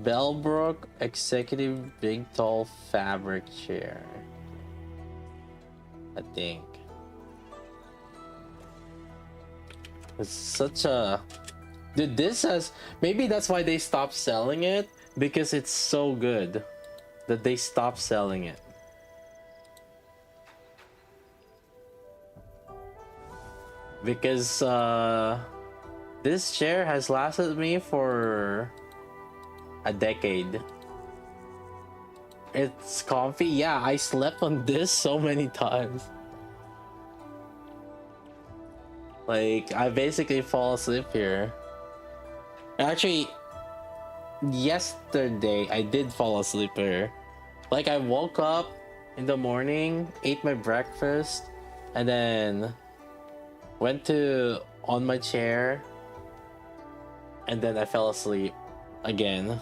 [SPEAKER 1] Bellbrook Executive Big Tall Fabric Chair, I think. It's such a... Dude, this has... Maybe that's why they stopped selling it, because it's so good that they stopped selling it. Because this chair has lasted me for a decade. It's comfy. Yeah, I slept on this so many times. Like, I basically fall asleep here. Actually, yesterday I did fall asleep here. Like, I woke up in the morning, ate my breakfast, and then went on my chair, and then I fell asleep again.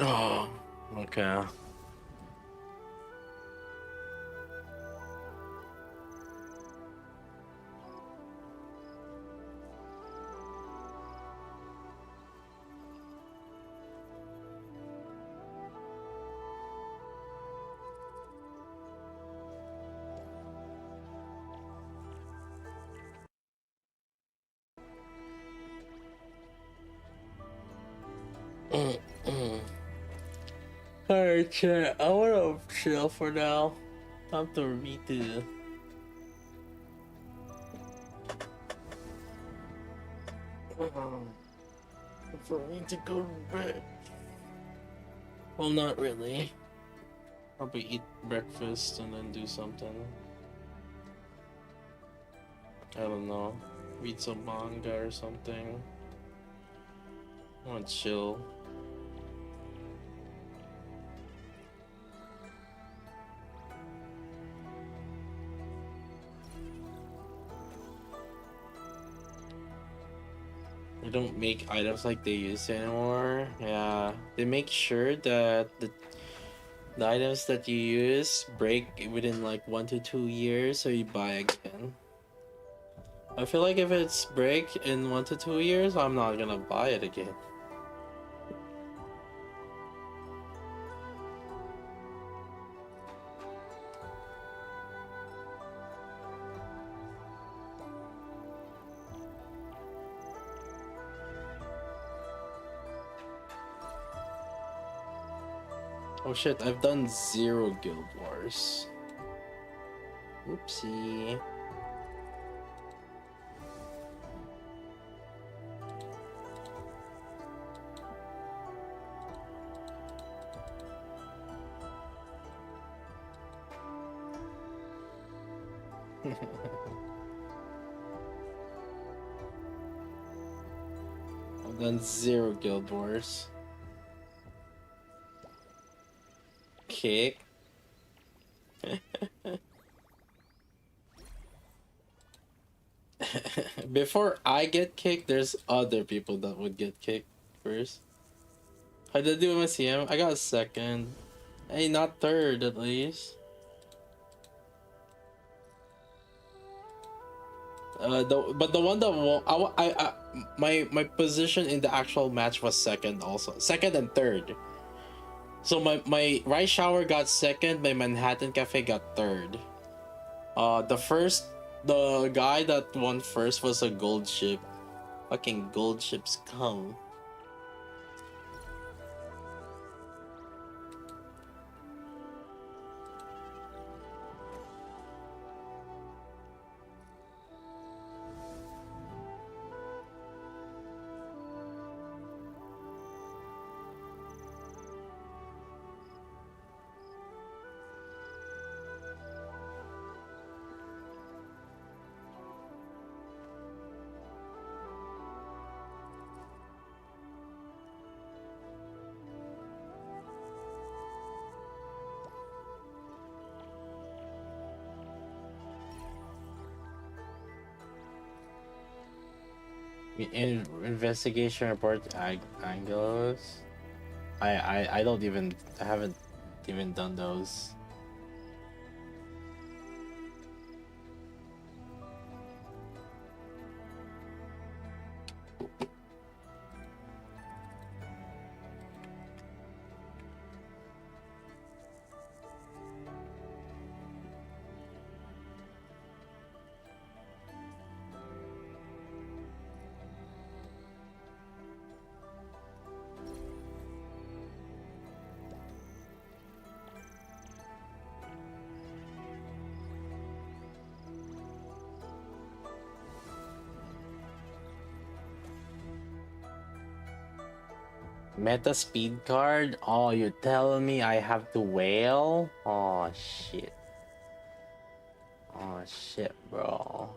[SPEAKER 1] Oh, okay. Alright, chat. I wanna chill for now. Time to read the... For me to go to bed. Well, not really. Probably eat breakfast and then do something. I don't know. Read some manga or something. I wanna chill. They don't make items like they used to anymore. Yeah, they make sure that the items that you use break within like 1 to 2 years, so you buy again. I feel like if it's break in 1 to 2 years, I'm not gonna buy it again. Oh shit, I've done 0 Guild Wars. Whoopsie. I've done 0 Guild Wars. Kick. Before I get kicked, there's other people that would get kicked first. How did I do with my CM? I got second. Hey, not third at least. But the one that won, my position in the actual match was second also, second and third. So my Rice Shower got second, my Manhattan Cafe got third. The guy that won first was a gold ship. Fucking gold ships come. Investigation report angles. I don't even, I haven't even done those. Meta speed card? Oh, you're telling me I have to whale? Oh shit. Oh shit, bro.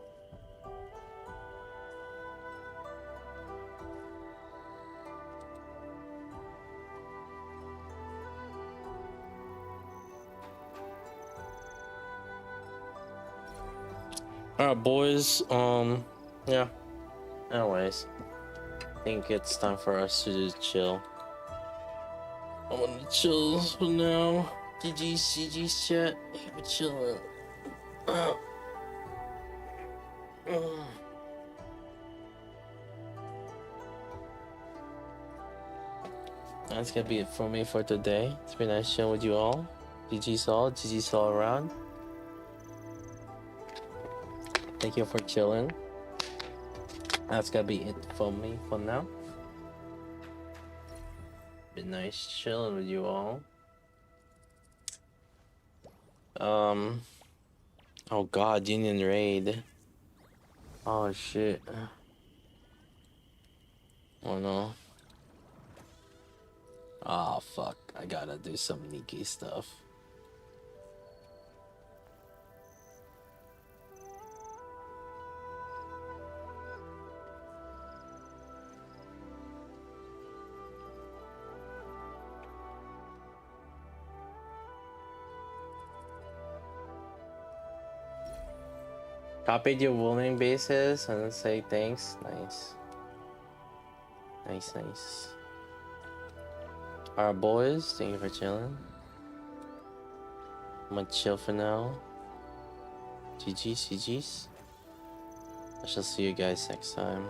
[SPEAKER 1] Alright, boys. Yeah. Anyways, I think it's time for us to chill. I'm gonna chill for now. GG's chat. We're chilling. That's gonna be it for me for today. It's been nice chilling with you all. GG's all around. Thank you for chilling. That's gonna be it for me for now. Been nice chilling with you all. Oh god, Union Raid. Oh shit. Oh no. Oh fuck, I gotta do some Nikke stuff. Copied your willing bases and say thanks. Nice. Nice. Alright, boys, thank you for chilling. I'm gonna chill for now. GG's. I shall see you guys next time.